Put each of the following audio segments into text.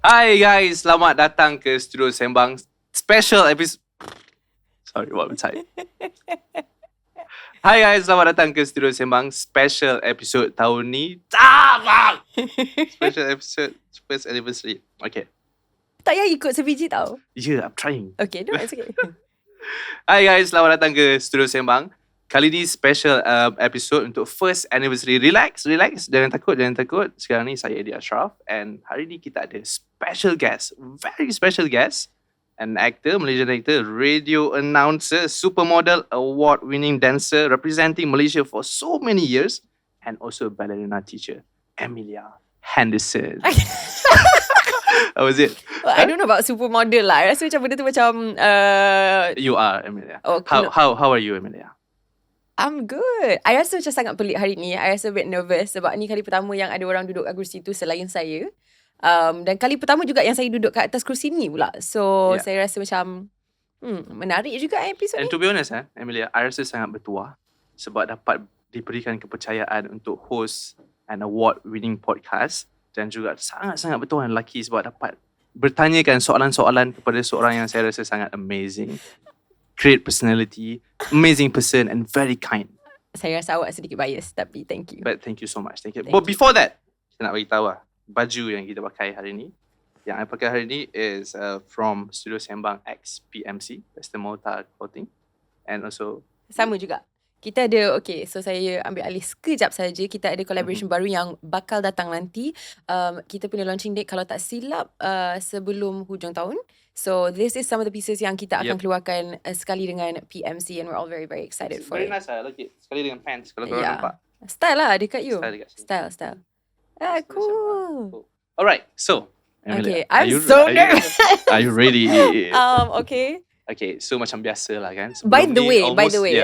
Hai guys, selamat datang ke Studio Sembang Special episode. Sorry, what was I? Hai guys, selamat datang ke Studio Sembang Special episode tahun ni. Special episode, first anniversary. Okay. Tak payah ikut sebiji tau. Yeah, I'm trying. Okay, no, it's okay. Hai guys, selamat datang ke Studio Sembang. Kali ni special episode untuk first anniversary. Relax. Jangan takut. Sekarang ni saya Aedy Ashraf. And hari ni kita ada special guest. Very special guest. An actor, Malaysian actor, radio announcer, supermodel, award-winning dancer, representing Malaysia for so many years. And also a ballerina teacher, Amelia Henderson. How was it? Well, I don't know about supermodel lah. I rasa macam benda tu macam... You are, Amelia. Okay, How are you, Amelia? I'm good. I rasa macam sangat pelik hari ni. I rasa a bit nervous sebab ni kali pertama yang ada orang duduk kat kursi tu selain saya. Dan kali pertama juga yang saya duduk kat atas kursi ni pula. So, saya rasa macam menarik juga episod And ni. to be honest, Amelia, I rasa sangat bertuah sebab dapat diberikan kepercayaan untuk host an award-winning podcast dan juga sangat-sangat bertuah dan lelaki sebab dapat bertanyakan soalan-soalan kepada seorang yang saya rasa sangat amazing. Great personality, amazing person and very kind. Saya rasa awak sedikit bias tapi thank you. But thank you so much. Thank you. Thank But before that, saya nak bagi tahu baju yang kita pakai hari ni. Yang saya pakai hari ni is from Studio Sembang X PMC, Western Mortar Clothing. And also Sama juga. Kita ada, okay, so saya ambil alih sekejap saja. Kita ada collaboration baru yang bakal datang nanti. Kita punya launching date kalau tak silap sebelum hujung tahun. So this is some of the pieces yang kita akan keluarkan sekali dengan PMC and we're all very very excited for very it. Very nice lah. Look it. Sekali dengan pants kalau korang nampak. Style lah dekat you. Style dekat sini. Style. Cool. Alright, so Amelia, Okay, I'm so nervous. Are you ready? Okay. Okay, so macam biasa lah kan. By the way,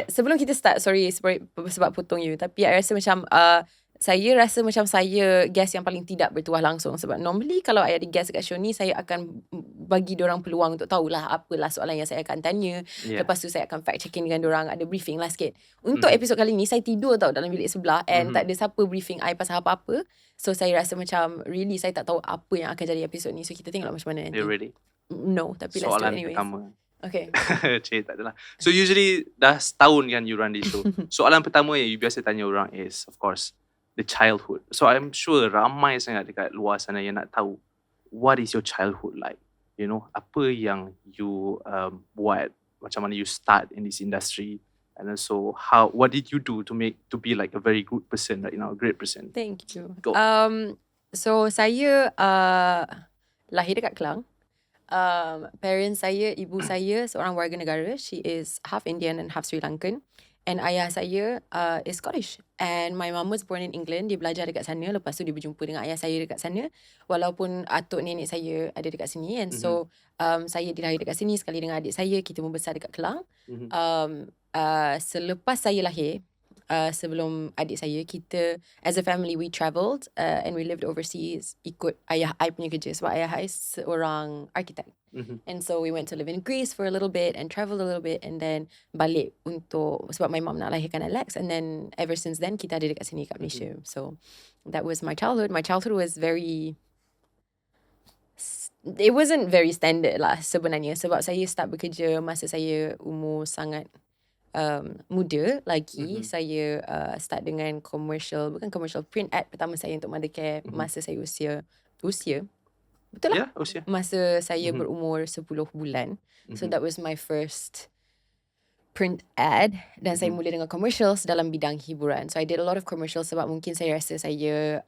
sebelum kita start, sorry sebab potong you, tapi I rasa macam saya rasa macam saya guest yang paling tidak bertuah langsung sebab normally kalau I ada guest kat show ni saya akan bagi diorang peluang untuk tahulah apalah soalan yang saya akan tanya. Lepas tu saya akan fact checking dengan diorang, ada briefing lah sikit. Untuk episod kali ni saya tidur tau dalam bilik sebelah and tak ada siapa briefing I pasal apa-apa. So saya rasa macam really saya tak tahu apa yang akan jadi episod ni. So kita tengoklah macam mana nanti. You ready? No, tapi let's do it Soalan anyways. pertama. Okay. Cik, tak adalah. So usually dah setahun kan you run this show. Soalan pertama yang you biasa tanya orang is of course the childhood. So I'm sure ramai sangat dekat luar sana yang nak tahu what is your childhood like. You know, apa yang you buat, macam mana you start in this industry, and also what did you do to be like a very good person right now, a great person. Thank you. Go. So saya lahir dekat Kelang. Parents saya, ibu saya seorang warga negara. She is half Indian and half Sri Lankan. And ayah saya is Scottish. And my mom was born in England. Dia belajar dekat sana. Lepas tu dia berjumpa dengan ayah saya dekat sana. Walaupun atuk nenek saya ada dekat sini. And so saya dilahir dekat sini sekali dengan adik saya. Kita membesar dekat Kelang. Selepas saya lahir, sebelum adik saya, kita as a family we travelled and we lived overseas ikut ayah I punya kerja sebab ayah I seorang arkitek. And so we went to live in Greece for a little bit and traveled a little bit and then balik untuk sebab my mom nak lahirkan Alex, and then ever since then kita ada dekat sini kat Malaysia. So that was my childhood. My childhood was it wasn't very standard lah sebenarnya sebab saya start bekerja masa saya umur sangat muda lagi. Saya start dengan bukan commercial, print ad pertama saya untuk Mothercare masa saya usia betul lah? Usia. Masa saya berumur 10 bulan. So that was my first print ad. Dan saya mula dengan commercials dalam bidang hiburan. So I did a lot of commercials sebab mungkin saya rasa saya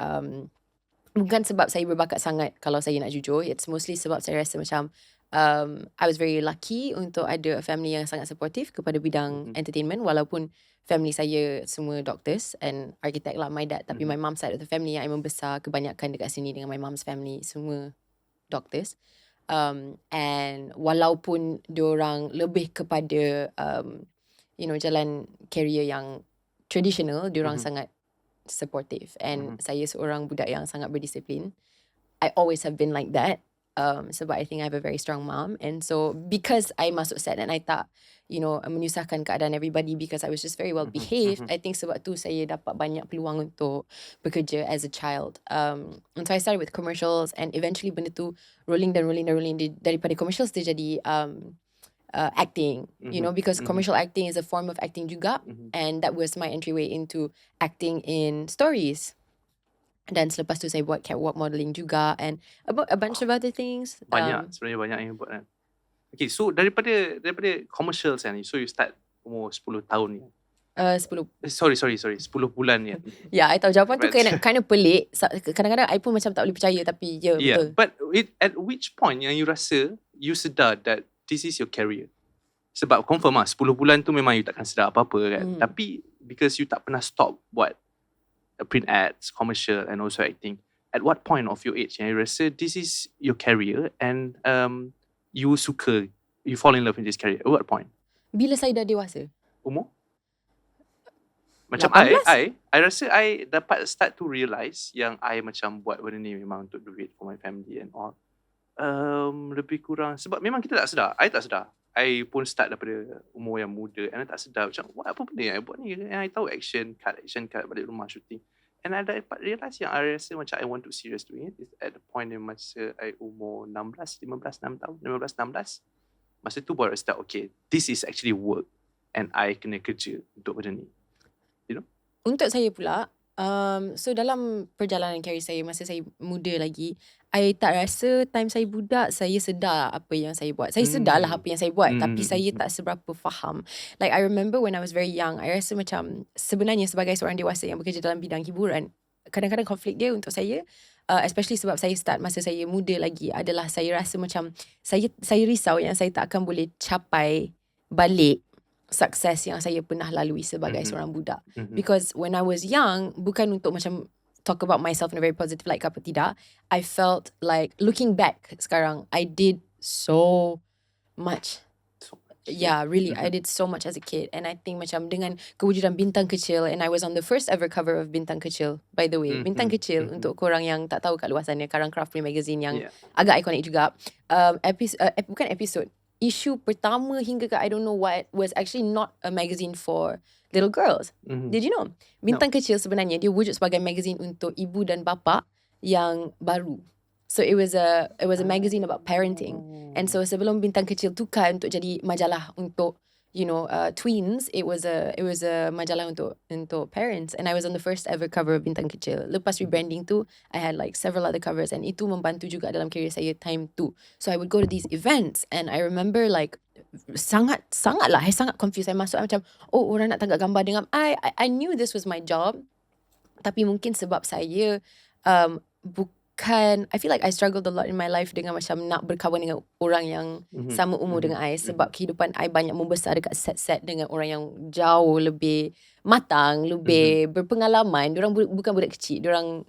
bukan sebab saya berbakat sangat kalau saya nak jujur. It's mostly sebab saya rasa macam I was very lucky untuk ada family yang sangat supportive kepada bidang entertainment, walaupun family saya semua doctors and architect lah, my dad. Tapi my mom side of the family yang I membesar kebanyakan dekat sini dengan my mom's family semua doctors. And walaupun diorang lebih kepada jalan career yang traditional, diorang sangat supportive. And saya seorang budak yang sangat berdisiplin. I always have been like that. Sebab I think I have a very strong mom. And so because I masuk set and I tak menyusahkan keadaan everybody because I was just very well behaved, I think sebab tu saya dapat banyak peluang untuk bekerja as a child. And so I started with commercials and eventually benda tu rolling. Daripada commercials dia jadi acting, because commercial acting is a form of acting juga, and that was my entryway into acting in stories. Dan selepas tu saya buat catwalk modelling juga and a bunch of other things. Sebenarnya banyak yang buat kan. Okay, so daripada commercials kan, so you start umur 10 tahun ni. 10. Sorry, 10 bulan ni. Ya, I tahu jawapan tu kind of pelik. Kadang-kadang I pun macam tak boleh percaya tapi betul. But at which point yang you rasa you sedar that this is your career? Sebab confirm 10 bulan tu memang you takkan sedar apa-apa kan. Tapi because you tak pernah stop buat print ads, commercial and also acting. At what point of your age yang you rasa this is your career and you fall in love in this career? At what point? Bila saya dah dewasa. Umur? Macam 18? I rasa I dapat start to realise yang I macam buat benda ni memang untuk duit for my family and all. Lebih kurang sebab memang kita tak sedar. I tak sedar. I pun start daripada umur yang muda and I tak sedar macam apa benda yang I buat ni. Yang I tahu action cut balik rumah shooting. And I dapat realise yang I rasa macam I want to serious doing it is at the point yang masa I umur 16 tahun. Masa tu baru I start, okay, this is actually work and I kena kerja untuk benda ni. You know? Untuk saya pula, so dalam perjalanan career saya masa saya muda lagi, I tak rasa time saya budak saya sedar apa yang saya buat. Saya sedarlah apa yang saya buat, tapi saya tak seberapa faham. Like I remember when I was very young, I rasa macam sebenarnya sebagai seorang dewasa yang bekerja dalam bidang hiburan, kadang-kadang konflik dia untuk saya, especially sebab saya start masa saya muda lagi, adalah saya rasa macam saya risau yang saya tak akan boleh capai balik sukses yang saya pernah lalui sebagai seorang budak. Because when I was young, bukan untuk macam talk about myself in a very positive light ke apa tidak, I felt like looking back sekarang, I did so much. Yeah, really, I did so much as a kid. And I think macam dengan kewujudan Bintang Kecil, and I was on the first ever cover of Bintang Kecil, by the way. Bintang Kecil, untuk korang yang tak tahu kat luar sana, Karang Craft Print Magazine yang agak ikonik juga. Bukan episode, issue pertama hingga ke I don't know what was actually not a magazine for little girls. Did you know? Bintang Kecil sebenarnya dia wujud sebagai magazine untuk ibu dan bapa yang baru. So it was a magazine about parenting. And so sebelum Bintang Kecil tukar untuk jadi majalah untuk tweens, it was a majalah untuk parents, and I was on the first ever cover of Bintang Kecil. Lepas rebranding tu, I had like several other covers, and itu membantu juga dalam career saya time tu. So I would go to these events, and I remember like sangat lah, I sangat confused. I masuk macam, orang nak tangkap gambar dengan I knew this was my job, tapi mungkin sebab saya I feel like I struggled a lot in my life dengan macam nak berkawan dengan orang yang sama umur dengan I, sebab kehidupan I banyak membesar dekat set-set dengan orang yang jauh lebih matang, lebih berpengalaman. Diorang bukan budak kecil, diorang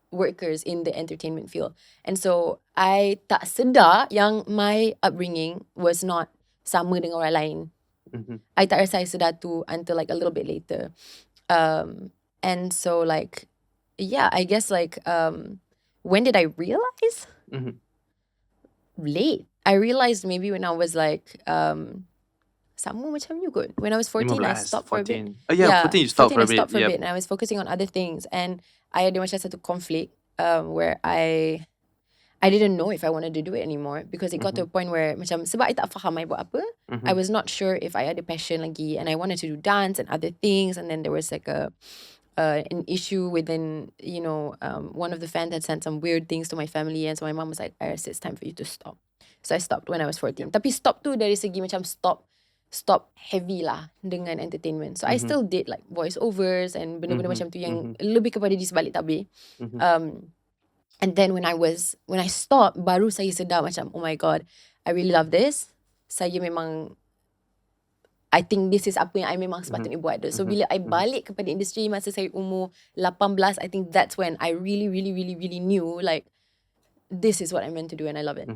workers in the entertainment field. And so I tak sedar yang my upbringing was not sama dengan orang lain. I tak rasa I sedar tu until like a little bit later. And so like, yeah, I guess like when did I realize? Late. I realized maybe when I was like sama macam you kot. When I was 14, 15, I stopped 14. For a bit. Oh yeah, 14 you stopped for a bit. And I was focusing on other things, and I ada macam satu conflict where I didn't know if I wanted to do it anymore, because it got to a point where macam sebab I tak faham I buat apa, I was not sure if I ada passion lagi, and I wanted to do dance and other things, and then there was like an issue within, one of the fans had sent some weird things to my family, and so my mom was like, Iris, it's time for you to stop. So I stopped when I was 14. Tapi stop tu dari segi macam stop heavy lah dengan entertainment. So I still did like voiceovers and benda-benda macam tu yang lebih kepada di sebalik tabir. And then when I stopped, baru saya sedar macam, oh my god, I really love this. Saya memang, I think this is apa yang I memang sepatutnya buat. So bila I balik kepada industri masa saya umur 18, I think that's when I really, really, really, really knew like this is what I'm meant to do, and I love it.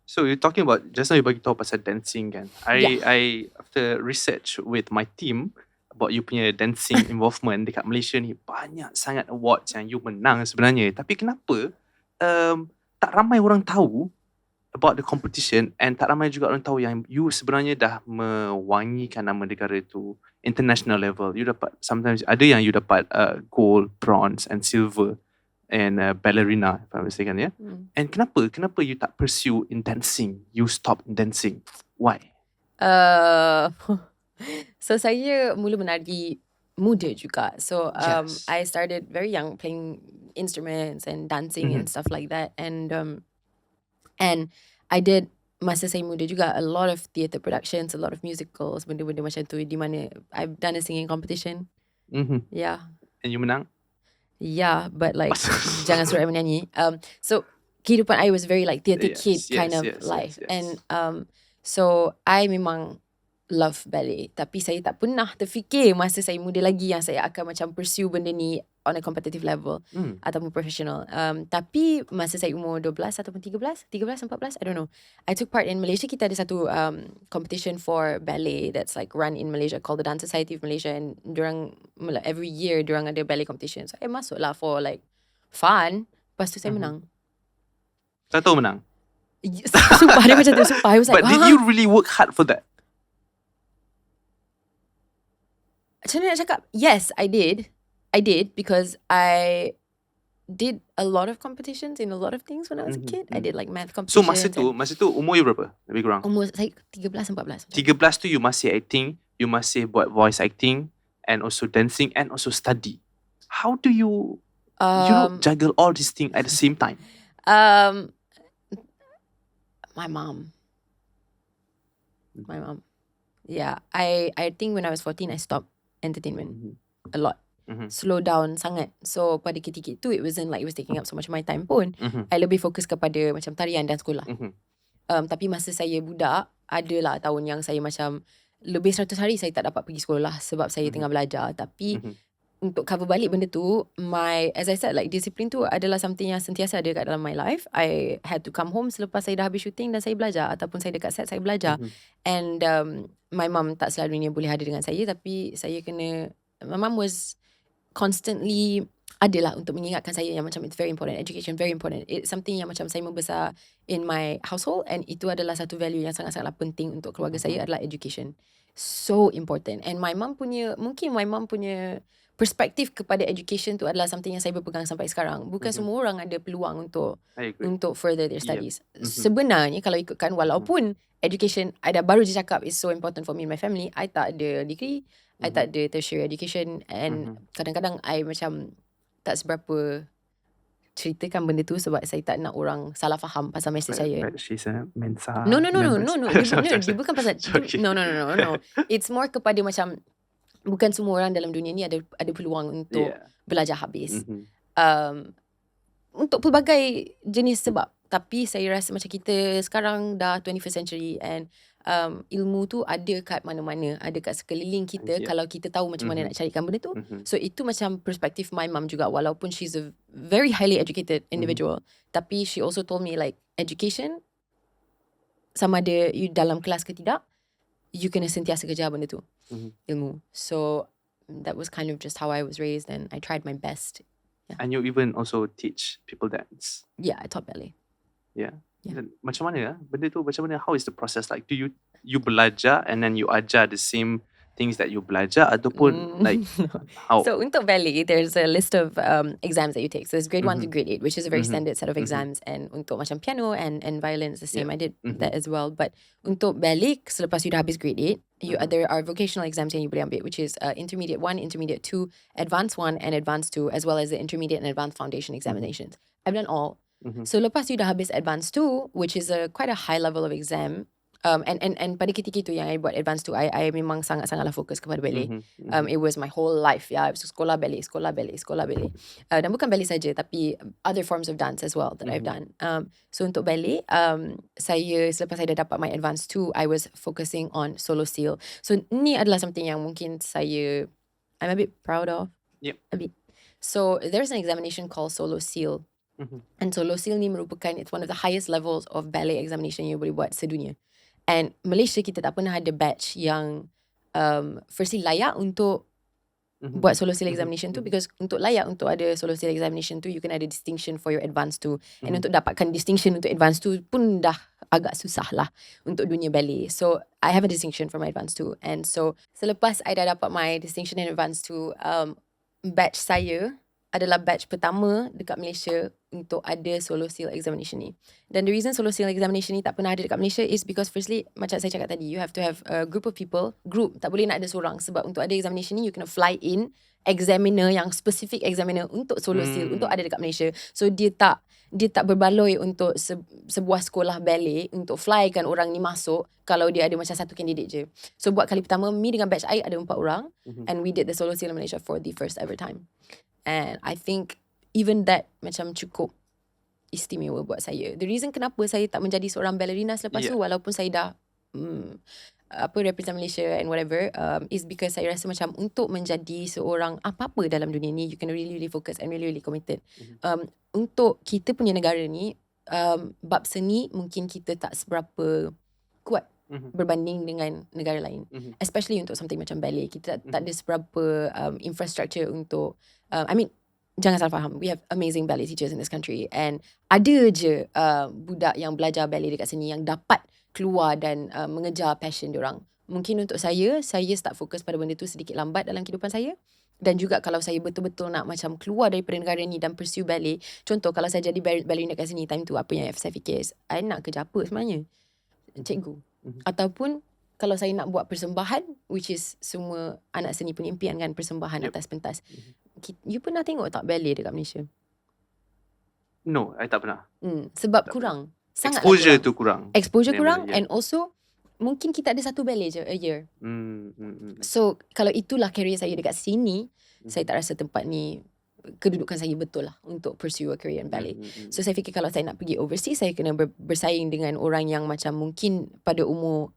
So you're talking about, just now you bagi tahu pasal dancing kan. I after research with my team about you punya dancing involvement dekat Malaysia ni, banyak sangat awards yang you menang sebenarnya. Tapi kenapa tak ramai orang tahu about the competition, and tak ramai juga orang tahu yang you sebenarnya dah mewangikan nama negara tu international level. You dapat, sometimes ada yang you dapat gold, bronze and silver and ballerina, if I'm mistaken, ya. And kenapa you tak pursue in dancing? You stop in dancing. Why? So saya mula menari muda juga. So Yes. I started very young playing instruments and dancing and stuff like that. And I did masa saya muda juga a lot of theatre productions, a lot of musicals, benda-benda macam tu, di mana I've done a singing competition. Yeah. And you menang? Yeah, but like jangan suruh I menyanyi. So kehidupan I was very like theatre kid kind of life. And so I memang love ballet, tapi saya tak pernah terfikir masa saya muda lagi yang saya akan macam pursue benda ni on a competitive level ataupun professional. Tapi masa saya umur 12 ataupun 13, 14, I don't know, I took part in Malaysia. Kita ada satu competition for ballet that's like run in Malaysia called the Dance Society of Malaysia, and durang every year durang ada ballet competition. So I masuk lah for like fun. Lepas tu saya menang. Tak tahu menang? Sumpah dia macam tu. Sumpah I was like, But did you really work hard for that? Macam mana nak cakap? Yes, I did because I did a lot of competitions in a lot of things when I was a kid. I did like math So competitions. masa tu umur you berapa? Lebih kurang? Umur saya 13-14. 13 tu you masih acting, you masih buat voice acting and also dancing and also study. How do you juggle all these things at the same time? My mom. Yeah, I think when I was 14 I stopped entertainment a lot. Slow down sangat. So pada ketika itu it wasn't like it was taking up so much of my time pun. I lebih fokus kepada macam tarian dan sekolah. Tapi masa saya budak, adalah tahun yang saya macam lebih 100 hari saya tak dapat pergi sekolah sebab saya tengah belajar. Tapi untuk cover balik benda tu, as I said, like disiplin tu adalah something yang sentiasa ada kat dalam my life. I had to come home selepas saya dah habis shooting dan saya belajar, ataupun saya dekat set saya belajar. And my mum tak selalunya boleh hadir dengan saya, tapi saya kena, my mum was constantly adalah untuk mengingatkan saya yang macam it's very important, education very important. It's something yang macam saya membesar in my household, and itu adalah satu value yang sangat-sangatlah penting untuk keluarga saya adalah education. So important. And mungkin my mum punya perspektif kepada education tu adalah something yang saya berpegang sampai sekarang. Bukan semua orang ada peluang untuk further their studies. Sebenarnya kalau ikutkan, walaupun education, I dah baru je cakap is so important for me and my family, I tak ada degree, I tak ada tertiary education, and kadang-kadang I macam tak seberapa ceritakan benda tu sebab saya tak nak orang salah faham pasal message saya. She's a Mensa. No. Dia bukan pasal no. It's more kepada macam bukan semua orang dalam dunia ni ada peluang untuk belajar habis. Untuk pelbagai jenis sebab. Tapi saya rasa macam kita sekarang dah 21st century, and ilmu tu ada kat mana-mana, ada kat sekeliling kita kalau kita tahu macam mana nak carikan benda tu. So itu macam perspektif my mum juga, walaupun she's a very highly educated individual, tapi she also told me like education, sama ada you dalam kelas ke tidak, you kena sentiasa kejar benda tu, ilmu. So that was kind of just how I was raised, and I tried my best. And you even also teach people dance. Yeah, I taught ballet. Yeah. Dan macam mana benda tu, macam mana, how is the process like? Do you belajar and then you ajar the same things that you belajar, ataupun like how? So untuk ballet, there's a list of exams that you take. So it's grade 1 to grade 8, which is a very standard set of exams. And untuk macam piano and violin, it's the same. I did that as well. But untuk ballet, selepas you dah habis grade 8, there are vocational exams yang you boleh ambil, which is intermediate 1, intermediate 2, advanced 1 and advanced 2, as well as the intermediate and advanced foundation examinations. I've done all. So lepas you dah habis advanced 2, which is quite a high level of exam, and pada ketika itu yang I buat advanced 2, I memang sangat-sangatlah fokus kepada ballet. It was my whole life. Yeah, I was sekolah ballet. Dan bukan ballet saja, tapi other forms of dance as well that I've done. So untuk ballet, saya selepas saya dah dapat my advanced 2, I was focusing on solo seal. So ni adalah something yang mungkin I'm a bit proud of. A bit. So there's an examination called solo seal. And solo seal ni merupakan, it's one of the highest levels of ballet examination yang boleh buat sedunia. And Malaysia kita tak pernah ada batch yang firstly layak untuk buat solo seal examination tu, because untuk layak untuk ada solo seal examination tu, you can ada distinction for your advanced tu, and untuk dapatkan distinction untuk advanced tu pun dah agak susah lah untuk dunia ballet. So I have a distinction for my advance 2. And so selepas I dah dapat my distinction in advance 2, batch saya adalah batch pertama dekat Malaysia untuk ada solo seal examination ni. Dan the reason solo seal examination ni tak pernah ada dekat Malaysia is because firstly, macam saya cakap tadi, you have to have a group of people. Group, tak boleh nak ada seorang. Sebab untuk ada examination ni, you kena fly in examiner yang specific examiner untuk solo seal, untuk ada dekat Malaysia. So dia tak berbaloi untuk sebuah sekolah ballet untuk flykan orang ni masuk kalau dia ada macam satu candidate je. So buat kali pertama, me dengan batch I ada 4 orang, and we did the solo seal in Malaysia for the first ever time. And I think even that macam cukup istimewa buat saya. The reason kenapa saya tak menjadi seorang ballerina selepas tu, walaupun saya dah represent Malaysia and whatever, is because saya rasa macam untuk menjadi seorang apa-apa dalam dunia ni, you can really focus and really committed. Untuk kita punya negara ni, bab seni mungkin kita tak seberapa kuat berbanding dengan negara lain, especially untuk something macam ballet. Kita tak ada seberapa infrastructure untuk jangan salah faham, we have amazing ballet teachers in this country, and ada je budak yang belajar ballet dekat sini yang dapat keluar dan mengejar passion diorang. Mungkin untuk saya start fokus pada benda tu sedikit lambat dalam kehidupan saya. Dan juga kalau saya betul-betul nak macam keluar daripada negara ni dan pursue ballet, contoh kalau saya jadi ballerina dekat sini, time tu apa yang saya fikir, I nak kerja apa sebenarnya? Cikgu. Ataupun kalau saya nak buat persembahan, which is semua anak seni punya impian kan, persembahan atas pentas. You pernah tengok tak ballet dekat Malaysia? No, I tak pernah. Sebab kurang. Sangat Exposure tu kurang. Exposure kurang, and also mungkin kita ada satu ballet je a year. So kalau itulah career saya dekat sini, saya tak rasa tempat ni kedudukan saya betul lah untuk pursue a career in ballet. So saya fikir kalau saya nak pergi overseas, saya kena bersaing dengan orang yang macam mungkin pada umur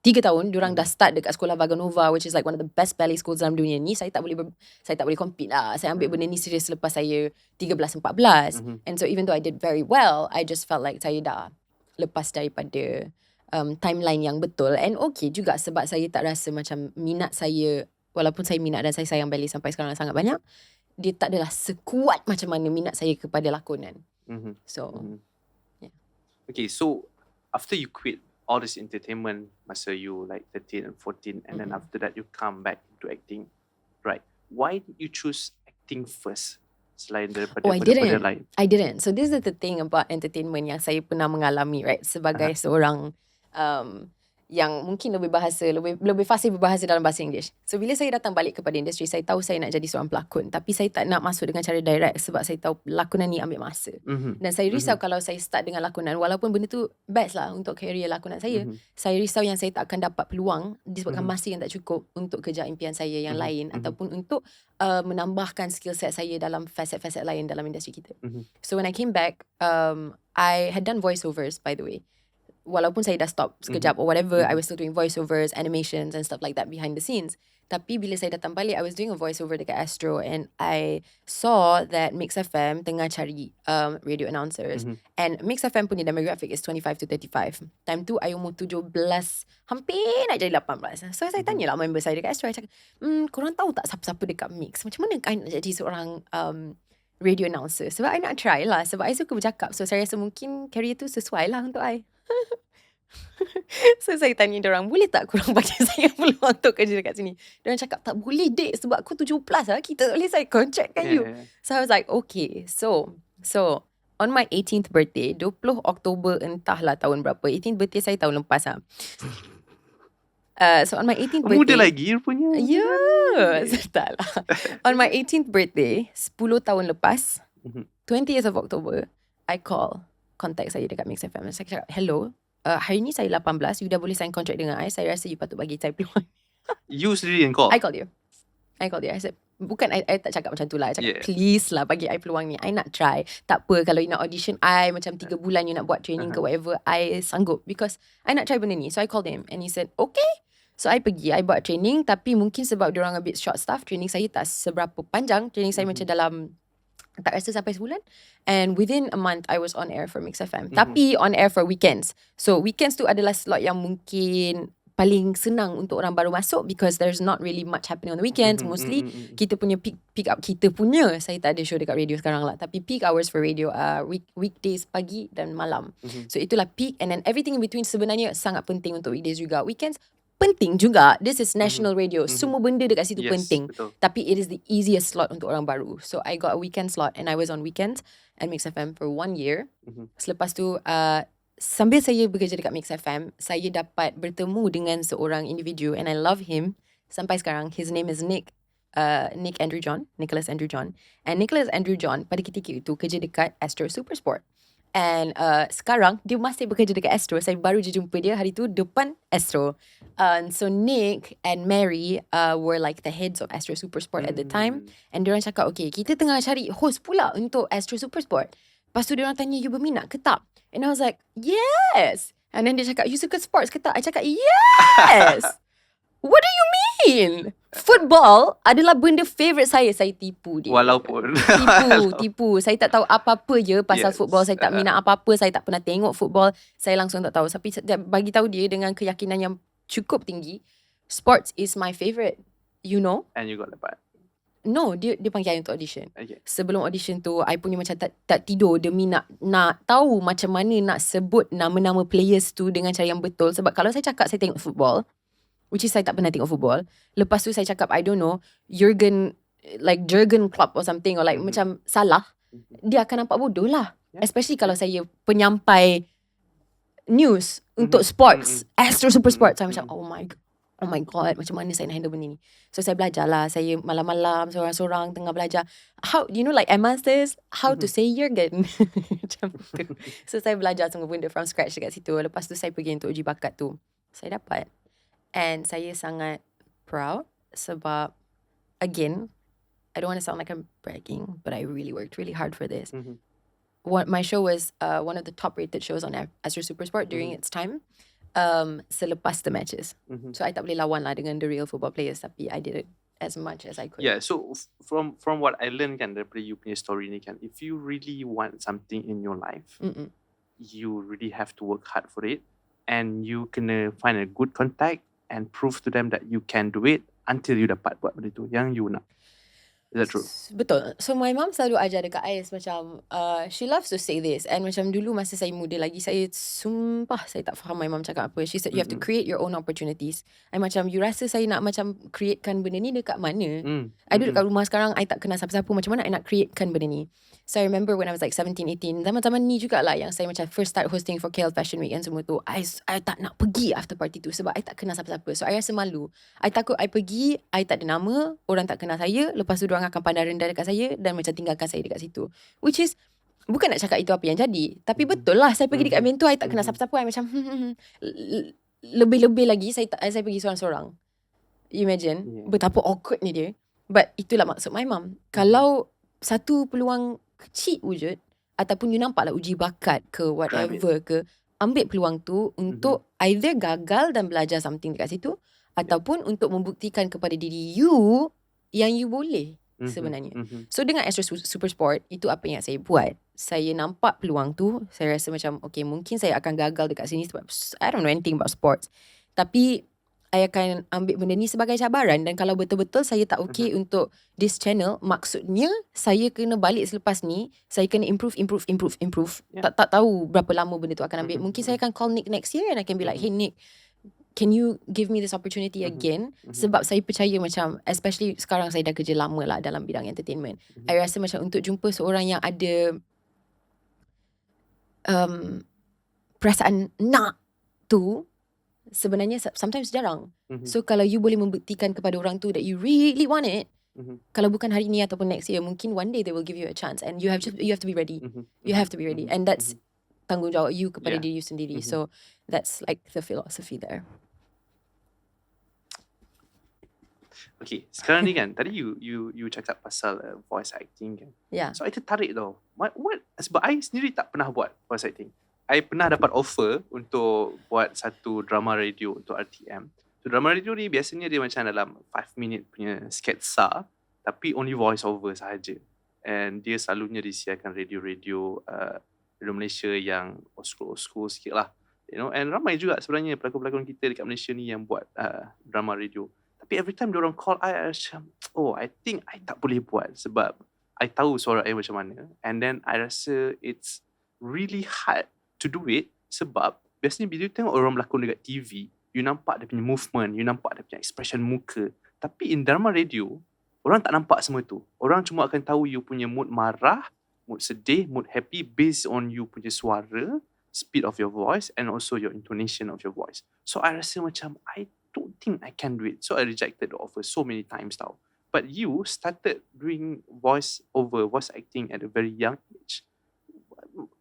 3 tahun, diorang dah start dekat sekolah Vaganova, which is like one of the best ballet schools dalam dunia ni. Saya tak boleh compete lah. Saya ambil benda ni serius selepas saya 13-14. And so even though I did very well, I just felt like saya dah lepas daripada timeline yang betul. And okay juga sebab saya tak rasa macam minat saya, walaupun saya minat dan saya sayang ballet sampai sekarang sangat banyak, dia tak adalah sekuat macam mana minat saya kepada lakonan. So yeah. Okay, so after you quit all this entertainment masa you like 13 and 14, and then after that you come back to acting, right? Why did you choose acting first selain daripada benda lain? I didn't. So this is the thing about entertainment yang saya pernah mengalami, right? Sebagai seorang yang mungkin lebih fasih berbahasa dalam bahasa English. So bila saya datang balik kepada industri, saya tahu saya nak jadi seorang pelakon, tapi saya tak nak masuk dengan cara direct sebab saya tahu lakonan ni ambil masa. Dan saya risau kalau saya start dengan lakonan, walaupun benda tu best lah untuk career lakonan saya, saya risau yang saya tak akan dapat peluang disebabkan masa yang tak cukup untuk kejar impian saya yang lain, ataupun untuk menambahkan skill set saya dalam facet-facet lain dalam industri kita. So when I came back, I had done voiceovers, by the way. Walaupun saya dah stop sekejap or whatever, I was still doing voiceovers, animations and stuff like that behind the scenes. Tapi bila saya datang balik, I was doing a voiceover dekat Astro, and I saw that Mix FM tengah cari radio announcers. And Mix FM punya demographic is 25 to 35. Time tu I umur 17, hampir nak jadi 18. So saya tanyalah member saya dekat Astro, I cakap, korang tahu tak siapa-siapa dekat Mix? Macam mana I nak jadi seorang radio announcer? Sebab I nak try lah, sebab I suka bercakap. So saya rasa mungkin career tu sesuai lah untuk I. So saya tanya diorang, boleh tak korang bagi saya peluang untuk kerja dekat sini? Diorang cakap, tak boleh dek, sebab aku 7+ lah, kita tak boleh sign contract kan you. So I was like, okay. So on my 18th birthday, 20 Oktober entahlah tahun berapa, 18th birthday saya tahun lepas lah. So on my 18th birthday, muda lagi rupanya. Tak lah. On my 18th birthday, 10 tahun lepas, 20th of October, I contact saya dekat Mix FM. Saya cakap, hello, hari ni saya 18, you dah boleh sign contract dengan I. Saya rasa you patut bagi saya peluang. You sendiri yang call? I called you. I said, bukan, I tak cakap macam tu lah. I cakap, please lah bagi I peluang ni. I nak try. Tak apa, kalau you nak audition I, macam 3 bulan you nak buat training ke whatever, I sanggup. Because I nak try benda ni. So I called him and he said, okay. So I pergi, I buat training. Tapi mungkin sebab diorang a bit short staff, training saya tak seberapa panjang. Training saya macam dalam, tak rasa sampai sebulan. And within a month, I was on air for Mix FM. Tapi on air for weekends. So weekends tu adalah slot yang mungkin paling senang untuk orang baru masuk because there's not really much happening on the weekends. Mostly kita punya pick up, saya tak ada show dekat radio sekarang lah, tapi peak hours for radio weekdays pagi dan malam. So itulah peak, and then everything in between sebenarnya sangat penting untuk weekdays juga. Weekends penting juga. This is national radio. Semua benda dekat situ penting. Betul. Tapi it is the easiest slot untuk orang baru. So I got a weekend slot and I was on weekends at Mix FM for 1 year. Selepas tu sambil saya bekerja dekat Mix FM, saya dapat bertemu dengan seorang individu and I love him sampai sekarang. His name is Nicholas Andrew John. And Nicholas Andrew John pada ketika itu kerja dekat Astro Supersport. And sekarang dia masih bekerja dekat Astro. Saya baru je jumpa dia hari tu depan Astro. So Nick and Mary were like the heads of Astro Supersport at the time. And diorang cakap, okay, kita tengah cari host pula untuk Astro Supersport. Lepas tu diorang tanya, you berminat ke tak? And I was like, yes. And then dia cakap, you suka sports ke tak? I cakap, yes. What do you mean? Football adalah benda favourite saya. Saya tipu dia. Walaupun Tipu. Saya tak tahu apa-apa je pasal football. Saya tak minat apa-apa. Saya tak pernah tengok football. Saya langsung tak tahu. Tapi bagi tahu dia dengan keyakinan yang cukup tinggi, sports is my favourite. You know? And you got dapat. No, dia panggil I untuk audition. Okay. Sebelum audition tu, I punya macam tak tidur demi nak tahu macam mana nak sebut nama-nama players tu dengan cara yang betul. Sebab kalau saya cakap saya tengok football, which is saya tak pernah tengok football, lepas tu saya cakap I don't know, Jurgen Klopp or something, or like macam salah, dia akan nampak bodoh lah. Especially kalau saya penyampai news untuk sports, Astro Supersport. Saya macam oh my god, macam mana saya nak handle benda ni. So saya belajar lah. Saya malam-malam seorang-seorang tengah belajar how, you know, like Emma says, how to say Jurgen. Macam tu. So saya belajar semua benda from scratch dekat situ. Lepas tu saya pergi untuk uji bakat tu. Saya dapat. And saya sangat proud sebab, again, I don't want to sound like I'm bragging, but I really worked really hard for this. My show was one of the top rated shows on Astro Supersport during its time. Selepas the matches. So I tak boleh lawan lah dengan the real football players, tapi I did it as much as I could. Yeah, so from what I learned kan daripada you punya story ni kan, if you really want something in your life, you really have to work hard for it, and you kena find a good contact and prove to them that you can do it until you dapat buat benda tu yang you nak. Is that true? Betul. So my mom selalu ajar dekat Ais macam she loves to say this, and macam dulu masa saya muda lagi, saya sumpah saya tak faham my mom cakap apa. She said you have to create your own opportunities. And macam you rasa saya nak macam createkan benda ni dekat mana? I duduk kat rumah sekarang, I tak kenal siapa-siapa, macam mana I nak createkan benda ni? So I remember when I was like 17, 18, zaman-zaman ni jugalah yang saya macam first start hosting for KL Fashion Week and semua tu, I tak nak pergi after party tu sebab I tak kenal siapa-siapa. So I rasa malu. I takut I pergi, I tak ada nama, orang tak kenal saya, lepas tu diorang akan pandang rendah dekat saya dan macam tinggalkan saya dekat situ. Which is, bukan nak cakap itu apa yang jadi, tapi betul lah, saya pergi dekat event tu, I tak kenal siapa-siapa, I macam lebih-lebih lagi saya pergi seorang-seorang. You imagine betapa awkwardnya dia. But itulah maksud my mom. Kalau satu peluang kecil wujud, ataupun you nampak lah uji bakat ke whatever ke, ambil peluang tu untuk either gagal dan belajar something dekat situ, ataupun untuk membuktikan kepada diri you yang you boleh sebenarnya. So dengan Astro Supersport, itu apa yang saya buat. Saya nampak peluang tu, saya rasa macam okay, mungkin saya akan gagal dekat sini sebab I don't know anything about sports, tapi I akan ambil benda ni sebagai cabaran. Dan kalau betul-betul saya tak okay untuk this channel, maksudnya saya kena balik selepas ni, saya kena improve. Tak tahu berapa lama benda tu akan ambil. Mungkin saya akan call Nick next year and I can be like, hey Nick, can you give me this opportunity again? Sebab saya percaya macam, especially sekarang saya dah kerja lama lah dalam bidang entertainment, I rasa macam untuk jumpa seorang yang ada perasaan nak tu, sebenarnya sometimes jarang. So kalau you boleh membuktikan kepada orang tu that you really want it, kalau bukan hari ni ataupun next year, mungkin one day they will give you a chance, and you have to be ready. You have to be ready, and that's tanggungjawab you kepada diri you sendiri. So that's like the philosophy there. Okay, sekarang ni kan, tadi you cakap pasal voice acting kan. Yeah. So I tertarik tau. What? Sebab I sendiri tak pernah buat voice acting. I pernah dapat offer untuk buat satu drama radio untuk RTM. So drama radio ni biasanya dia macam dalam 5 minit punya sketsa, tapi only voice over sahaja. And dia selalunya disiarkan radio Malaysia yang old school sikit lah. You know, and ramai juga sebenarnya pelakon-pelakon kita dekat Malaysia ni yang buat drama radio. Tapi every time diorang call I macam, I think I tak boleh buat sebab I tahu suara I macam mana. And then I rasa it's really hard to do it sebab biasanya bila you tengok orang berlakon dekat TV, you nampak dia punya movement, you nampak dia punya expression muka. Tapi in drama radio, orang tak nampak semua tu. Orang cuma akan tahu you punya mood marah, mood sedih, mood happy based on you punya suara, speed of your voice and also your intonation of your voice. So I rasa macam I don't think I can do it. So I rejected the offer so many times tau. But you started doing voice acting at a very young age.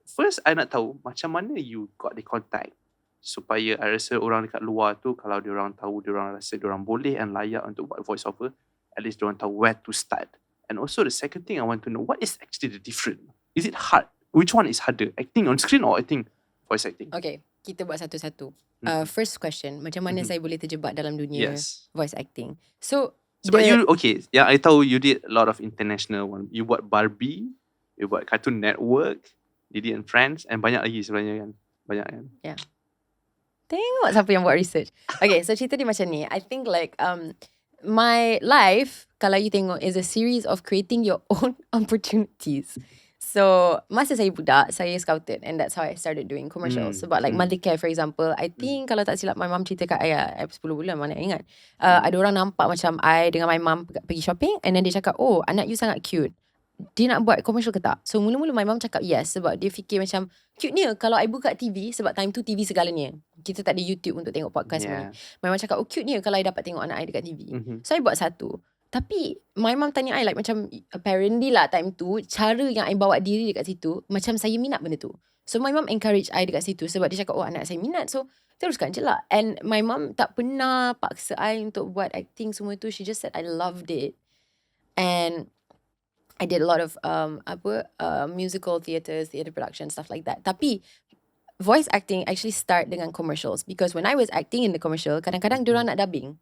First, I nak tahu macam mana you got the contact supaya I rasa orang dekat luar tu kalau diorang tahu, diorang rasa diorang boleh and layak untuk buat voice over, at least diorang tahu where to start. And also the second thing I want to know, what is actually the difference? Is it hard? Which one is harder? Acting on screen or acting voice acting? Okay, kita buat satu-satu. First question, macam mana saya boleh terjebak dalam dunia voice acting? So, sebab I tahu you did a lot of international one. You buat Barbie, you buat Cartoon Network, Didi and Friends, and banyak lagi sebenarnya kan. Banyak kan? Yeah. Tengok siapa yang buat research. Okay, so cerita dia macam ni. I think like my life, kalau you tengok, is a series of creating your own opportunities. So, masa saya budak, saya scouted and that's how I started doing commercials. Sebab like Mothercare for example, I think kalau tak silap my mom cerita kat I 10 bulan mana ingat. Ada orang nampak macam I dengan my mom pergi shopping and then dia cakap, oh anak you sangat cute. Dia nak buat commercial ke tak? So mula-mula my mom cakap yes sebab dia fikir macam cute ni kalau I buka TV sebab time tu TV segalanya. Kita tak ada YouTube untuk tengok podcast ni. My mom cakap, oh cute ni kalau I dapat tengok anak I dekat TV. So I buat satu. Tapi my mom tanya I like macam apparently lah time tu cara yang I bawa diri dekat situ macam saya minat benda tu. So my mom encourage I dekat situ sebab dia cakap, oh anak saya minat, so teruskan je lah. And my mom tak pernah paksa I untuk buat acting semua tu. She just said I loved it. And I did a lot of musical theatre production, stuff like that. Tapi voice acting actually start dengan commercials because when I was acting in the commercial, kadang-kadang diorang nak dubbing.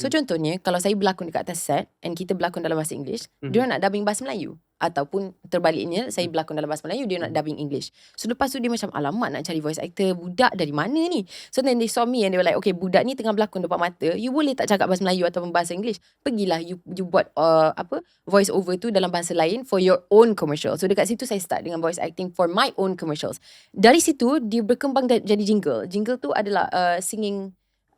So contohnya kalau saya berlakon dekat atas set and kita berlakon dalam bahasa English, diorang nak dubbing bahasa Melayu. Ataupun terbaliknya, saya berlakon dalam bahasa Melayu, dia nak dubbing English. So lepas tu dia macam, alamak nak cari voice actor, budak dari mana ni? So then they saw me and they were like, okay budak ni tengah berlakon depan mata, you boleh tak cakap bahasa Melayu ataupun bahasa English? Pergilah you buat voice over tu dalam bahasa lain for your own commercial. So dekat situ saya start dengan voice acting for my own commercials. Dari situ dia berkembang jadi jingle. Jingle tu adalah singing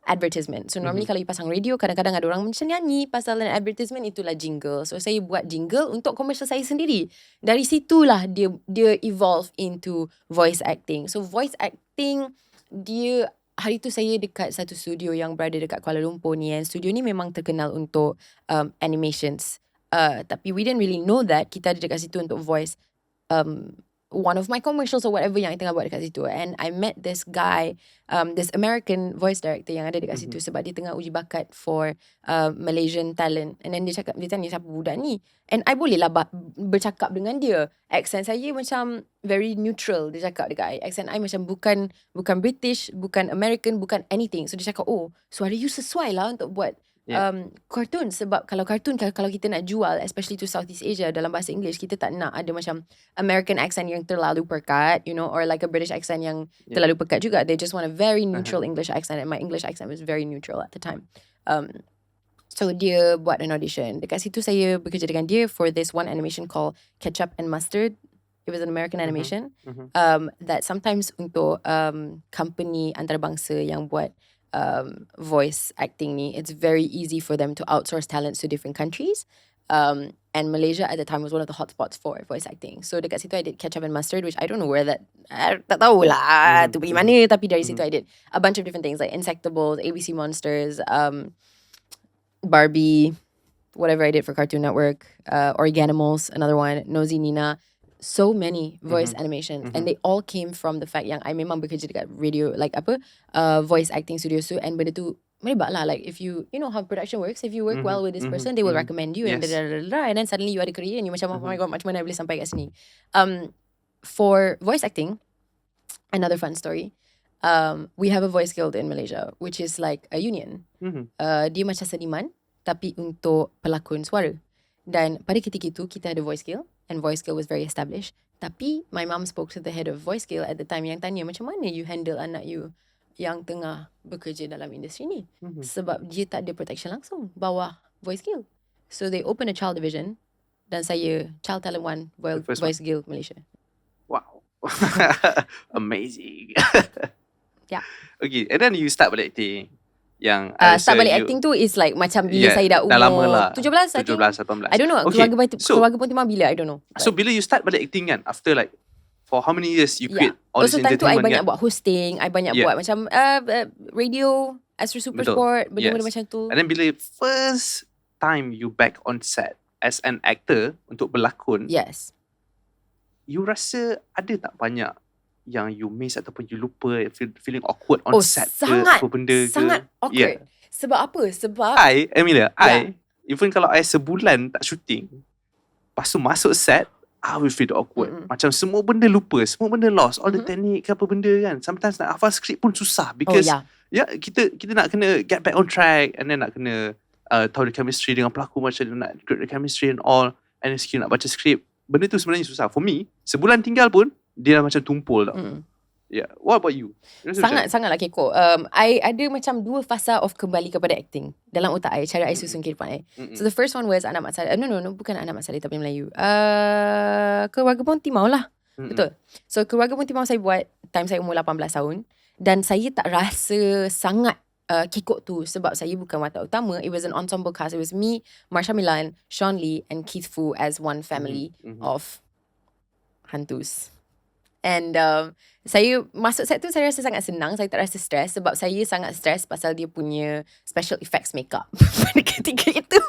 advertisement. So normally kalau you pasang radio, kadang-kadang ada orang macam nyanyi pasal advertisement, itulah jingle. So saya buat jingle untuk commercial saya sendiri. Dari situlah dia evolve into voice acting. So voice acting dia, hari tu saya dekat satu studio yang berada dekat Kuala Lumpur ni, and studio ni memang terkenal untuk animations. Tapi we didn't really know that kita ada dekat situ untuk voice one of my commercials or whatever yang I tengah buat dekat situ. And I met this guy, this American voice director yang ada dekat situ sebab dia tengah uji bakat for Malaysian talent. And then dia tanya siapa budak ni, and I boleh lah bercakap dengan dia. Accent saya macam very neutral. Dia cakap dekat I, accent I macam bukan British, bukan American, bukan anything. So dia cakap, oh suara you sesuai lah untuk buat kartun. Sebab kalau kartun, kalau kita nak jual, especially to Southeast Asia dalam bahasa English, kita tak nak ada macam American accent yang terlalu pekat, you know, or like a British accent yang terlalu pekat juga. They just want a very neutral English accent, and my English accent was very neutral at the time. So dia buat an audition. Dekat situ saya bekerja dengan dia for this one animation called Ketchup and Mustard. It was an American animation that sometimes untuk company antarabangsa yang buat voice acting ni, it's very easy for them to outsource talents to different countries. And Malaysia at the time was one of the hotspots for voice acting. So dekat situ I did Ketchup and Mustard, which I don't know where that, tak tahulah tu pergi mana, tapi dari situ I did a bunch of different things like Insectables, ABC Monsters, Barbie, whatever I did for Cartoon Network, Organimals, another one, Nosy Nina. So many voice animations, and they all came from the fact yang I memang bekerja dekat radio, like voice acting studio tu, and benda tu melibat lah, like if you know how production works, if you work well with this person, they will recommend you, and and then suddenly you ada career and you macam, oh my god, macam mana I boleh sampai kat sini. For voice acting, another fun story, we have a voice guild in Malaysia, which is like a union. Dia macam seniman tapi untuk pelakon suara. Dan pada ketika itu kita ada voice guild, and voice guild was very established. Tapi my mom spoke to the head of voice skill at the time yang tanya macam mana you handle anak you yang tengah bekerja dalam industri ni. Sebab dia tak ada protection langsung bawah voice skill. So they open a child division dan saya child talent 1 voice skill Malaysia. Wow. Amazing. Yeah. Okay, and then you start balik acting. Yang start balik acting tu is like macam bila saya dah umur lama lah. 17, I think. 18. I don't know. Okay. Keluarga pun timah bila, I don't know. So bila you start balik acting kan, after like for how many years you quit all this also time tu I entertainment banyak buat hosting, I banyak buat macam radio, Astro Super Sport, benda-benda macam tu. And then bila first time you back on set as an actor untuk berlakon, yes, you rasa ada tak banyak yang you miss ataupun you lupa, feeling awkward on set sangat, ke apa benda ke? Sangat awkward. Sebab apa? Sebab Amelia, even kalau I sebulan tak shooting, lepas tu masuk set, I will feel awkward. Macam semua benda lupa, semua benda lost, all the technique ke apa benda kan. Sometimes nak hafal skrip pun susah because kita nak kena get back on track, and then nak kena tahu the chemistry dengan pelakon, macam nak create the chemistry and all, and then skill nak baca skrip. Benda tu sebenarnya susah. For me, sebulan tinggal pun dia dah macam tumpul tau. Yeah. What about you? Sangatlah kekok. I ada macam 2 fasa of kembali kepada acting dalam otak I, cara I susun kehidupan I. So the first one was anak mat saleh. No, bukan anak mat saleh tapi Melayu. Keluarga pun timau lah. Betul. So keluarga pun timau saya buat time saya umur 18 tahun. Dan saya tak rasa sangat kekok tu sebab saya bukan watak utama. It was an ensemble cast. It was me, Marsha Milan, Sunlee and 𝙁𝙍𝙀𝙗 as one family of hantus. And saya masuk set tu saya rasa sangat senang. Saya tak rasa stress sebab saya sangat stress pasal dia punya special effects makeup pada ketika itu.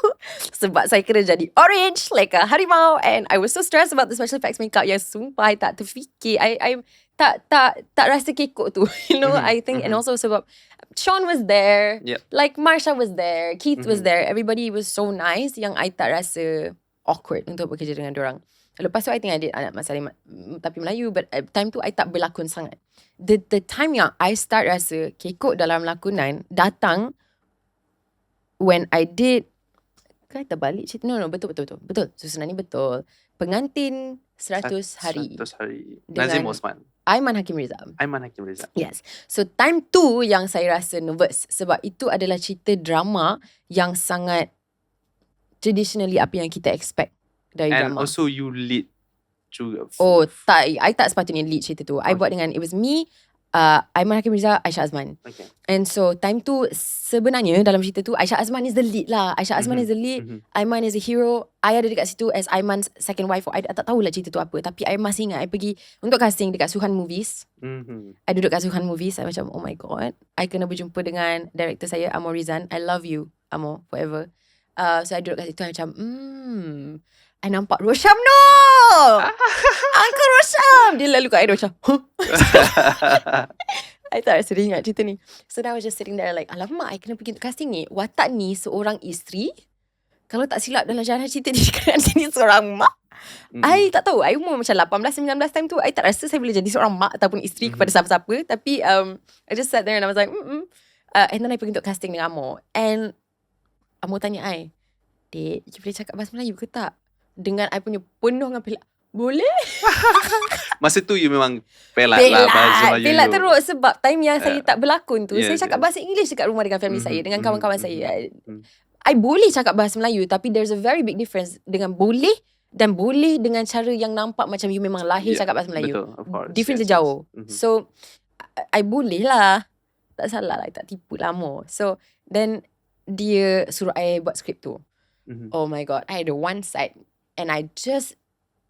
Sebab saya kena jadi orange like a harimau, and I was so stressed about the special effects makeup yang sumpah I tak terfikir. I tak rasa kekok tu. You know, I think. And also sebab Sean was there, like Marsha was there, Keith was there, everybody was so nice yang I tak rasa awkward untuk bekerja dengan diorang. Lepas tu I think I did anak mat saleh tapi Melayu, but time tu I tak berlakon sangat. The time yang I start rasa kekok dalam lakonan datang when I did, kan terbalik cerita. No, betul. Susunan ni betul. Pengantin 100 hari. 100 hari. Dengan Nazim Osman. Aiman Hakim Riza. Yes. So time tu yang saya rasa nervous sebab itu adalah cerita drama yang sangat traditionally apa yang kita expect dari and drama. And also you lead juga. Oh tak, I tak sepatutnya lead cerita tu. I buat dengan, it was me, Aiman Hakim Riza, Aisyah Azman. And so time tu sebenarnya dalam cerita tu Aisyah Azman is the lead lah. Aisyah Azman is the lead, Aiman is a hero. I ada dekat situ as Aiman's second wife. I tak tahulah cerita tu apa, tapi I masih ingat I pergi untuk casting dekat Suhan Movies. I duduk kat Suhan Movies. I macam oh my god, I kena berjumpa dengan director saya Amor Rizan. I love you Amor forever. So I duduk kat situ I macam I nampak Rosham no Uncle Rosham. Dia lalu kat I macam I tak rasa dia ingat cerita ni. So I was just sitting there like alamak, I kena pergi untuk casting ni. Watak ni seorang isteri. Kalau tak silap dalam jalan cerita dia kena jadi seorang mak. I tak tahu, I umur macam 18-19 time tu I tak rasa saya boleh jadi seorang mak ataupun isteri kepada siapa-siapa. Tapi I just sat there and I was like and then I pergi untuk casting dengan Amor. And Amor tanya I, Dek, you boleh cakap bahasa Melayu ke tak? Dengan I punya penuh dengan pelak. Boleh? Masa tu you memang pelat lah bahasa Melayu. Pelat teruk sebab time yang saya tak berlakon tu, saya cakap bahasa English dekat rumah dengan family saya, dengan kawan-kawan saya. I boleh cakap bahasa Melayu, tapi there's a very big difference dengan boleh dan boleh dengan cara yang nampak macam you memang lahir cakap bahasa Melayu. Betul, of course. Difference jauh. So, I boleh lah. Tak salah lah, I tak tipu lah Mo. So, then dia suruh I buat skrip tu. Oh my god, I ada one side and I just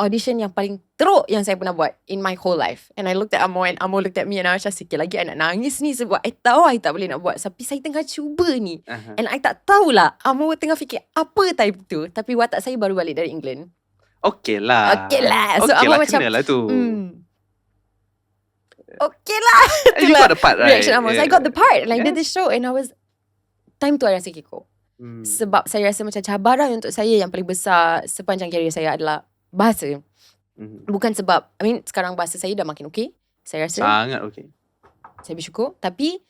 audition yang paling teruk yang saya pernah buat in my whole life. And I looked at Amor and Amor looked at me and I macam sikit lagi I nak nangis ni sebab I tahu I tak boleh nak buat. Tapi saya tengah cuba ni. And I tak tahulah Amor tengah fikir apa time tu. Tapi watak saya baru balik dari England. Okay lah. So Amor macam lah tu. Okay lah. You got the part right? Reaction Amor. So I got the part and I did this show and I was, time tu I rasa kekok. Sebab saya rasa macam cabaran untuk saya yang paling besar sepanjang karier saya adalah bahasa. Bukan sebab, I mean sekarang bahasa saya dah makin okay. Saya rasa sangat okay. Saya bersyukur. Tapi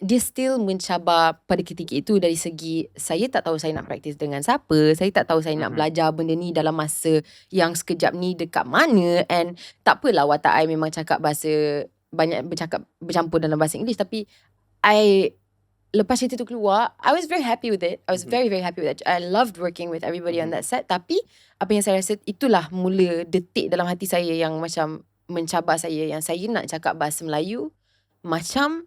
dia still mencabar pada ketika itu dari segi saya tak tahu saya nak praktis dengan siapa, saya tak tahu saya nak belajar benda ni dalam masa yang sekejap ni dekat mana. And tak apalah watak I memang cakap bahasa, banyak bercampur dalam bahasa English, tapi lepas cerita tu keluar, I was very happy with it. I was very happy with it. I loved working with everybody on that set. Tapi apa yang saya rasa itulah mula detik dalam hati saya yang macam mencabar saya, yang saya nak cakap bahasa Melayu macam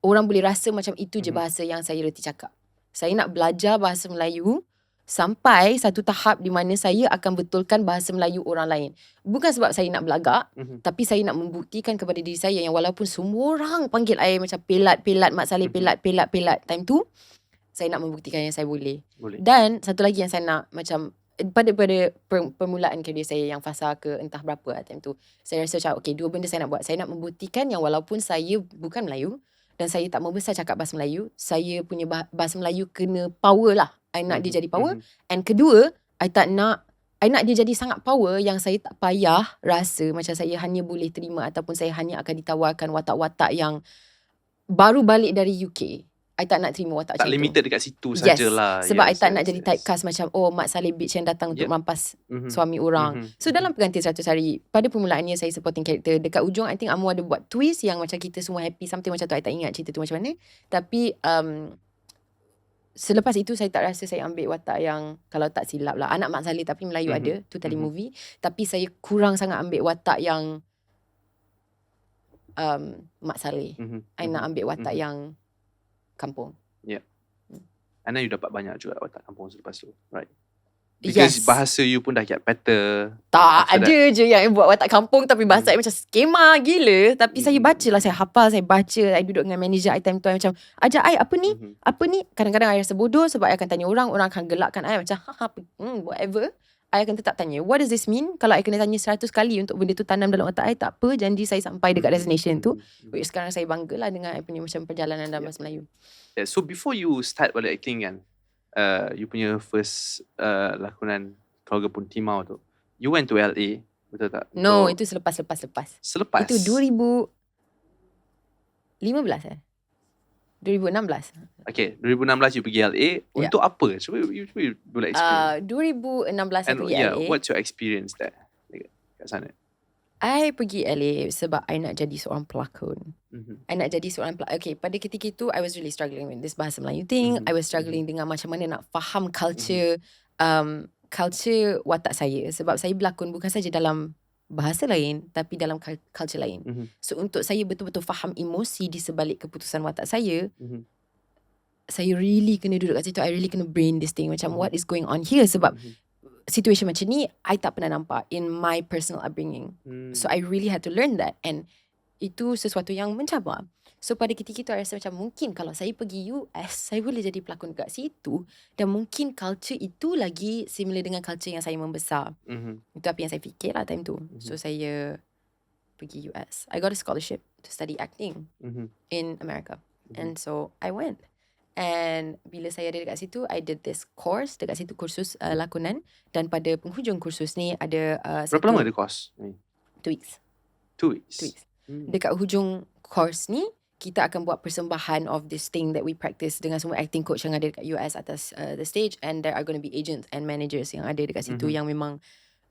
orang boleh rasa macam itu je bahasa yang saya reti cakap. Saya nak belajar bahasa Melayu sampai satu tahap di mana saya akan betulkan bahasa Melayu orang lain. Bukan sebab saya nak belagak, tapi saya nak membuktikan kepada diri saya yang walaupun semua orang panggil saya macam pelat, Mak Saleh pelat. Time tu, saya nak membuktikan yang saya boleh. Dan satu lagi yang saya nak macam, pada permulaan kerja saya yang fasa ke entah berapa time tu, saya rasa macam okay, dua benda saya nak buat. Saya nak membuktikan yang walaupun saya bukan Melayu dan saya tak membesar cakap bahasa Melayu, saya punya bahasa Melayu kena power lah. I nak dia jadi power. And kedua, I nak dia jadi sangat power yang saya tak payah rasa macam saya hanya boleh terima ataupun saya hanya akan ditawarkan watak-watak yang baru balik dari UK. I tak nak terima watak tak macam tu. Tak limited dekat situ sajalah. Sebab I tak nak jadi typecast macam Mak Saleh bitch yang datang untuk mampas suami orang. So dalam Pergantian 100 Hari, pada permulaannya saya supporting character. Dekat ujung I think Amu ada buat twist yang macam kita semua happy, something macam tu. I tak ingat cerita tu macam mana. Tapi selepas itu saya tak rasa saya ambil watak yang, kalau tak silap lah, anak Mak Saleh tapi Melayu ada, tu tadi movie. Tapi saya kurang sangat ambil watak yang Mak Saleh. I nak ambil watak yang kampung. Yeah. And then you dapat banyak juga watak kampung selepas tu, right? Because bahasa you pun dah get better. Tak ada je yang buat watak kampung tapi bahasa macam skema gila. Tapi saya baca lah, saya hafal, saya baca. I duduk dengan manager I time tu, I macam ajar I apa ni? Apa ni? Kadang-kadang I rasa bodoh sebab I akan tanya orang akan gelakkan I macam whatever. I akan tetap tanya, what does this mean? Kalau I kena tanya 100 kali untuk benda tu tanam dalam otak I, tak apa, janji saya sampai dekat destination tu. Which sekarang saya bangga lah dengan I punya macam perjalanan dalam bahasa Melayu. Yeah, so before you start balik acting kan, you punya first lakonan Keluarga Pun Timau tu, you went to LA, betul tak? No, itu selepas. Selepas? Itu 2015 2016. Okay, 2016 you pergi LA. Untuk apa? Cuba you boleh explain. 2016 I pergi LA. What's your experience there kat sana? I pergi LA sebab I nak jadi seorang pelakon. I nak jadi seorang pelakon. Okay, pada ketika itu I was really struggling with this bahasa Melayu thing. I was struggling dengan macam mana nak faham culture watak saya. Sebab saya berlakon bukan saja dalam bahasa lain tapi dalam culture lain. So untuk saya betul-betul faham emosi di sebalik keputusan watak saya, saya really kena duduk kat situ. I really kena brain this thing macam what is going on here. Sebab situation macam ni I tak pernah nampak in my personal upbringing. So I really had to learn that. And itu sesuatu yang mencabar. So pada ketika itu I rasa macam mungkin kalau saya pergi US, saya boleh jadi pelakon kat situ. Dan mungkin culture itu lagi similar dengan culture yang saya membesar. Itu apa yang saya fikir lah time tu. So saya pergi US. I got a scholarship to study acting in America. And so I went. And bila saya ada dekat situ, I did this course. Dekat situ kursus lakonan. Dan pada penghujung kursus ni ada berapa lama ada course? 2 weeks. 2 weeks? 2 weeks. Dekat hujung course ni, kita akan buat persembahan of this thing that we practice dengan semua acting coach yang ada dekat US atas the stage. And there are going to be agents and managers yang ada dekat situ yang memang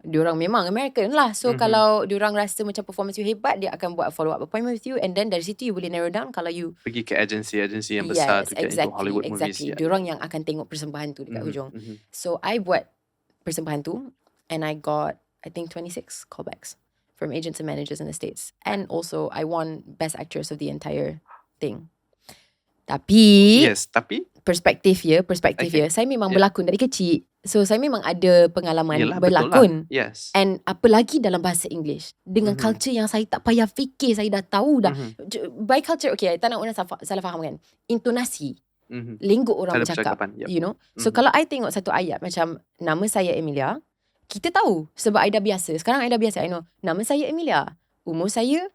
diorang memang American lah. So kalau diorang rasa macam performance you hebat, dia akan buat follow up appointment with you. And then dari situ you boleh narrow down. Kalau you pergi ke agency yang besar tu, into Hollywood movies. Diorang yang akan tengok persembahan tu dekat hujung. So I buat persembahan tu. And I got I think 26 callbacks from agents and managers in the States. And also I won Best Actress of the entire thing. Tapi perspektif ya, saya memang berlakon dari kecil. So saya memang ada pengalaman berlakon. And apalagi dalam bahasa English, dengan culture yang saya tak payah fikir, saya dah tahu dah. By culture, okay, tak nak orang salah faham kan. Intonasi, lingguk orang bercakap, you know. So kalau I tengok satu ayat macam nama saya Amelia, kita tahu sebab I dah biasa. Sekarang I dah biasa. I know nama saya Amelia, umur saya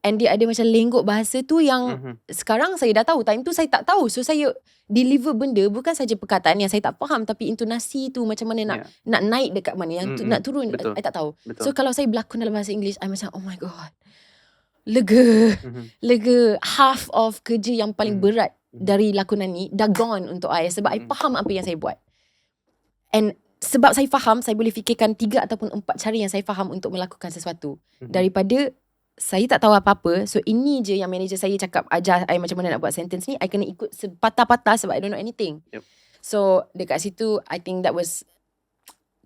and dia ada macam lenggok bahasa tu yang sekarang saya dah tahu. Time tu saya tak tahu. So saya deliver benda bukan saja perkataan yang saya tak faham, tapi intonasi tu macam mana nak naik dekat mana, yang nak turun I tak tahu. So kalau saya berlakon dalam bahasa English, I macam oh my god, lega. Mhm. Lega. Half of kerja yang paling Mhm. berat dari lakonan ni dah gone untuk I. Sebab I faham apa yang saya buat. And sebab saya faham, saya boleh fikirkan 3 ataupun 4 cara yang saya faham untuk melakukan sesuatu. Daripada saya tak tahu apa-apa. So ini je yang manager saya cakap, ajar I macam mana nak buat sentence ni. I kena ikut sepatah-patah sebab I don't know anything. Yep. So dekat situ, I think that was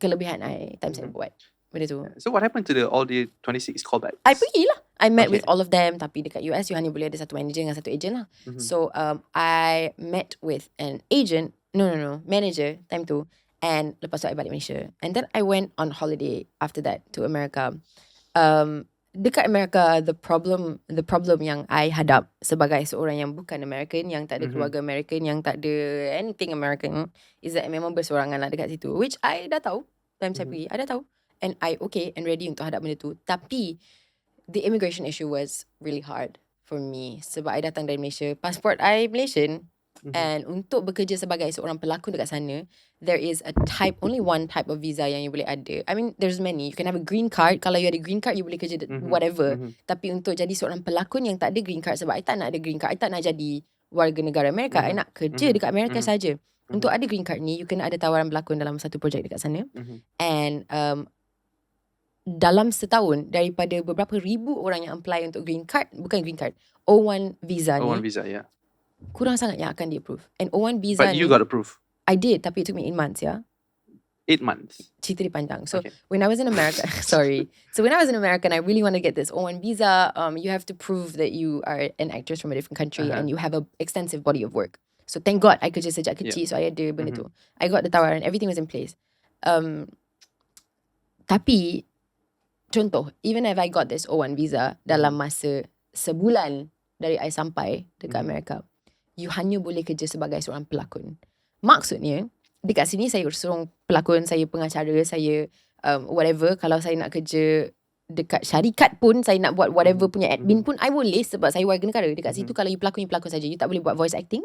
kelebihan I time saya buat benda tu. So what happened to all the 26 callbacks? I pergi lah. I met Okay. with all of them. Tapi dekat US, you hanya boleh ada satu manager dengan satu agent lah. So I met with an agent. No, manager time tu. And lepas tu I balik Malaysia. And then I went on holiday after that to America. Dekat America, the problem yang I hadap sebagai seorang yang bukan American, yang tak ada keluarga American, yang tak ada anything American, is that memang bersorangan lah dekat situ. Which I dah tahu. Time saya pergi, I dah tahu. And I okay and ready untuk hadap benda tu. Tapi the immigration issue was really hard for me. Sebab I datang dari Malaysia. Passport I Malaysian. And untuk bekerja sebagai seorang pelakon dekat sana, there is only one type of visa yang you boleh ada. I mean, there's many. You can have a green card. Kalau you ada green card, you boleh kerja whatever. Tapi untuk jadi seorang pelakon yang tak ada green card, sebab I tak nak ada green card, I tak nak jadi warga negara Amerika. I nak kerja dekat Amerika saja. Untuk ada green card ni, you kena ada tawaran berlakon dalam satu projek dekat sana. And dalam setahun, daripada beberapa ribu orang yang apply untuk green card, bukan green card, O1 visa ni, O1 visa, yeah. kurang sangat yang akan di-approve. And O1 visa But you got approved. I did, tapi it took me 8 months, yeah. 8 months. Cerita dia panjang. So Okay. when I was in America, sorry. So when I was in America and I really want to get this O1 visa, you have to prove that you are an actress from a different country and you have a extensive body of work. So thank God I kerja sejak kecil, so I ada benda tu. I got the tawaran, everything was in place. Tapi contoh, even if I got this O1 visa dalam masa sebulan dari I sampai dekat Amerika, you hanya boleh kerja sebagai seorang pelakon. Maksudnya, dekat sini saya seorang pelakon, saya pengacara, saya whatever. Kalau saya nak kerja dekat syarikat pun, saya nak buat whatever punya admin pun, I boleh sebab saya warga negara. Dekat situ kalau you pelakon saja. You tak boleh buat voice acting,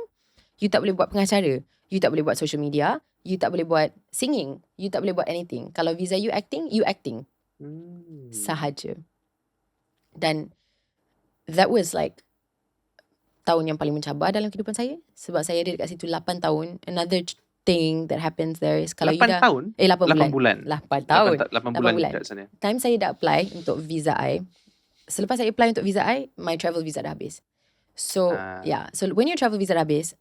you tak boleh buat pengacara, you tak boleh buat social media, you tak boleh buat singing, you tak boleh buat anything. Kalau visa you acting, you acting. Sahaja. Dan that was like tahun yang paling mencabar dalam kehidupan saya. Sebab saya ada dekat situ 8 tahun. Another thing that happens there is kalau 8 tahun? 8 bulan. 8 tahun. 8 bulan kat sana. Time saya dah apply untuk visa I. Selepas saya apply untuk visa I, my travel visa dah habis. So, yeah. So, when your travel visa dah habis,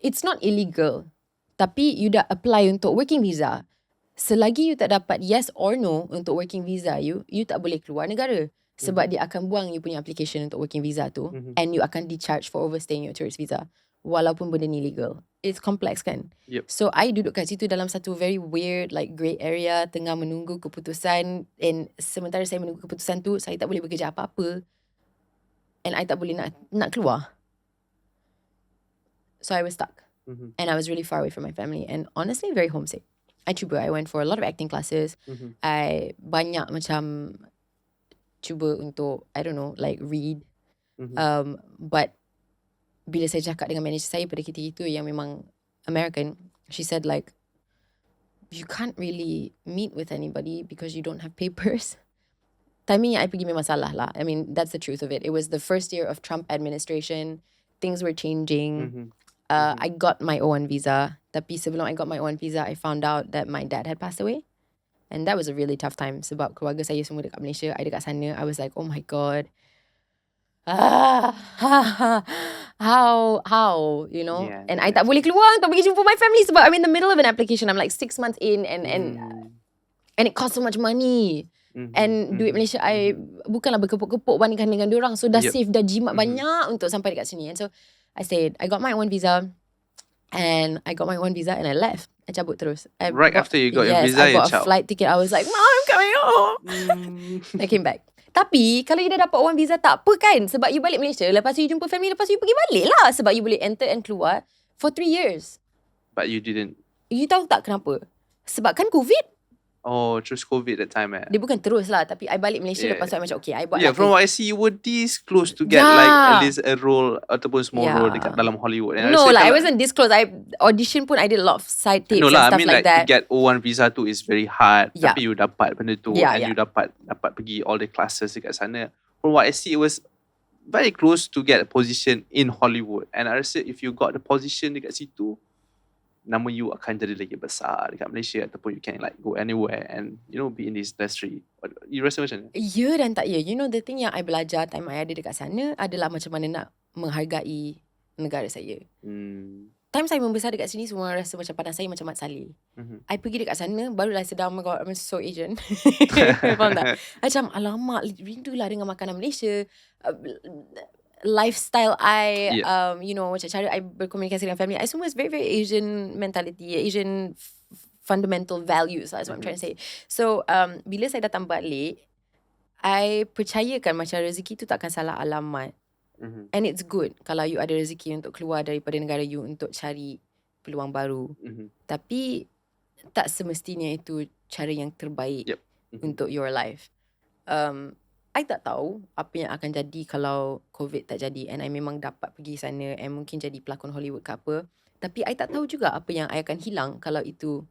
it's not illegal. Tapi you dah apply untuk working visa. Selagi you tak dapat yes or no untuk working visa you tak boleh keluar negara. Sebab dia akan buang you punya application untuk working visa tu. And you akan di-charge for overstaying your tourist visa. Walaupun benda ni legal. It's complex kan? Yep. So I duduk kat situ dalam satu very weird like grey area, tengah menunggu keputusan. And sementara saya menunggu keputusan tu, saya tak boleh bekerja apa-apa. And I tak boleh nak keluar. So I was stuck. And I was really far away from my family. And honestly very homesick. I went for a lot of acting classes. I banyak macam cuba untuk, I don't know, like read. But bila saya cakap dengan manager saya pada ketika itu yang memang American, she said like, you can't really meet with anybody because you don't have papers. Timing yang I pergi memang salah lah. I mean, that's the truth of it. It was the first year of Trump administration. Things were changing. I got my O1 visa. Tapi sebelum I got my O1 visa, I found out that my dad had passed away. And that was a really tough time. Sebab keluarga saya semua dekat Malaysia, I dekat sana. I was like, oh my God. How, you know? Yeah, and I tak boleh keluar untuk pergi jumpa my family sebab I'm in the middle of an application. I'm like 6 months in and it costs so much money. And duit Malaysia I bukanlah berkepuk-kepuk bandingkan dengan diorang. So dah save, dah jimat banyak untuk sampai dekat sini. And so I stayed. I got my own visa. And I got my own visa and I left. I cabut terus. After you got your visa, I bought a flight ticket. I was like, Mom, I'm coming home. I came back. Tapi kalau you dah dapat one visa tak apa kan? Sebab you balik Malaysia, lepas tu you jumpa family, lepas tu you pergi balik lah. Sebab you boleh enter and keluar for 3 years. But you didn't. You tahu tak kenapa? Sebab kan COVID. Oh, terus COVID that time Dia bukan terus lah, tapi I balik Malaysia Yeah. lepas tu I macam okay, I buat Yeah, like from what I see, you were this close to get like at least a role ataupun small role dekat dalam Hollywood. And I No rasa lah, I kalau- wasn't this close. I audition pun I did a lot of side tapes No and lah, I stuff mean like to that. get O1 visa tu is very hard. Yeah. Tapi you dapat benda tu Yeah, and yeah. you dapat pergi all the classes dekat sana. From what I see, it was very close to get a position in Hollywood. And I rasa if you got the position dekat situ, nama you akan jadi lagi besar dekat Malaysia ataupun you can like go anywhere and you know be in this industry. You rasa macam mana? Ya dan tak ya. You know the thing yang I belajar time I ada dekat sana adalah macam mana nak menghargai negara saya. Time saya membesar dekat sini, semua rasa macam pandang saya macam Mat Salleh. I pergi dekat sana, barulah sedar, oh my god, I'm so Asian. Faham tak? Macam, alamak, rindulah dengan makanan Malaysia. Lifestyle I, you know, macam cara I berkomunikasi dengan family I, semua is very, very Asian mentality, Asian fundamental values lah, that's what I'm trying to say. So, bila saya datang balik, I percayakan macam rezeki tu takkan salah alamat. And it's good kalau you ada rezeki untuk keluar daripada negara you untuk cari peluang baru. Tapi tak semestinya itu cara yang terbaik untuk your life. I tak tahu apa yang akan jadi kalau COVID tak jadi and I memang dapat pergi sana and mungkin jadi pelakon Hollywood ke apa. Tapi I tak tahu juga apa yang I akan hilang kalau itu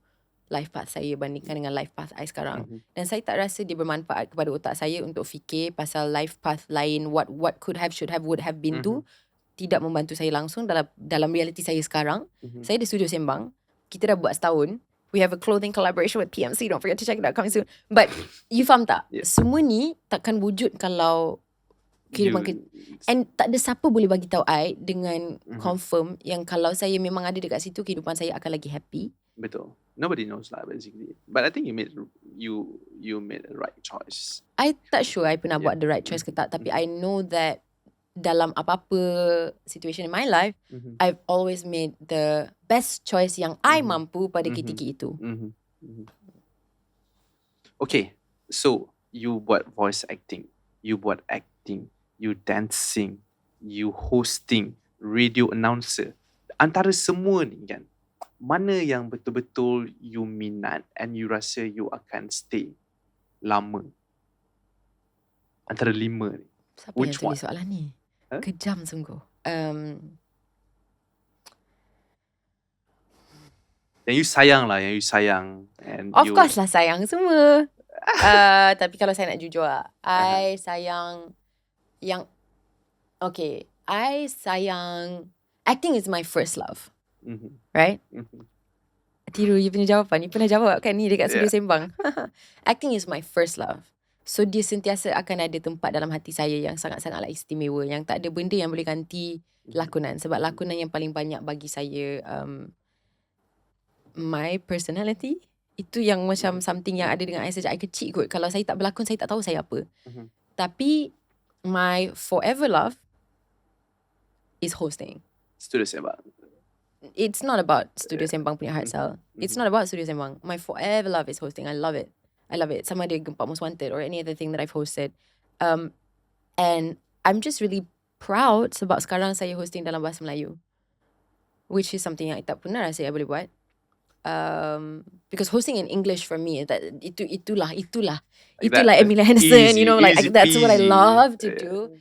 life path saya bandingkan dengan life path I sekarang. Dan saya tak rasa dia bermanfaat kepada otak saya untuk fikir pasal life path lain, what could have, should have, would have been tu tidak membantu saya langsung dalam realiti saya sekarang. Saya di studio Sembang, kita dah buat setahun. We have a clothing collaboration with PMC, don't forget to check it out coming soon. But you faham tak? Semua ni takkan wujud kalau kehidupan and tak ada siapa boleh bagi tahu I dengan confirm yang kalau saya memang ada dekat situ, kehidupan saya akan lagi happy. Betul. Nobody knows lah basically. But I think you made the right choice. I tak sure I pernah buat the right choice ke tak, tapi I know that dalam apa-apa situation in my life, I've always made the best choice yang I mampu pada ketika itu. Okay, so you buat voice acting, you buat acting, you dancing, you hosting, radio announcer. Antara semua ni kan, mana yang betul-betul you minat and you rasa you akan stay lama? Antara 5 ni. Siapa Which yang tulis one? soalan ni? Kejam sungguh. Yang you sayang lah, yang you sayang. And Of course lah sayang semua. Tapi kalau saya nak jujur lah, I sayang yang okay, I sayang acting is my first love. Right? Tiru you punya jawapan. You pernah jawab kan ni dekat studio Sembang. Acting is my first love. So dia sentiasa akan ada tempat dalam hati saya yang sangat-sangatlah istimewa, yang tak ada benda yang boleh ganti lakonan. Sebab lakonan yang paling banyak bagi saya my personality. Itu yang macam something yang ada dengan saya sejak saya kecil kot. Kalau saya tak berlakon, saya tak tahu saya apa. Tapi my forever love is hosting. Studio Sembang. It's not about Studio Sembang punya hard sell. It's not about Studio Sembang. My forever love is hosting. I love it. I love it. Sama ada Gempak Most Wanted or any other thing that I've hosted. And I'm just really proud sebab sekarang saya hosting dalam bahasa Melayu. Which is something yang I tak pernah rasa I boleh buat. Because hosting in English for me, itulah Amelia Henderson, easy, you know, like that's what I peasy. love to do.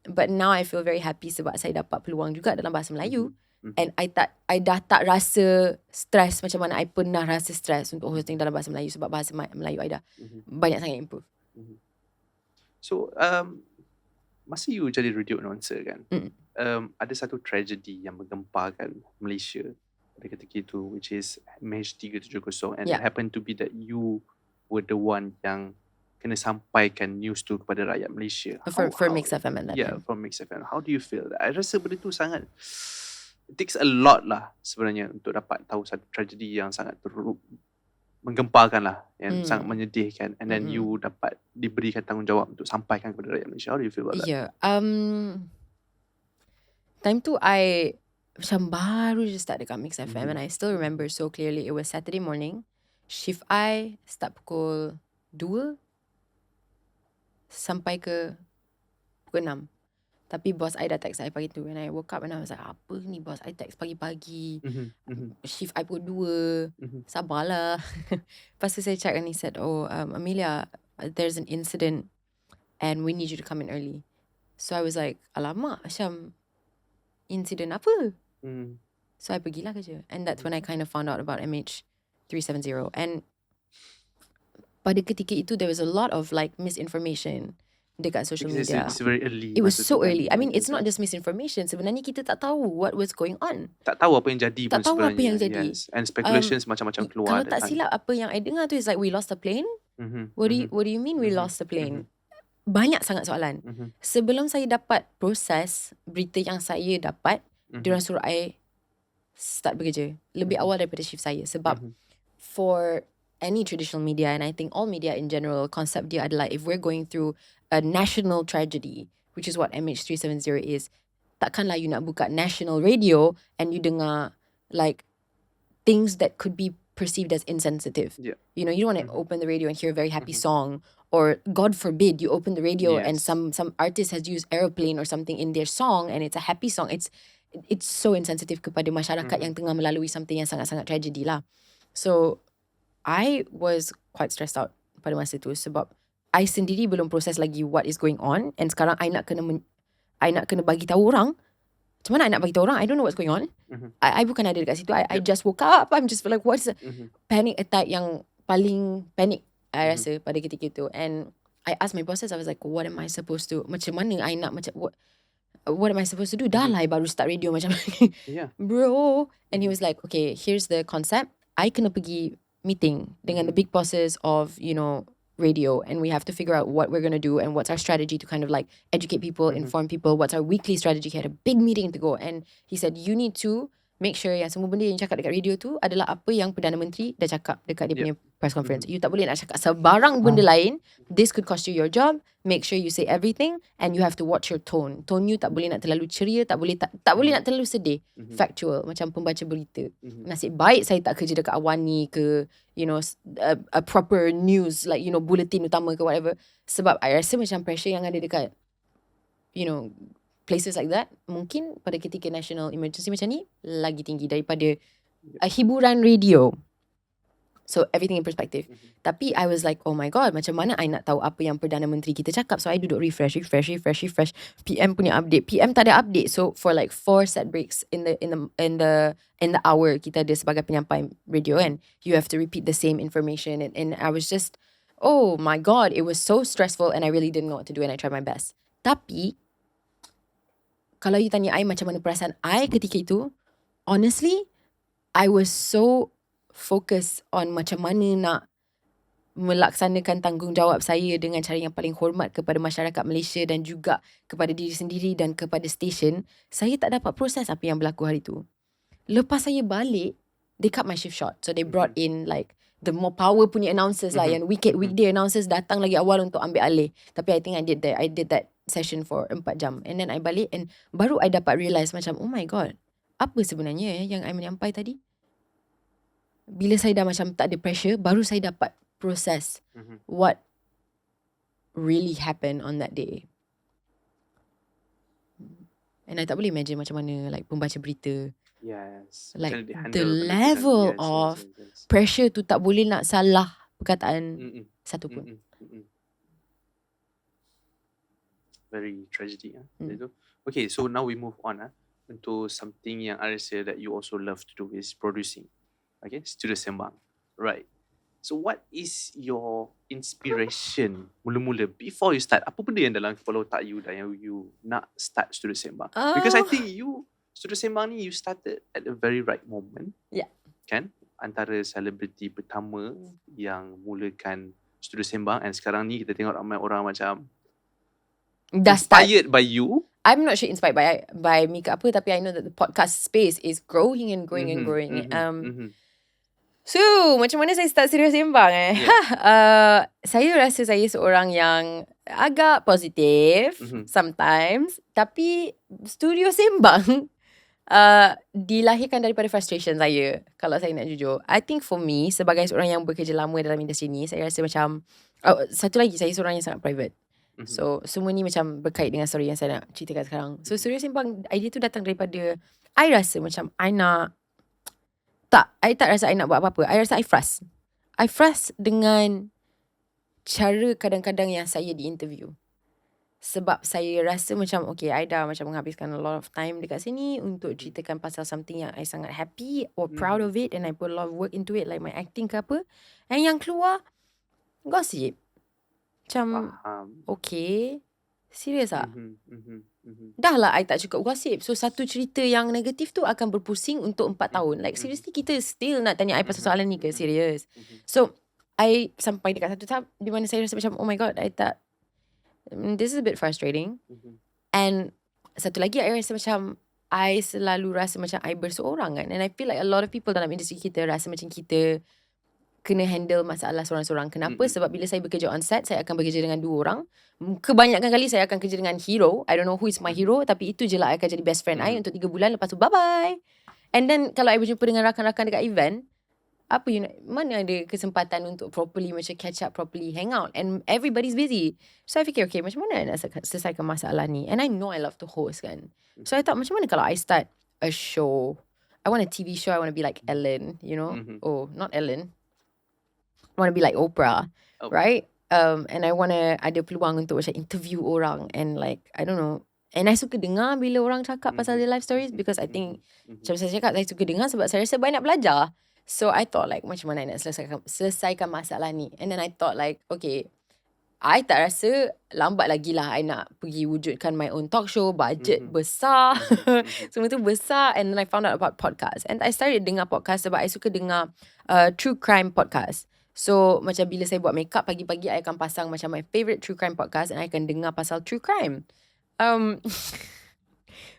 But now I feel very happy sebab saya dapat peluang juga dalam bahasa Melayu. And I dah tak rasa stress macam mana I pernah rasa stress untuk hosting dalam bahasa Melayu sebab bahasa Melayu I dah banyak sangat improve. So, masa you jadi radio announcer kan, ada satu tragedi yang menggemparkan Malaysia pada ketika itu, which is 𝙏𝙃𝙄𝙎, and it happened to be that you were the one yang kena sampaikan news tu kepada rakyat Malaysia. For Mix FM at that time. For Mix FM. How do you feel? I rasa benda tu sangat, it takes a lot lah sebenarnya untuk dapat tahu satu tragedi yang sangat menggemparkan lah, yang sangat menyedihkan, and then you dapat diberikan tanggungjawab untuk sampaikan kepada rakyat Malaysia. How do you feel about that? Yeah. Time tu I macam baru je start dekat Mix FM, and I still remember so clearly. It was Saturday morning. Shift I start pukul 2 sampai ke pukul 6. Tapi bos I dah text I pagi tu. When I woke up and I was like, apa ni bos I text pagi-pagi. Shift I pukul 2. Sabarlah. Lepas tu saya check and he said, oh Amelia, there's an incident and we need you to come in early. So I was like, alamak, macam incident apa? So I pergilah kerja. And that's when I kind of found out about 𝙏𝙃𝙄𝙎. And pada ketika itu, there was a lot of like misinformation dekat social media. It's very early. It was so early. I mean, it's not just misinformation. Sebenarnya kita tak tahu what was going on. Tak tahu apa yang jadi Tak pun tahu sebenarnya. apa yang jadi. Yes. And speculations macam-macam keluar. Kalau tak silap, apa yang I dengar tu is like, we lost the plane. What do you mean we lost the plane? Banyak sangat soalan. Sebelum saya dapat proses berita yang saya dapat, diorang suruh I start bekerja. Lebih awal daripada shift saya. Sebab for any traditional media, and I think all media in general, konsep dia adalah if we're going through a national tragedy, which is what 𝙏𝙃𝙄𝙎 is, takkanlah you nak buka national radio and you dengar like things that could be perceived as insensitive. Yeah. You know, you don't want to open the radio and hear a very happy song, or God forbid you open the radio and some artist has used aeroplane or something in their song and it's a happy song. It's so insensitive kepada masyarakat yang tengah melalui something yang sangat-sangat tragedy lah. So I was quite stressed out pada masa tu sebab I sendiri belum proses lagi what is going on, and sekarang I nak kena bagi tahu orang. Macam mana I nak bagi tahu orang? I don't know what's going on. I bukan ada dekat situ. I just woke up. I'm just like, what's the panic attack yang paling panic I rasa pada ketika itu. And I asked my bosses, I was like, what am I supposed to, macam mana I nak, macam what am I supposed to do? Dah lah I baru start radio macam bro. And he was like, okay, here's the concept. I kena pergi meeting dengan the big bosses of, you know, radio, and we have to figure out what we're going to do and what's our strategy to kind of like educate people, inform people, what's our weekly strategy. He had a big meeting to go, and he said you need to make sure yang semua benda yang cakap dekat radio tu adalah apa yang Perdana Menteri dah cakap dekat dia punya press conference. You tak boleh nak cakap sebarang benda lain. This could cost you your job. Make sure you say everything, and you have to watch your tone. Tone you tak boleh nak terlalu ceria, tak boleh nak terlalu sedih. Factual, macam pembaca berita. Nasib baik saya tak kerja dekat Awani ke, you know, a proper news, like, you know, bulletin utama ke whatever. Sebab I rasa macam pressure yang ada dekat, you know, places like that, mungkin pada ketika national emergency macam ni lagi tinggi daripada hiburan radio. So everything in perspective. Tapi I was like, oh my god, macam mana I nak tahu apa yang Perdana Menteri kita cakap? So I duduk refresh. PM punya update. PM tak ada update. So for like 4 set breaks in the hour kita ada sebagai penyampai radio kan, you have to repeat the same information, and I was just, oh my god, it was so stressful, and I really didn't know what to do, and I tried my best. Tapi kalau you tanya I macam mana perasaan I ketika itu, honestly, I was so focused on macam mana nak melaksanakan tanggungjawab saya dengan cara yang paling hormat kepada masyarakat Malaysia dan juga kepada diri sendiri dan kepada stesen. Saya tak dapat proses apa yang berlaku hari tu. Lepas saya balik, they cut my shift short. So they brought in like the more power punya announcers lah, yang weekday announcers datang lagi awal untuk ambil alih. Tapi I think I did that session for 4 jam. And then I balik, and baru I dapat realise macam, oh my god, apa sebenarnya yang I menyampai tadi? Bila saya dah macam tak ada pressure, baru saya dapat proses what really happened on that day. And I tak boleh imagine macam mana like pembaca berita. Yes. Like the level of pressure tu, tak boleh nak salah perkataan satu pun. Very tragedy. Okay, so now we move on into something yang I rasa that you also love to do, is producing. Okay, Studio Sembang. Right. So what is your inspiration mula-mula before you start? Apa benda yang dalam kepala otak you dah yang you nak start Studio Sembang? Because I think Studio Sembang ni you started at a very right moment. Yeah. Kan? Antara selebriti pertama yang mulakan Studio Sembang, and sekarang ni kita tengok ramai orang macam inspired by you. I'm not sure inspired by me ke apa, tapi I know that the podcast space is growing and growing and growing. So, macam mana saya start Studio Sembang saya rasa saya seorang yang agak positif sometimes, tapi Studio Sembang dilahirkan daripada frustration saya, kalau saya nak jujur. I think for me, sebagai seorang yang bekerja lama dalam industri ni, saya rasa macam satu lagi, saya seorang yang sangat private. So semua ni macam berkait dengan story yang saya nak ceritakan sekarang. So Studio Sembang, idea tu datang daripada I rasa macam I tak rasa I nak buat apa-apa. I rasa I frust. I frust dengan cara kadang-kadang yang saya di-interview. Sebab saya rasa macam okay, I dah macam menghabiskan a lot of time dekat sini untuk ceritakan pasal something yang I sangat happy or proud of it, and I put a lot of work into it, like my acting ke apa. And yang keluar gossip. Macam okay, serius tak? Dah lah I tak cukup gossip. So satu cerita yang negatif tu akan berpusing untuk 4 tahun. Like seriously kita still nak tanya I pasal soalan ni ke? Serius. So I sampai dekat satu tahap di mana saya rasa macam oh my god, I tak, this is a bit frustrating. And satu lagi I rasa macam I selalu rasa macam I berseorang kan. And I feel like a lot of people dalam industri kita rasa macam kita kena handle masalah seorang-seorang. Kenapa? Sebab bila saya bekerja on set, saya akan bekerja dengan 2 orang. Kebanyakan kali saya akan kerja dengan hero. I don't know who is my hero, tapi itu je lah I akan jadi best friend I untuk 3 bulan. Lepas tu bye-bye. And then kalau I berjumpa dengan rakan-rakan dekat event, apa you nak, mana ada kesempatan untuk properly macam catch up, properly hang out, and everybody's busy. So I fikir okay, macam mana I nak selesaikan masalah ni. And I know I love to host kan. So I thought macam mana kalau I start a show. I want a TV show. I want to be like Ellen, you know. Oh, not Ellen, I want to be like Oprah, right? And I want to ada peluang untuk macam interview orang, and like I don't know, and I suka dengar bila orang cakap pasal their life stories, because I think macam saya cakap, saya suka dengar sebab saya rasa banyak belajar. So I thought like macam mana I nak selesaikan masalah ni. And then I thought like okay, I tak rasa lambat lagi lah I nak pergi wujudkan my own talk show, budget besar, semua tu besar. And then I found out about podcast, and I started dengar podcast sebab I suka dengar true crime podcast. So macam bila saya buat makeup pagi-pagi, I akan pasang macam my favourite true crime podcast, and I akan dengar pasal true crime.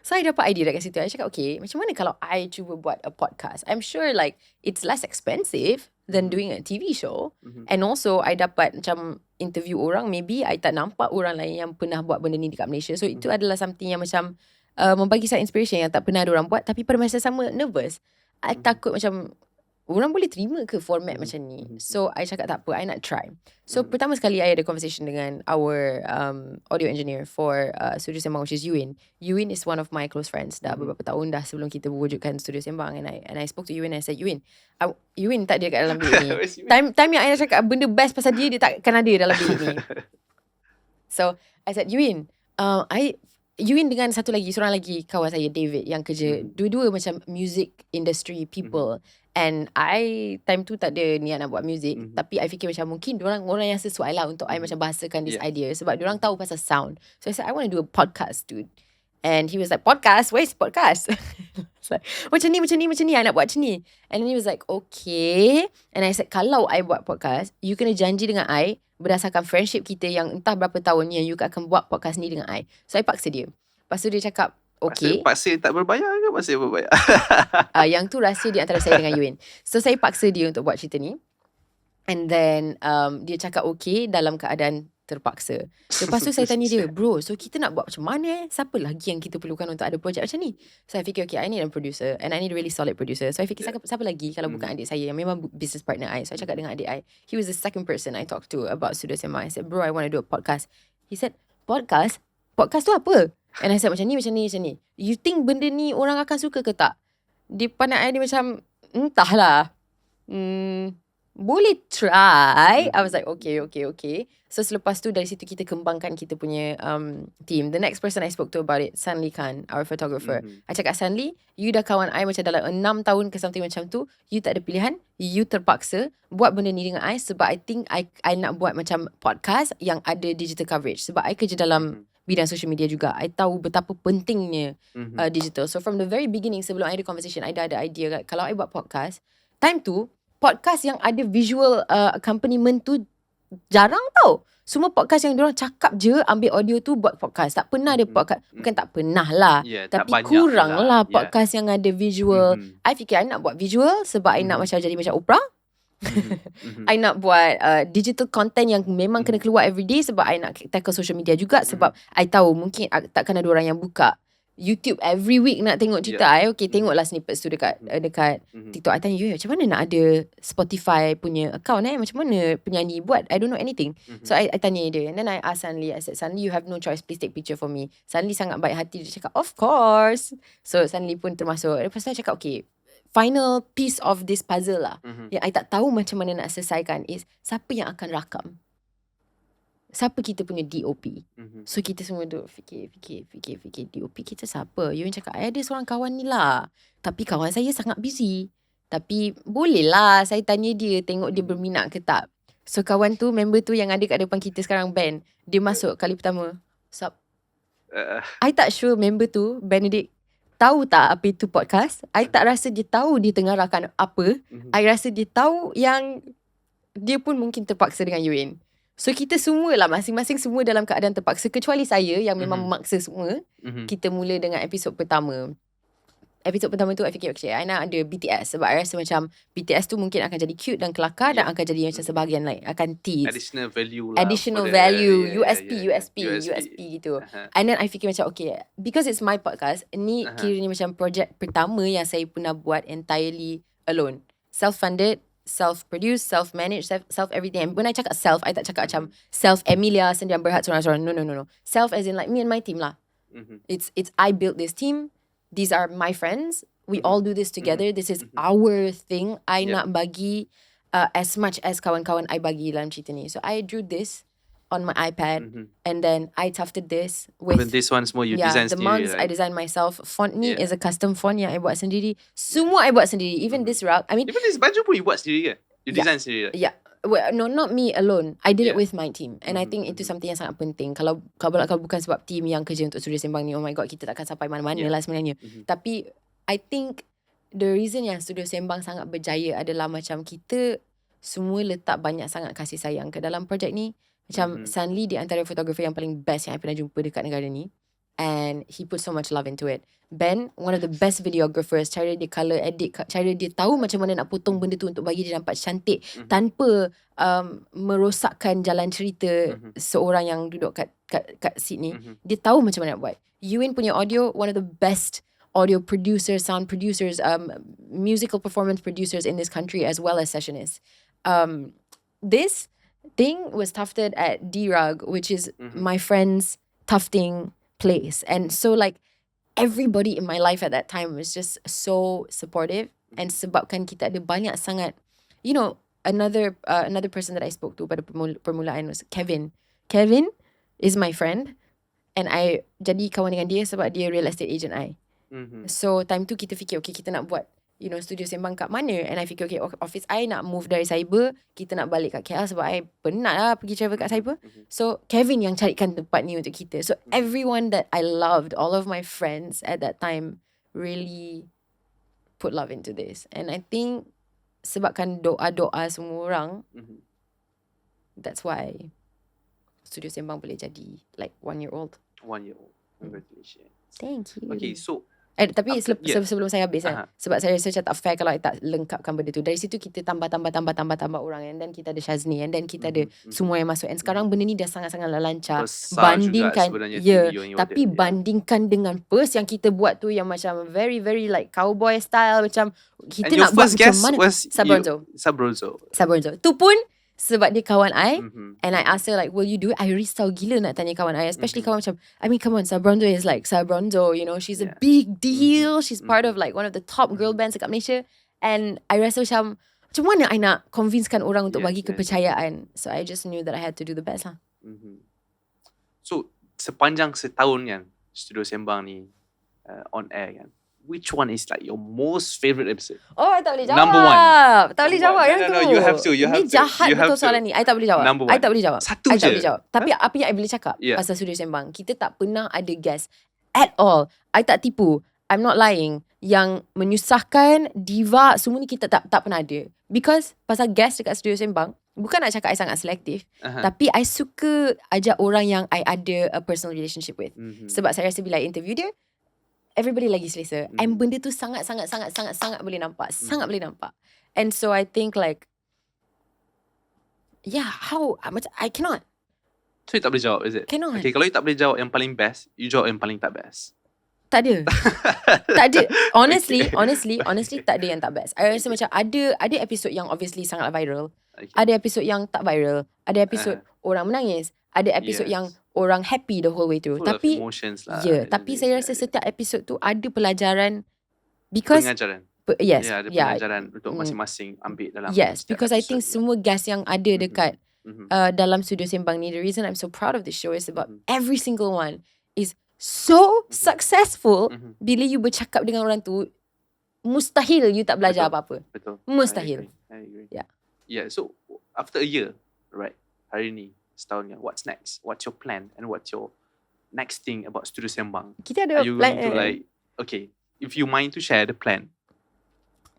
So I dapat idea dekat situ. I cakap okay, macam mana kalau I cuba buat a podcast? I'm sure like it's less expensive than doing a TV show. And also I dapat macam interview orang. Maybe I tak nampak orang lain yang pernah buat benda ni dekat Malaysia. So itu adalah something yang macam membagi saya inspiration yang tak pernah ada orang buat. Tapi pada masa sama nervous. I takut macam orang boleh terima ke format macam ni. So I cakap tak apa, I nak try. So pertama sekali I ada conversation dengan our audio engineer for Studio Sembang, which is Euwyn. Euwyn is one of my close friends. Dah beberapa tahun dah sebelum kita wujudkan Studio Sembang. And I spoke to Euwyn and I said, Euwyn tak ada kat dalam bilik ni. Time yang I nak cakap benda best pasal dia takkan ada dalam bilik ni. So I said, Euwyn dengan seorang lagi kawan saya, David, yang kerja dua-dua macam music industry people. And I time tu tak ada niat nak buat music, tapi I fikir macam mungkin orang yang sesuai lah untuk I macam bahasakan this idea, sebab diorang tahu pasal sound. So I said I want to do a podcast, dude. And he was like, podcast? Where's podcast? It's like, macam ni I nak buat macam ni. And then he was like, okay. And I said, kalau I buat podcast, you kena janji dengan I berdasarkan friendship kita yang entah berapa tahun yang you akan buat podcast ni dengan I. So I paksa dia. Lepas tu dia cakap okay. Paksa tak berbayar ke paksa berbayar? Yang tu rahsia di antara saya dengan Euwyn. So saya paksa dia untuk buat cerita ni. And then dia cakap okay dalam keadaan terpaksa. Lepas tu saya tanya dia, bro, so kita nak buat macam mana? Siapa lagi yang kita perlukan untuk ada projek macam ni? So I fikir okay, I need a producer, and I need a really solid producer. So I fikir siapa lagi kalau bukan adik saya yang memang business partner I. So I cakap dengan adik I. He was the second person I talked to about Studio Sembang. I said, bro, I want to do a podcast. He said, podcast? Podcast tu apa? And I said macam ni. You think benda ni orang akan suka ke tak? Dia pandang I ni macam, entahlah. Boleh try. I was like, okay. So selepas tu dari situ kita kembangkan kita punya team. The next person I spoke to about it, Sunlee Khan, our photographer. I cakap, Sunlee, you dah kawan I macam dalam 6 tahun ke something macam tu. You tak ada pilihan. You terpaksa buat benda ni dengan I sebab I think I nak buat macam podcast yang ada digital coverage. Sebab I kerja dalam bidang social media juga. I tahu betapa pentingnya digital. So from the very beginning, sebelum I ada conversation, I dah ada idea kan, kalau I buat podcast, time tu podcast yang ada visual accompaniment tu jarang tau. Semua podcast yang diorang cakap je, ambil audio tu buat podcast. Tak pernah ada podcast. Bukan tak pernah lah, tapi kurang lah podcast yang ada visual. I fikir I nak buat visual sebab I nak macam jadi macam Oprah. I nak buat digital content yang memang kena keluar everyday sebab I nak tackle social media juga. Sebab I tahu mungkin takkan ada orang yang buka YouTube every week nak tengok cerita I. Okay, tengoklah snippets tu dekat TikTok. I tanya you, macam mana nak ada Spotify punya account macam mana penyanyi buat? I don't know anything. So I tanya dia, and then I ask Sunlee, I said, Sunlee, you have no choice, please take picture for me. Sunlee sangat baik hati, dia cakap of course. So Sunlee pun termasuk. Lepas tu I cakap, okay, final piece of this puzzle lah, yang I tak tahu macam mana nak selesaikan is, siapa yang akan rakam? Siapa kita punya DOP? So kita semua duduk fikir DOP kita siapa? Euwyn cakap, I ada seorang kawan ni lah, tapi kawan saya sangat busy. Tapi boleh lah saya tanya dia, tengok dia berminat ke tak. So kawan tu, member tu yang ada kat depan kita sekarang, Ben, dia masuk kali pertama. Sup? I tak sure member tu, Benedict, tahu tak apa itu podcast. I tak rasa dia tahu dia tengah rakam apa. I rasa dia tahu yang dia pun mungkin terpaksa dengan Euwyn. So kita semua lah, masing-masing semua dalam keadaan terpaksa, kecuali saya yang memang memaksa semua. Kita mula dengan episod pertama. Episod pertama tu I fikir, okay, I nak ada BTS. Sebab I rasa macam BTS tu mungkin akan jadi cute dan kelakar, dan akan jadi macam sebahagian like akan tease additional value lah, additional value, USP gitu. And then I fikir macam, okay, because it's my podcast, ni kiranya macam projek pertama yang saya pernah buat entirely alone, self-funded, self-produced, self-managed, self everything. And when I cakap self, I tak cakap macam self Amelias sendirian berhad seorang-seorang. No. Self as in like me and my team lah. It's I built this team. These are my friends. We all do this together. This is our thing. I nak bagi as much as kawan-kawan I bagi dalam cerita ni. So I drew this on my iPad, and then I tufted this with. But this one's more you design the sendiri, mugs right? I designed myself. Font ni is a custom font yang I buat sendiri. Semua I buat sendiri. Even this rug. I mean, even this baju pun you buat sendiri kan? You design sendiri right? Yeah. Well, no, not me alone. I did it with my team. And I think itu something yang sangat penting. Kalau bukan sebab team yang kerja untuk Studio Sembang ni, oh my god, kita takkan sampai mana-mana lah sebenarnya. Tapi I think the reason yang Studio Sembang sangat berjaya adalah macam kita semua letak banyak sangat kasih sayang ke dalam projek ni. Macam Sunlee di antara fotografer yang paling best yang I pernah jumpa dekat negara ni. And he put so much love into it. Ben, one of the best videographers. Cara dia color edit, cara dia tahu macam mana nak potong benda tu untuk bagi dia nampak cantik tanpa merosakkan jalan cerita seorang yang duduk kat seat ni. Dia tahu macam mana nak buat. Euwyn punya audio, one of the best audio producers, sound producers, musical performance producers in this country, as well as sessionists. This thing was tufted at D-Rug, which is my friend's tufting place. And so like everybody in my life at that time was just so supportive. And sebabkan kita ada banyak sangat, you know, another person that I spoke to pada permulaan was Kevin. Kevin is my friend, and I jadi kawan dengan dia sebab dia real estate agent I. So time tu kita fikir, okay, kita nak buat, you know, Studio Sembang kat mana. And I fikir, okay, office I nak move dari Cyber, kita nak balik kat KL sebab I penat lah pergi travel kat Cyber. So Kevin yang carikan tempat ni untuk kita. So everyone that I loved, all of my friends at that time really put love into this. And I think sebabkan doa-doa semua orang, that's why Studio Sembang boleh jadi like 1 year old. 1 year old. Congratulations. Thank you. Okay, so tapi sebelum saya habis kan, sebab saya rasa macam tak fair kalau I tak lengkapkan benda tu. Dari situ kita tambah orang, and then kita ada Shazni, and then kita ada semua yang masuk. And sekarang benda ni dah sangat-sangat lancar. Bandingkan, tapi bandingkan dengan first yang kita buat tu yang macam very very like cowboy style, macam kita nak buat macam mana. Sabronzo. Tu pun sebab dia kawan I, and I asked her like, will you do it? I risau gila nak tanya kawan I, especially kawan macam, I mean come on, Sabronzo is like Sabronzo, you know, she's a big deal, she's part of like one of the top girl bands dekat Malaysia. And I rasa macam mana I nak convincekan orang untuk bagi kepercayaan. So I just knew that I had to do the best lah. So sepanjang setahun kan Studio Sembang ni on air kan, which one is like your most favourite episode? Oh, I tak boleh jawab. Number one. Tak boleh jawab yang tu. No, you have to. Ni jahat betul soalan ni. I tak boleh jawab. Number one. I tak boleh jawab. Satu I tak boleh jawab. Tapi apa yang I boleh cakap pasal Studio Sembang, kita tak pernah ada guest at all. I tak tipu. I'm not lying. Yang menyusahkan, diva, semua ni kita tak pernah ada. Because pasal guest dekat Studio Sembang, bukan nak cakap I sangat selektif, tapi I suka ajak orang yang I ada a personal relationship with. Sebab saya rasa bila I interview dia, everybody lagi selesa. And benda tu sangat boleh nampak. Sangat boleh nampak. And so I think like, how much I cannot. So you tak boleh jawab, is it? Cannot. Okay, kalau you tak boleh jawab yang paling best, you jawab yang paling tak best. Tak ada. Tak ada. Honestly tak ada yang tak best. I rasa macam ada episod yang obviously sangat viral. Okay. Ada episod yang tak viral. Ada episod orang menangis. Ada episod yang orang happy the whole way through. Full Tapi of emotions lah. tapi saya rasa setiap episod tu ada pelajaran because pengajaran. Yes. Ada pengajaran untuk masing-masing ambil dalam Yes, setiap because I think episode. semua guest yang ada dekat dalam studio Sembang ni, the reason I'm so proud of the show is about every single one is so successful. Bila you bercakap dengan orang tu, mustahil you tak belajar apa-apa. Betul. Mustahil. I agree. Yeah. So after a year, right? Hari ni, setahun ni, what's next? What's your plan and what's your next thing about Studio Sembang? Kita ada Are you plan. going to like, okay, if you mind to share the plan.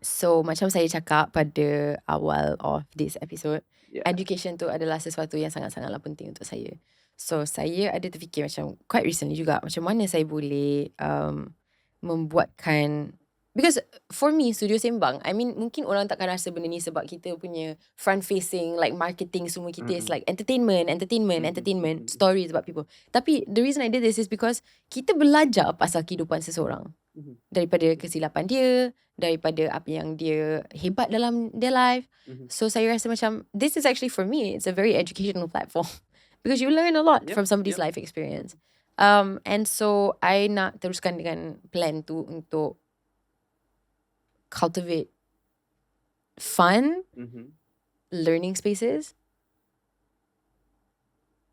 So macam saya cakap pada awal of this episode, education tu adalah sesuatu yang sangat-sangatlah penting untuk saya. So saya ada terfikir macam quite recently juga, macam mana saya boleh membuatkan, because for me Studio Sembang, I mean mungkin orang takkan rasa benda ni sebab kita punya front facing like marketing semua kita is like entertainment, stories about people. Tapi the reason I did this is because kita belajar pasal kehidupan seseorang. Daripada kesilapan dia, daripada apa yang dia hebat dalam their life. So saya rasa macam this is actually for me, it's a very educational platform because you learn a lot from somebody's life experience. And so I nak teruskan dengan plan tu untuk cultivate fun learning spaces,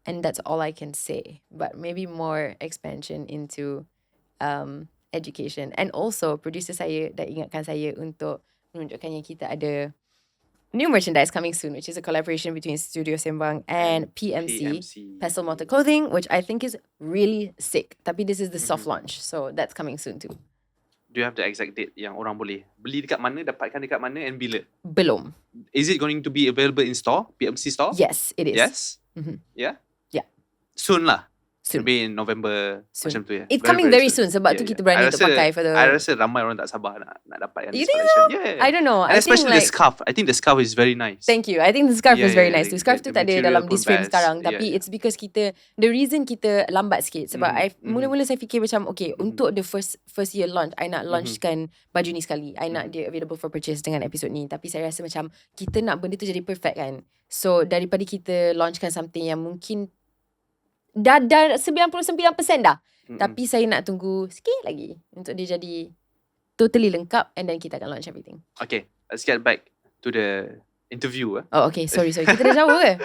and that's all I can say. But maybe more expansion into education. And also producer saya dah ingatkan saya untuk menunjukkan yang kita ada new merchandise coming soon, which is a collaboration between Studio Sembang and PMC, Pestle Motor Clothing, which I think is really sick. Tapi this is the soft launch, so that's coming soon too. Do you have the exact date yang orang boleh beli dekat mana, dapatkan dekat mana, and bila? Belum. Is it going to be available in store, PMC store? Yes, it is. Yes? Yeah? Yeah. Soon lah. Soon. Maybe in November macam tu ya. It's coming very soon. Sebab tu kita berani untuk pakai for the... I rasa ramai orang tak sabar nak dapat yang You this think collection. so? Yeah. I don't know. And I especially think the scarf. I think the scarf is very nice. Thank you. I think the scarf is very nice too. Scarf tu the tak ada material dalam pun this frame best. sekarang. Tapi it's because kita, the reason kita lambat sikit sebab mula-mula saya fikir macam okay, untuk the first year launch, I nak launchkan baju ni sekali. I nak dia available for purchase dengan episode ni. Tapi saya rasa macam kita nak benda tu jadi perfect kan. So daripada kita launchkan something yang mungkin dah 99% dah. Tapi saya nak tunggu sikit lagi untuk dia jadi totally lengkap, and then kita akan launch everything. Okay, let's get back to the interview. Oh okay, sorry. Kita dah jauh ke?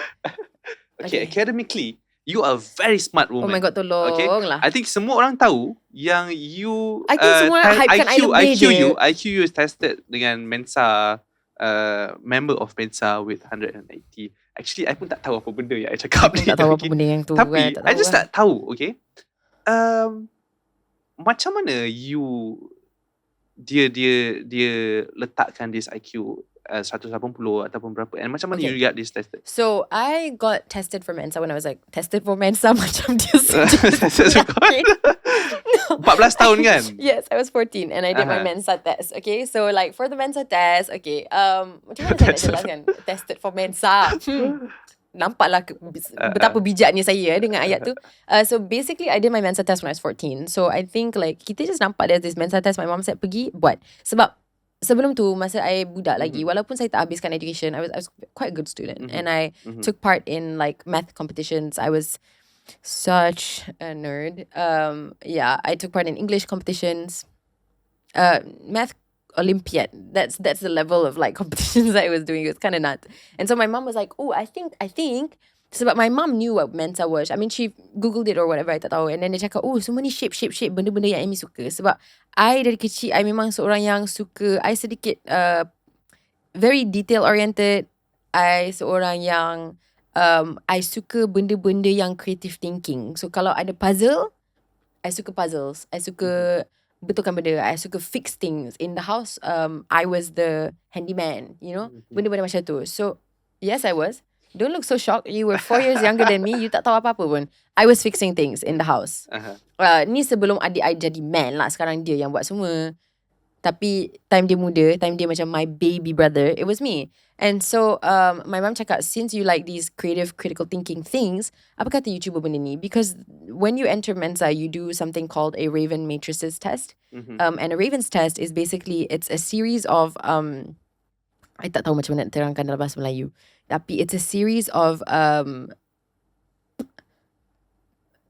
Okay, academically, you are a very smart woman. Oh my god, tolong lah. I think semua orang tahu yang you I think semua hypekan I lebih je. IQ you is tested dengan Mensa, member of Mensa with 180. Actually, I pun tak tahu apa benda yang I cakap ni. Tak tahu apa benda yang tu. Tapi, tak I just tahu tak tahu, okay? Macam mana dia letakkan this IQ 180 ataupun berapa, and macam mana you got this tested? So I got tested for Mensa when I was like tested for Mensa macam dia Tested 14 tahun kan? Yes, I was 14 and I did my Mensa test. Okay, so like for the Mensa test, okay, macam mana saya nak jelaskan tested for Mensa? Nampaklah betapa bijaknya saya dengan ayat tu. So basically I did my Mensa test when I was 14. So I think like kita just nampak there's this Mensa test my mom said pergi buat. Sebab sebelum tu masa I budak lagi, walaupun saya tak habiskan education, I was quite a good student, and I took part in like math competitions. I was such a nerd. I took part in English competitions, math Olympiad. That's the level of like competitions I was doing. It was kind of nuts. And so my mom was like, oh, I think sebab my mom knew what Mensa was. I mean, she googled it or whatever, I tak tahu. And then dia cakap, oh, semua ni shape, benda-benda yang Amy suka. Sebab I dari kecil, I memang seorang yang suka, I sedikit very detail oriented. I seorang yang I suka benda-benda yang creative thinking. So kalau ada puzzle, I suka puzzles. I suka betulkan benda. I suka fix things in the house. I was the handyman, you know, benda-benda macam tu. So yes, I was. Don't look so shocked. You were 4 years younger than me. You tak tahu apa-apa pun. I was fixing things in the house. Ni sebelum adik I jadi man lah. Sekarang dia yang buat semua. Tapi time dia muda, time dia macam my baby brother, it was me. And so my mom cakap, since you like these creative, critical thinking things, apa kata you cuba benda ni? Because when you enter Mensa, you do something called a Raven Matrices test. And a Raven's test is basically, it's a series of, I tak tahu macam mana nak terangkan dalam bahasa Melayu. Tapi it's a series of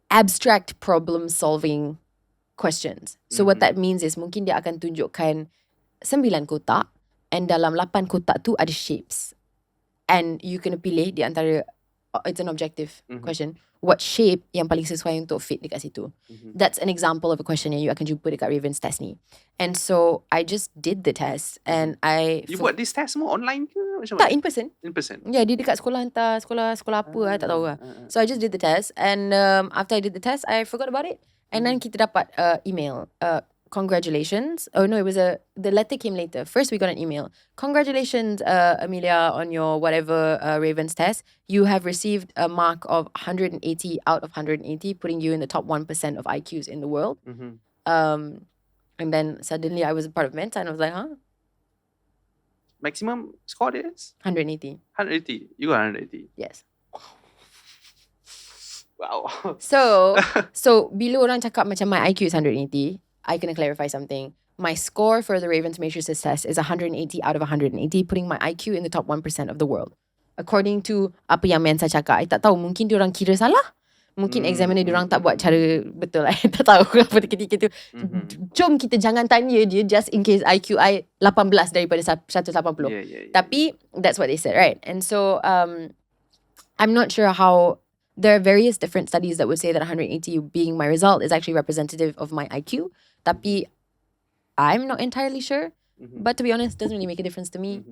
abstract problem solving questions. So what that means is mungkin dia akan tunjukkan 9 kotak and dalam 8 kotak tu ada shapes. And you kena pilih di antara, it's an objective question, what shape yang paling sesuai untuk fit dekat situ. That's an example of a question yang you akan jumpa dekat Raven's test ni. And so I just did the test and You buat this test semua online ke? Macam tak, mana? in person. In person? Yeah, dia dekat sekolah hantar, sekolah apa I tak tahu lah. So I just did the test and after I did the test, I forgot about it. And then kita dapat email, congratulations. Oh no, it was the letter came later. First we got an email. Congratulations, Amelia, on your whatever Raven's test. You have received a mark of 180 out of 180, putting you in the top 1% of IQs in the world. And then suddenly I was a part of Mensa and I was like, huh? Maximum score is? 180. 180. You got 180. Yes. Wow. So bila orang cakap macam my IQ is 180, I kena clarify something. My score for the Raven's Matrices test is 180 out of 180, putting my IQ in the top 1% of the world. According to apa yang Mensa cakap, I tak tahu, mungkin diorang kira salah. Mungkin examiner diorang tak buat cara betul. I tak tahu apa ketika tu. Jom kita jangan tanya dia just in case IQ I 18 daripada 180. Yeah. Tapi that's what they said, right? And so I'm not sure how. There are various different studies that would say that 180 being my result is actually representative of my IQ. Tapi I'm not entirely sure. But to be honest, it doesn't really make a difference to me.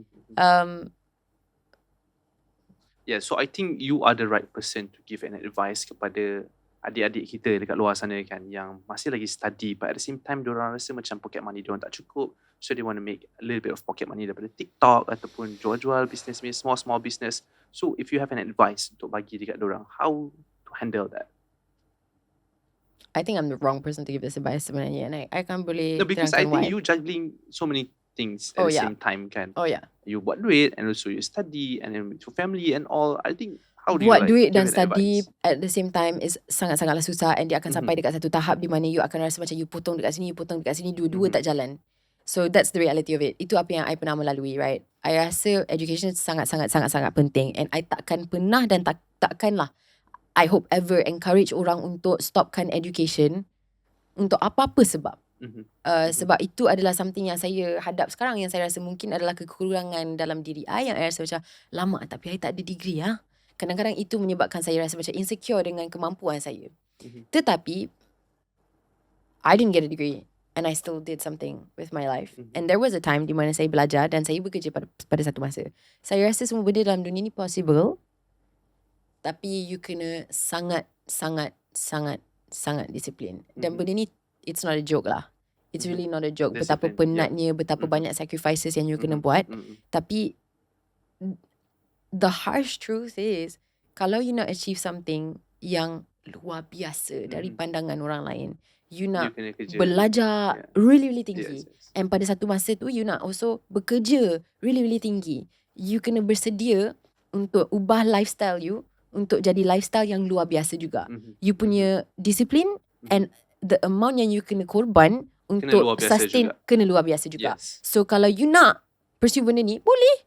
Yeah, so I think you are the right person to give an advice kepada adik-adik kita dekat luar sana kan, yang masih lagi study, but at the same time diorang rasa macam pocket money diorang tak cukup, so they want to make a little bit of pocket money daripada TikTok ataupun jual-jual business, small business. So if you have an advice untuk bagi dekat diorang, how to handle that? I think I'm the wrong person to give this advice sebenarnya, and I can't boleh No, because I terangkan think why. you juggling so many things at the same time kan. Oh yeah. You buat duit and also you study and then with your family and all. I think how do Buat you duit give dan an study advice? at the same time is sangat-sangatlah susah, and dia akan sampai dekat satu tahap di mana you akan rasa macam you potong dekat sini, you potong dekat sini, dua-dua tak jalan. So that's the reality of it. Itu apa yang I pernah melalui, right? I rasa education sangat-sangat penting, and I takkan pernah dan takkanlah I hope ever encourage orang untuk stopkan education untuk apa-apa sebab. Sebab itu adalah something yang saya hadap sekarang, yang saya rasa mungkin adalah kekurangan dalam diri I, yang I rasa macam lama tapi I tak ada degree . Kadang-kadang itu menyebabkan saya rasa macam insecure dengan kemampuan saya. Tetapi I didn't get a degree and I still did something with my life. And there was a time di mana saya belajar dan saya bekerja pada satu masa. Saya rasa semua benda dalam dunia ni possible, tapi you kena sangat disiplin. Dan benda ni, it's not a joke lah. It's really not a joke. Betapa penatnya, betapa banyak sacrifices yang you kena buat. Tapi the harsh truth is, kalau you nak achieve something yang luar biasa dari pandangan orang lain, you nak belajar really tinggi. And pada satu masa tu, you nak also bekerja really tinggi. You kena bersedia untuk ubah lifestyle you untuk jadi lifestyle yang luar biasa juga. You punya disiplin and the amount yang you kena korban untuk sustain kena luar biasa juga. So kalau you nak pursue benda ni, boleh.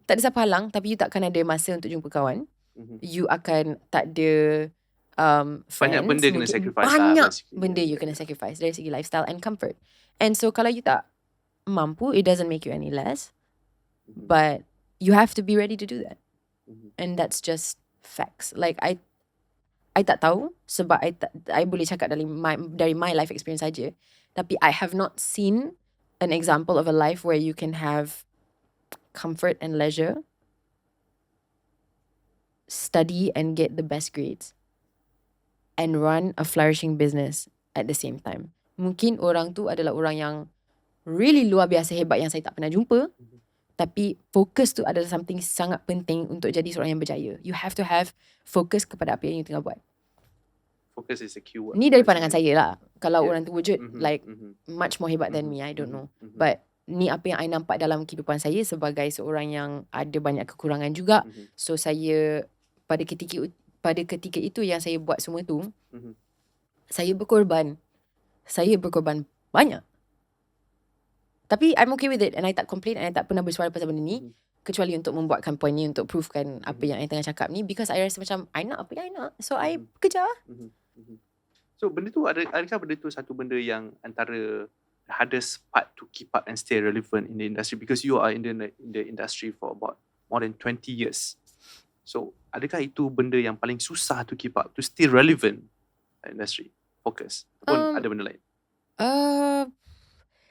Tak ada siapa halang, tapi you takkan ada masa untuk jumpa kawan. You akan tak ada friends. Banyak benda kena sacrifice. Banyak benda you kena sacrifice dari segi lifestyle and comfort. And so kalau you tak mampu, it doesn't make you any less. But you have to be ready to do that. And that's just facts. Like I tak tahu sebab I boleh cakap dari my life experience saja. Tapi I have not seen an example of a life where you can have comfort and leisure, study and get the best grades, and run a flourishing business at the same time. Mungkin orang tu adalah orang yang really luar biasa hebat yang saya tak pernah jumpa. Tapi fokus tu adalah something sangat penting untuk jadi seorang yang berjaya. You have to have fokus kepada apa yang you tengah buat. Focus is a keyword. Ni dari pandangan saya lah. Kalau Yeah. orang tu wujud like much more hebat than me, I don't know. But ni apa yang I nampak dalam kehidupan saya sebagai seorang yang ada banyak kekurangan juga. So saya pada ketika itu yang saya buat semua tu, saya berkorban banyak. Tapi I'm okay with it and I tak complain and I tak pernah bersuara pasal benda ni. Kecuali untuk membuatkan point ni, untuk provekan apa yang I tengah cakap ni. Because I rasa macam I nak apa yang I nak, so I kejar. So benda tu adakah benda tu satu benda yang antara the hardest part to keep up and stay relevant in the industry, because you are in the industry for about more than 20 years. So adakah itu benda yang paling susah to keep up, to stay relevant in industry, fokus, ataupun ada benda lain?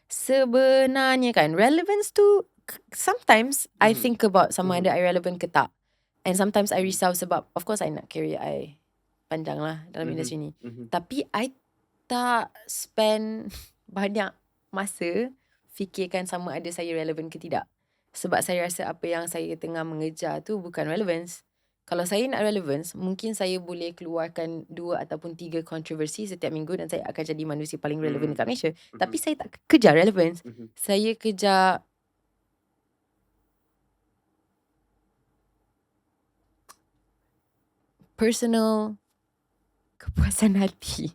Sebenarnya kan relevance tu sometimes I think about sama ada I relevant ke tak. And sometimes I risau sebab of course I nak career I panjang lah dalam industri ni. Tapi I tak spend banyak masa fikirkan sama ada saya relevant ke tidak. Sebab saya rasa apa yang saya tengah mengejar tu bukan relevance. Kalau saya nak relevance, mungkin saya boleh keluarkan 2 ataupun 3 kontroversi setiap minggu dan saya akan jadi manusia paling relevant dekat Malaysia. Tapi saya tak kejar relevance. Saya kejar personal kepuasan hati.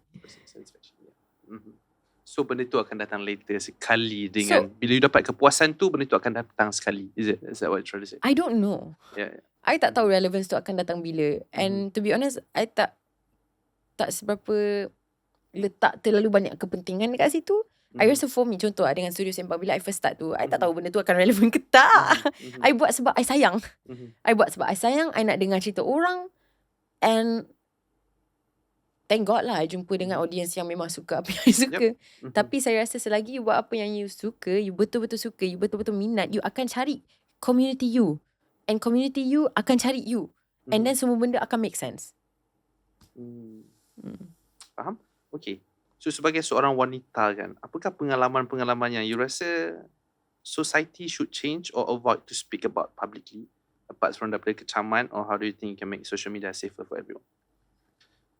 So benda tu akan datang later sekali dengan bila you dapat kepuasan tu, benda tu akan datang sekali. Is that what you're trying to say? I don't know. Yeah. I tak tahu relevance tu akan datang bila. And to be honest, I tak seberapa letak terlalu banyak kepentingan dekat situ. I rasa for me, contoh dengan studio Sembang, bila I first start tu, I tak tahu benda tu akan relevant ke tak. I buat sebab I sayang. I buat sebab I sayang, I nak dengar cerita orang. And thank God lah I jumpa dengan audience yang memang suka apa yang I suka. Tapi saya rasa selagi you buat apa yang you suka, you betul-betul suka, you betul-betul minat, you akan cari community you. And community you akan cari you. And then semua benda akan make sense. Faham? Okay. So sebagai seorang wanita kan, apakah pengalaman-pengalaman yang you rasa society should change or avoid to speak about publicly, apart from daripada kecaman, or how do you think you can make social media safer for everyone?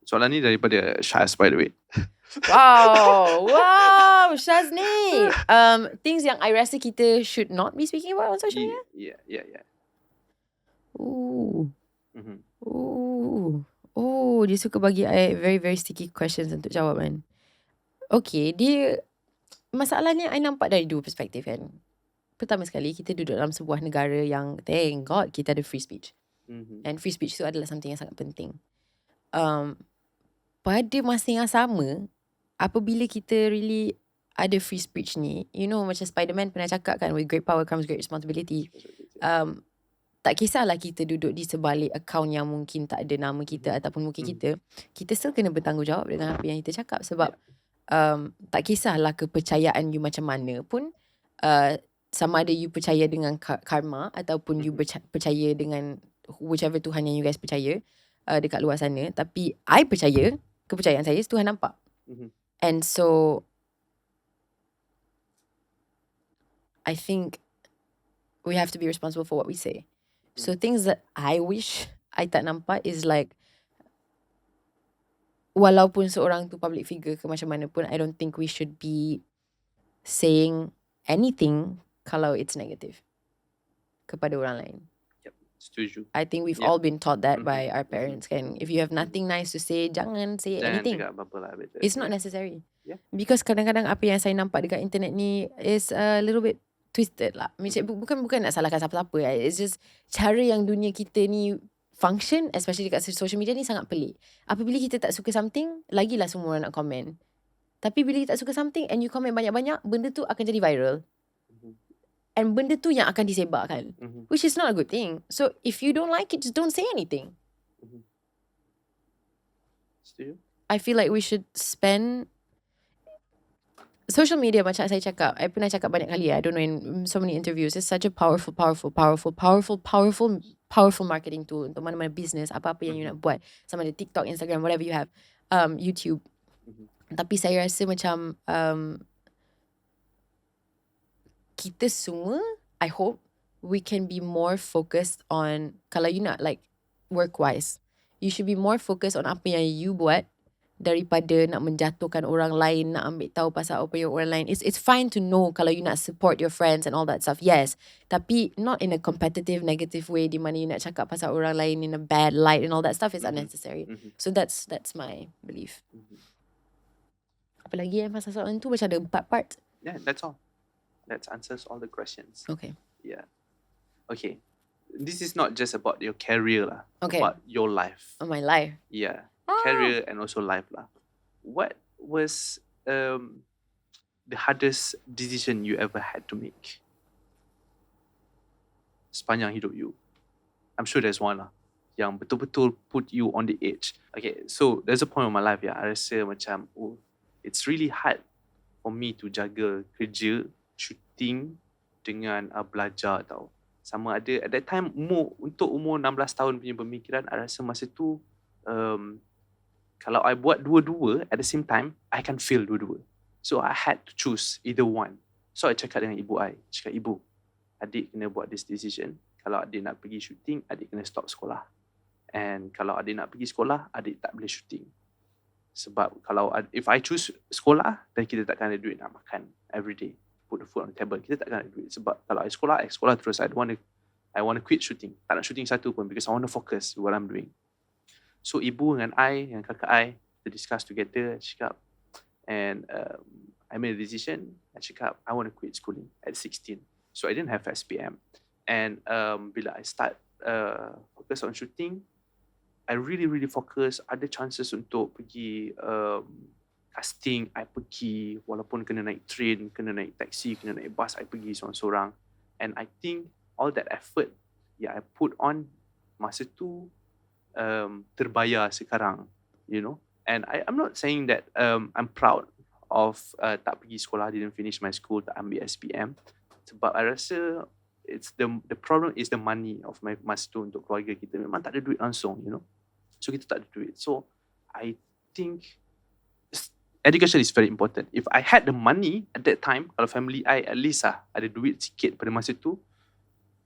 Soalan ni daripada Shaz, by the way. Wow, Shaz ni. Things yang I rasa kita should not be speaking about on social media? Yeah. Dia suka bagi I very very sticky questions untuk jawab kan. Okay, masalahnya I nampak dari 2 perspektif kan. Pertama sekali, kita duduk dalam sebuah negara yang thank God kita ada free speech. And free speech tu adalah something yang sangat penting. Pada masa yang sama, apabila kita really ada free speech ni, you know macam Spiderman pernah cakap kan, with great power comes great responsibility. Tak kisahlah kita duduk di sebalik account yang mungkin tak ada nama kita ataupun muka kita still kena bertanggungjawab dengan apa yang kita cakap. Sebab tak kisahlah kepercayaan you macam mana pun, sama ada you percaya dengan karma ataupun you percaya dengan whichever Tuhan yang you guys percaya dekat luar sana. Tapi I percaya, kepercayaan saya Tuhan nampak. And so I think we have to be responsible for what we say. So things that I wish I tak nampak is like, walaupun seorang tu public figure ke macam mana pun, I don't think we should be saying anything kalau it's negative kepada orang lain. Setuju. I think we've all been taught that by our parents kan. If you have nothing nice to say, jangan say anything. Jangan cakap apa-apa lah. Betul. It's not necessary. Because kadang-kadang apa yang saya nampak dekat internet ni is a little bit twisted lah. Bukan nak salahkan siapa-siapa. It's just cara yang dunia kita ni function, especially dekat social media ni sangat pelik. Apabila kita tak suka something, lagilah semua orang nak komen. Tapi bila kita tak suka something and you komen banyak-banyak, benda tu akan jadi viral. And benda tu yang akan disebarkan. Which is not a good thing. So if you don't like it, just don't say anything. I feel like we should spend social media, macam saya cakap, I pernah cakap banyak kali, I don't know, in so many interviews, it's such a powerful marketing tool untuk mana-mana business, apa-apa yang you nak buat, sama ada TikTok, Instagram, whatever you have, YouTube. Tapi saya rasa macam kita semua, I hope we can be more focused on, kalau you nak like work-wise, you should be more focused on apa yang you buat daripada nak menjatuhkan orang lain, nak ambil tahu pasal opinion orang lain. It's fine to know kalau you nak support your friends and all that stuff, yes, tapi not in a competitive negative way di mana you nak cakap pasal orang lain in a bad light and all that stuff is unnecessary. So that's my belief. Apa lagi pasal soalan tu, macam ada 4 part. Yeah, that's all. That answers all the questions. Okay. Yeah. Okay. This is not just about your career lah. Okay. About your life. Oh, my life. Yeah. Career and also life lah. What was the hardest decision you ever had to make sepanjang hidup you? I'm sure there's one lah yang betul-betul put you on the edge. Okay, so there's a point of my life I rasa macam it's really hard for me to jaga kerja, shooting dengan belajar tau. Sama ada at that time untuk umur 16 tahun punya pemikiran, I rasa masa tu kalau I buat dua-dua at the same time, I can fail dua-dua. So I had to choose either one. So I cakap dengan ibu I, cakap, ibu, adik kena buat this decision. Kalau adik nak pergi shooting, adik kena stop sekolah. And kalau adik nak pergi sekolah, adik tak boleh shooting. Sebab kalau if I choose sekolah, then kita takkan ada duit nak makan every day. Put the food on the table. Kita takkan ada duit. Sebab kalau I sekolah terus. I want to quit shooting. Tak nak shooting satu pun because I want to focus what I'm doing. So ibu dengan I, yang kakak I, kita discuss together, cakap, and I made a decision. I cakap, I want to quit schooling at 16. So I didn't have SPM. And bila I start focus on shooting, I really focus. Ada chances untuk pergi casting, I pergi. Walaupun kena naik train, kena naik taxi, kena naik bus, I pergi seorang-seorang. And I think all that effort I put on masa tu terbayar sekarang, you know. And I'm not saying that I'm proud of tak pergi sekolah, didn't finish my school, tak ambil SPM. Sebab I rasa it's the problem is the money of my masa tu untuk keluarga kita. Memang tak ada duit langsung, you know. So kita tak ada duit. So I think education is very important. If I had the money at that time, kalau family I at least ada duit sikit pada masa tu,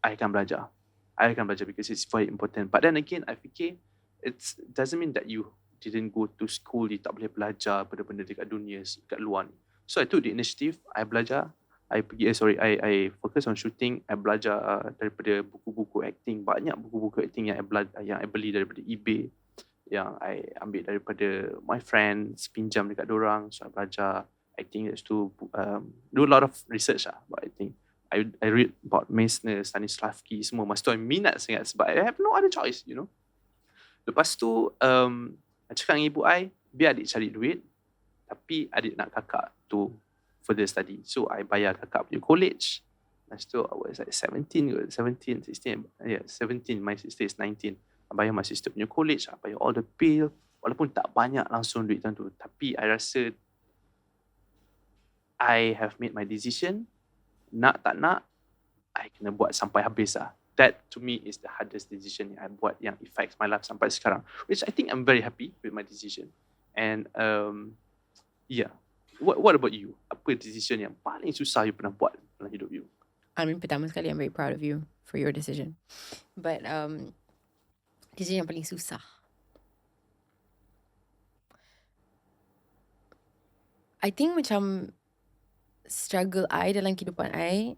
I akan belajar. Because it's very important. But then again, I fikir it doesn't mean that you didn't go to school, you tak boleh belajar benda-benda dekat dunia, dekat luar ni. So I took the initiative, I belajar, I focus on shooting, I belajar daripada buku-buku acting, banyak buku-buku acting yang I beli daripada eBay, yang I ambil daripada my friends, pinjam dekat dorang, so I belajar acting, lepas tu do a lot of research about acting. I read about Meisner, Stanislavski, semua. Masa tu I minat sangat sebab I have no other choice, you know. Lepas tu, I cakap dengan ibu I, biar adik cari duit, tapi adik nak kakak to further study. So, I bayar kakak punya college. Lepas tu, I was like 17, 16. Yeah, 17, my sister is 19. I bayar my sister punya college, I bayar all the bill. Walaupun tak banyak langsung duit tu, tapi I rasa I have made my decision. Nak tak nak, I kena buat sampai habis lah. That to me is the hardest decision yang I buat yang affects my life sampai sekarang. Which I think I'm very happy with my decision. And yeah. What about you? Apa decision yang paling susah you pernah buat dalam hidup you? I mean, pertama sekali, I'm very proud of you for your decision. But decision yang paling susah. I think macam struggle I dalam kehidupan I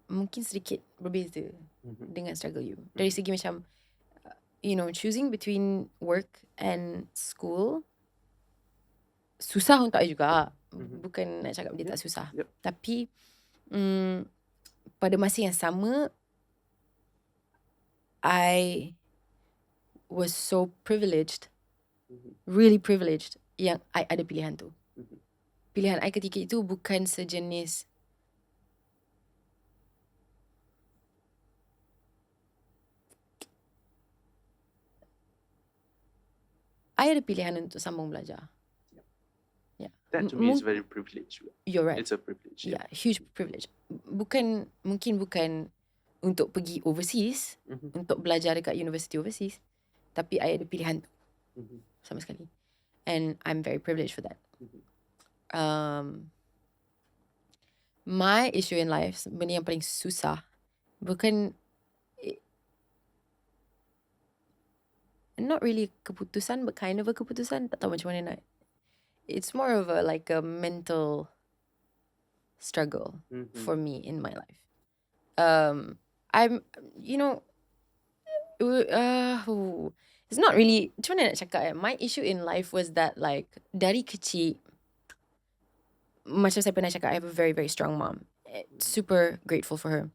mungkin sedikit berbeza dengan struggle you. Dari segi macam, you know, choosing between work and school, susah untuk I juga. Bukan nak cakap dia tak susah. Tapi pada masa yang sama, I was so privileged, really privileged, yang I ada pilihan tu. Pilihan I ketika itu bukan sejenis I ada pilihan untuk sambung belajar. Yeah. That to me is very privileged. You're right. It's a privilege. Yeah, huge privilege. Mungkin bukan untuk pergi overseas, untuk belajar dekat university overseas, tapi I ada pilihan tu. Sama sekali. And I'm very privileged for that. My issue in life, benda yang paling susah, bukan not really keputusan, but kind of a keputusan. Tak tahu macam mana nak. It's more of a like a mental struggle for me in my life. I'm, you know, it's not really, macam mana nak cakap my issue in life was that like dari kecil, macam saya pernah cakap, I have a very very strong mom. Super grateful for her.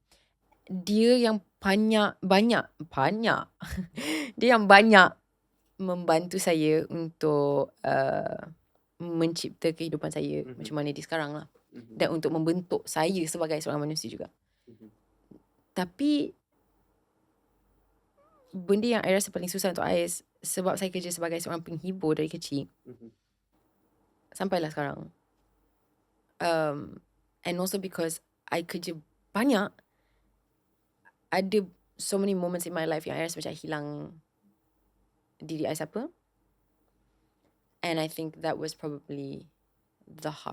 Dia yang banyak dia yang banyak membantu saya untuk mencipta kehidupan saya macam mana di sekarang lah, dan untuk membentuk saya sebagai seorang manusia juga. Tapi benda yang I rasa paling susah untuk I sebab saya kerja sebagai seorang penghibur dari kecil sampailah sekarang, and also because I kerja banyak, ada so many moments in my life yang I rasa macam hilang diri I siapa. And I think that was probably the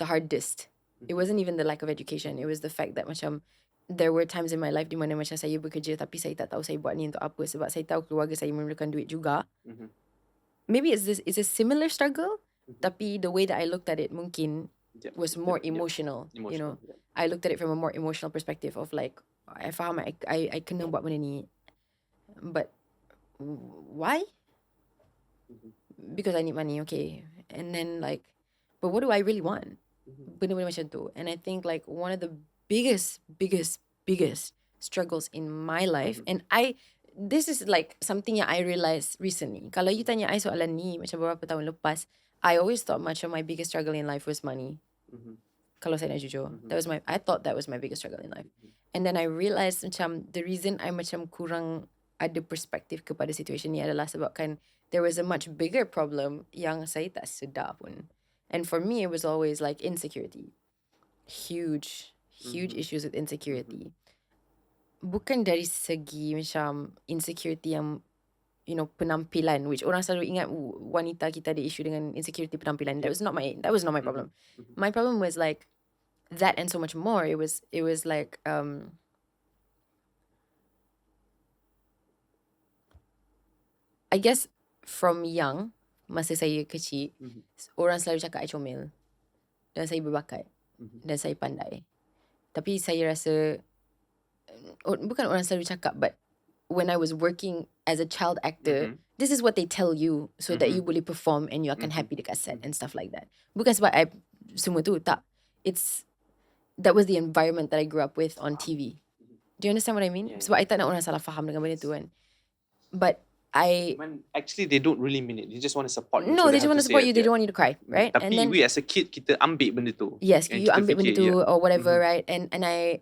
hardest. It wasn't even the lack of education. It was the fact that macam there were times in my life di mana macam saya bekerja tapi saya tak tahu saya buat ni untuk apa, sebab saya tahu keluarga saya memerlukan duit juga. Maybe it's a similar struggle, tapi the way that I looked at it mungkin was more emotional. You know, I looked at it from a more emotional perspective of like, I faham I kena buat benda ni, but why? Because I need money, okay. And then like, but what do I really want? Benda-benda macam tu. And I think like one of the biggest struggles in my life, and this is like something yang I realised recently. Kalau you tanya I soalan ni macam beberapa tahun lepas, I always thought macam my biggest struggle in life was money. Kalau saya nak jujur, I thought that was my biggest struggle in life. And then I realised macam the reason I macam kurang ada perspektif kepada situation ni adalah sebabkan there was a much bigger problem yang saya tak sedar pun. And for me, it was always like insecurity. Huge issues with insecurity. Bukan dari segi macam insecurity yang, you know, penampilan, which orang selalu ingat wanita kita ada issue dengan insecurity penampilan. That was not my problem. My problem was like that and so much more. It was like I guess from young, masa saya kecil, orang selalu cakap I comel dan saya berbakat dan saya pandai. Tapi saya rasa bukan orang selalu cakap, but when I was working as a child actor, this is what they tell you so that you boleh perform and you akan happy dekat set and stuff like that. Bukan sebab I semua tu, tak. That was the environment that I grew up with on TV. Do you understand what I mean? Sebab I tak nak orang salah faham dengan benda tu kan. But actually they don't really mean it. They just want to support you. No, they just want to support you. They don't want you to cry, right? Tapi and then, we as a kid, kita ambil benda tu. Yes, you ambil benda tu or whatever, right? And I,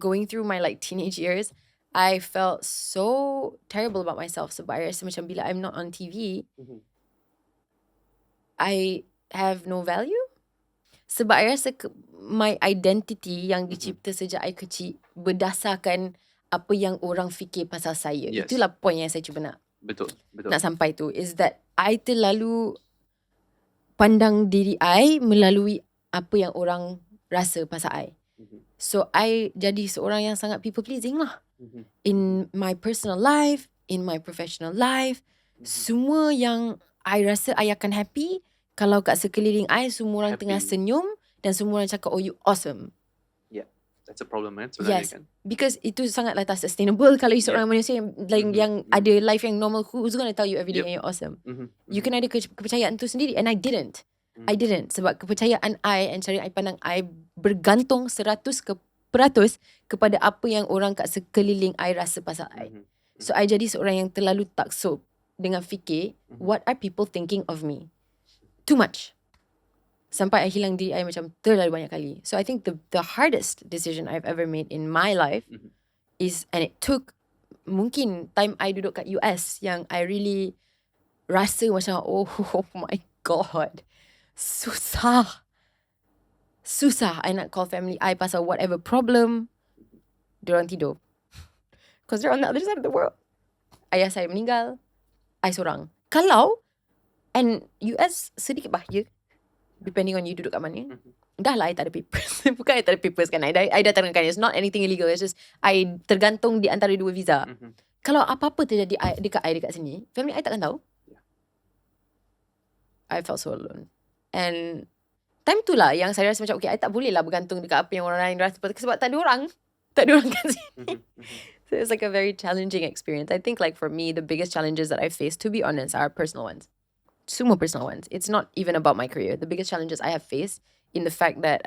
going through my like teenage years, I felt so terrible about myself. Sebab I rasa macam bila I'm not on TV, I have no value. Sebab I rasa my identity yang dicipta sejak I kecil berdasarkan apa yang orang fikir pasal saya. Itulah point yang saya cuba nak sampai tu, is that I terlalu pandang diri I melalui apa yang orang rasa pasal I. So I jadi seorang yang sangat people pleasing lah. In my personal life, in my professional life, semua yang I rasa I akan happy kalau kat sekeliling I semua orang tengah senyum dan semua orang cakap, oh you awesome. That's a problem, kan? Yes, because itu sangatlah tak sustainable kalau you seorang manusia yang ada life yang normal. Who's going to tell you every day you're awesome? You can ada kepercayaan tu sendiri, and I didn't. Sebab kepercayaan I and cara I pandang I bergantung 100% kepada apa yang orang kat sekeliling I rasa pasal I. So I jadi seorang yang terlalu taksub dengan fikir what are people thinking of me. Too much. Sampai I hilang diri I macam terlalu banyak kali. So I think the hardest decision I've ever made in my life is, and it took mungkin time I duduk kat US yang I really rasa macam oh my god, susah I nak call family I pasal whatever problem. Diorang tidur because they're on the other side of the world. Ayah saya meninggal, I seorang. Kalau, and US sedikit bahaya depending on you duduk kat mana. Dah lah I tak ada papers. Bukan I tak ada papers kan, I dah terangkan, it's not anything illegal, it's just I tergantung di antara dua visa. kalau apa-apa terjadi dekat sini, family I takkan tahu. I felt so alone. And time tu lah yang saya rasa macam okay, I tak boleh lah bergantung dekat apa yang orang lain rasa sebab tak ada orang kat sini. So it's like a very challenging experience. I think like for me, the biggest challenges that I faced, to be honest, are personal ones. Semua personal ones. It's not even about my career. The biggest challenges I have faced in the fact that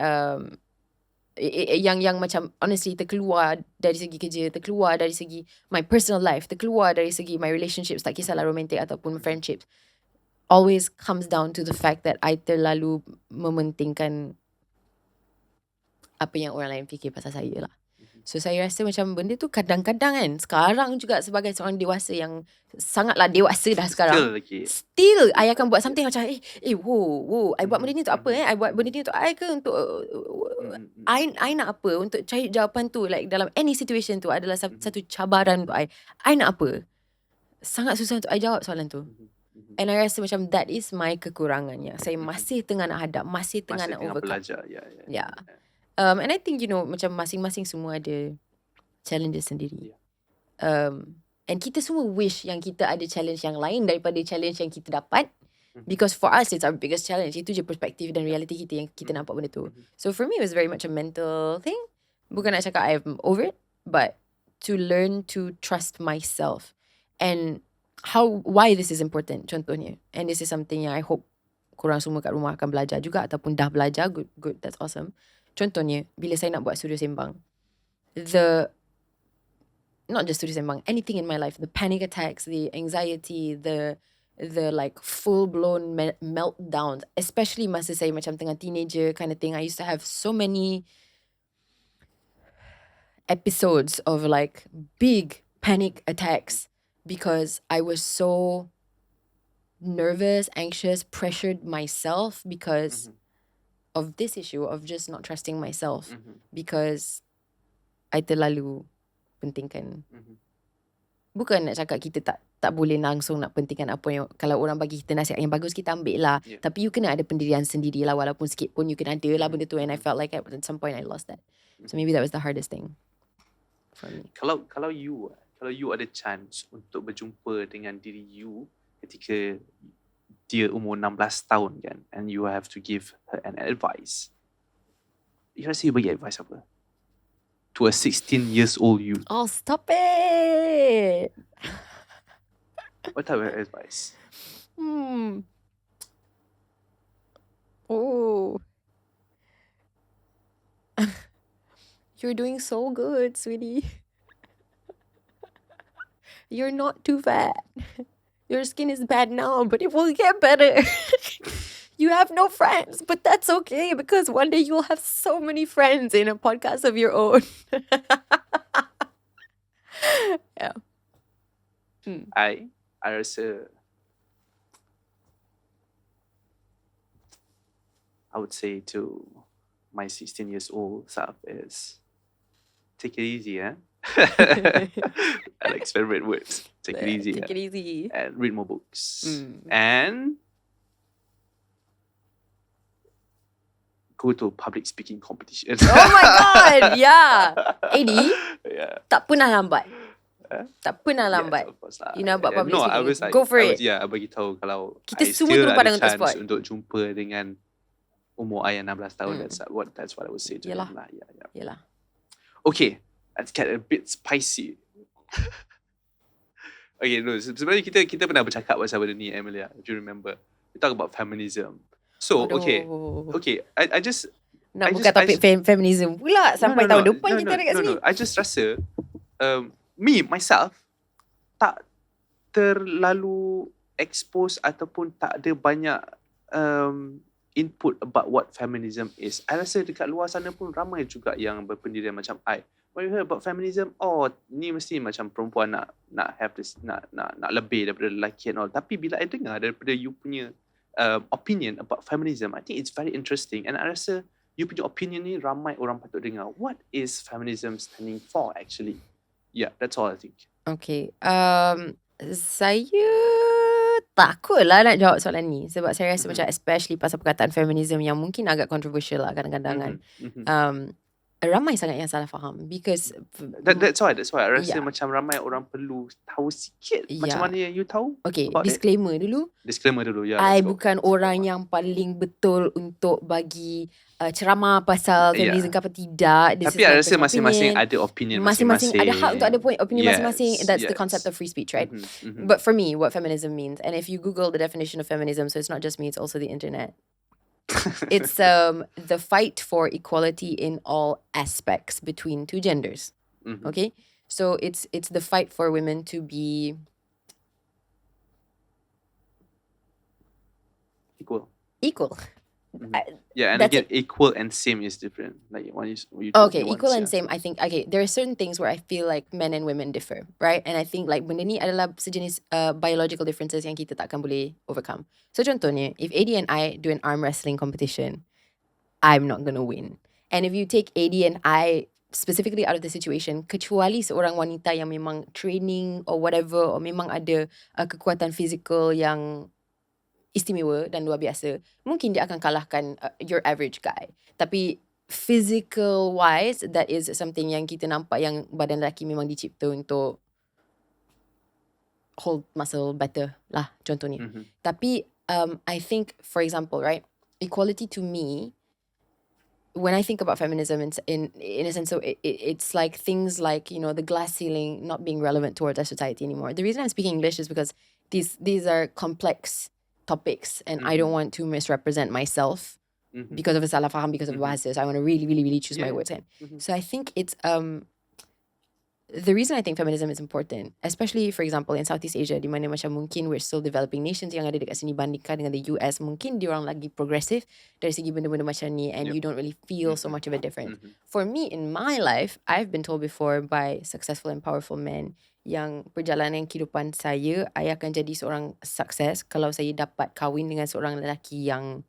yang macam honestly terkeluar dari segi kerja, terkeluar dari segi my personal life, terkeluar dari segi my relationships, tak kisahlah romantic ataupun friendships, always comes down to the fact that I terlalu mementingkan apa yang orang lain fikir pasal saya lah. So saya rasa macam benda tu kadang-kadang kan, sekarang juga sebagai seorang dewasa yang sangatlah dewasa dah sekarang, still I akan buat something macam wow, I buat benda ni untuk apa I buat benda ni untuk I ke untuk I nak apa, untuk cari jawapan tu, like dalam any situation tu adalah satu cabaran untuk I nak apa, sangat susah untuk I jawab soalan tu. And I rasa macam that is my kekurangannya. Saya masih tengah nak hadap, masih tengah nak overcome. Belajar. Yeah. And I think macam masing-masing semua ada challenges sendiri. And kita semua wish yang kita ada challenge yang lain daripada challenge yang kita dapat. Because for us, it's our biggest challenge. Itu je perspektif dan reality kita yang kita nampak benda tu. So for me, it was very much a mental thing. Bukan nak cakap I'm over it, but to learn to trust myself. And why this is important, contohnya. And this is something yang I hope korang semua kat rumah akan belajar juga ataupun dah belajar. Good, that's awesome. Contohnya, bila saya nak buat studio Sembang, not just studio Sembang, anything in my life, the panic attacks, the anxiety, the like full-blown meltdowns, especially masa saya macam tengah teenager kind of thing, I used to have so many episodes of like big panic attacks because I was so nervous, anxious, pressured myself because of this issue of just not trusting myself because I terlalu pentingkan. Bukan nak cakap kita tak boleh langsung nak pentingkan apa yang, kalau orang bagi kita nasihat yang bagus kita ambil lah. Tapi you kena ada pendirian sendiri lah, walaupun sikit pun you kena ada lah benda tu. And I felt like at some point I lost that. So maybe that was the hardest thing for me. Kalau you ada chance untuk berjumpa dengan diri you ketika dia umur 16 tahun kan, and you have to give her an advice, you rasa you bagi advice apa to a 16 years old you? Oh, stop it. What type of advice? Oh, you're doing so good, sweetie. You're not too fat. Your skin is bad now, but it will get better. You have no friends, but that's okay because one day you'll have so many friends in a podcast of your own. Yeah. I rasa I would say to my 16 years old self is take it easy, I like favorite words. Take it easy. Take it easy. And read more books. And go to public speaking competition. Oh my god, yeah. Aedy, tak pernah lambat. Tak pernah lambat. Yes, of course lah. You know about public no, speaking. I was like, go for it. I bagi tahu kalau Kita I semua still turun ada padang untuk chance sport. untuk jumpa dengan umur I yang 16 tahun. That's what I would say to them lah. Yalah. Okay, let's get a bit spicy. Okay, no, sebenarnya kita pernah bercakap pasal benda ni, Amelia, if you remember. We talk about feminism. So, okay, I just nak buka topik feminism pula sampai tahun depan kita ada kat sini. I just rasa myself tak terlalu expose ataupun tak ada banyak input about what feminism is. I rasa dekat luar sana pun ramai juga yang berpendirian macam I. When you hear about feminism, ni mesti macam perempuan nak have this, nak lebih daripada lelaki and all. Tapi bila I dengar daripada you punya opinion about feminism, I think it's very interesting. And I rasa you punya opinion ni ramai orang patut dengar. What is feminism standing for actually? Yeah, that's all I think. Okay. Saya takutlah nak jawab soalan ni sebab saya rasa macam especially pasal perkataan feminism yang mungkin agak controversial lah kadang-kadang kan. ramai sangat yang salah faham because That's why I rasa yeah. macam ramai orang perlu tahu sikit macam Yeah. mana yang you tahu Okay, about it. disclaimer dulu. Disclaimer dulu, ya. I let's go. bukan orang yang paling betul untuk bagi ceramah pasal feminism ke apa tidak. This Tapi is I my rasa personal masing-masing opinion. ada opinion Masing-masing ada hak untuk ada opinion Yes, masing-masing. That's the yes. concept of free speech, right? Mhm. But for me, what feminism means, and if you Google the definition of feminism, so it's not just me, it's also the internet. It's the fight for equality in all aspects between two genders. Mhm. Okay, so it's the fight for women to be equal. Mhm. Yeah, and That's again, equal and same is different. Like when you Okay, once, equal and same. I think there are certain things where I feel like men and women differ, right? And I think like benda ni adalah sejenis biological differences yang kita takkan boleh overcome. So contohnya, if Aedy and I do an arm wrestling competition, I'm not gonna win. And if you take Aedy and I specifically out of the situation, kecuali seorang wanita yang memang training or whatever, or memang ada kekuatan fizikal yang istimewa dan luar biasa, mungkin dia akan kalahkan your average guy. Tapi physical wise, that is something yang kita nampak yang badan lelaki memang dicipta untuk hold muscle better lah, contohnya. Mhm. Tapi I think, for example, right, equality to me, when I think about feminism in a sense, so it's like things like, you know, the glass ceiling not being relevant towards our society anymore. The reason I'm speaking English is because these are complex topics, and I don't want to misrepresent myself because of a salah faham, because of bahasa. So I want to really, really, really choose my words. So I think it's the reason I think feminism is important, especially for example in Southeast Asia, di mana macam mungkin we're still developing nations yang ada dekat sini bandingkan dengan the US, mungkin diorang lagi progressive dari segi benda-benda macam ni, and you don't really feel so much of a difference. For me, in my life, I've been told before by successful and powerful men yang perjalanan kehidupan saya akan jadi seorang sukses kalau saya dapat kahwin dengan seorang lelaki yang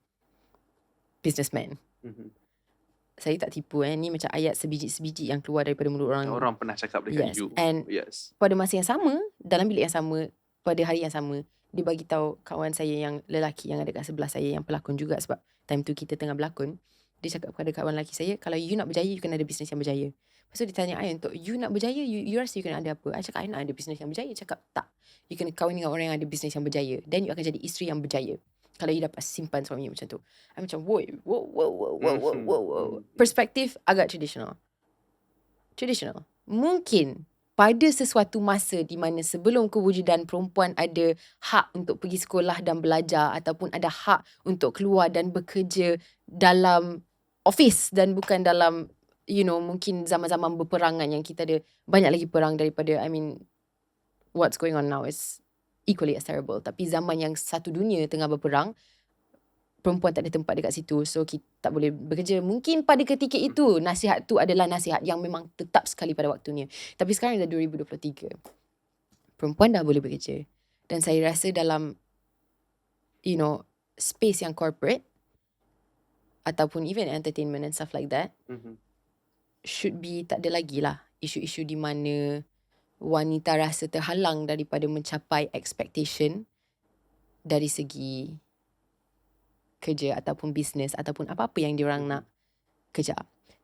businessman. Saya tak tipu ni macam ayat sebiji-sebiji yang keluar daripada mulut orang. Orang pernah cakap dekat you. And pada masa yang sama, dalam bilik yang sama, pada hari yang sama, dia bagi tahu kawan saya yang lelaki yang ada kat sebelah saya yang pelakon juga, sebab time tu kita tengah berlakon. Dia cakap kepada kawan lelaki saya, kalau you nak berjaya, you kena ada bisnes yang berjaya. Lepas tu dia tanya I, untuk you nak berjaya, you rasa you kena ada apa? I cakap, I nak ada bisnes yang berjaya. Cakap, tak. You kena kahwin dengan orang yang ada bisnes yang berjaya. Then you akan jadi isteri yang berjaya. Kalau you dapat simpan suami macam tu. I macam, whoa. Perspektif agak traditional. Mungkin pada sesuatu masa di mana sebelum kewujudan perempuan ada hak untuk pergi sekolah dan belajar, ataupun ada hak untuk keluar dan bekerja dalam office dan bukan dalam, you know, mungkin zaman-zaman berperangan yang kita ada banyak lagi perang daripada, I mean, what's going on now is equally as terrible. Tapi zaman yang satu dunia tengah berperang, perempuan tak ada tempat dekat situ, so kita tak boleh bekerja. Mungkin pada ketika itu nasihat tu adalah nasihat yang memang tetap sekali pada waktunya. Tapi sekarang dah 2023, perempuan dah boleh bekerja. Dan saya rasa dalam, you know, space yang corporate ataupun even entertainment and stuff like that, should be, tak ada lagi lah isu-isu di mana wanita rasa terhalang daripada mencapai expectation dari segi kerja ataupun bisnes ataupun apa-apa yang diorang nak kerja.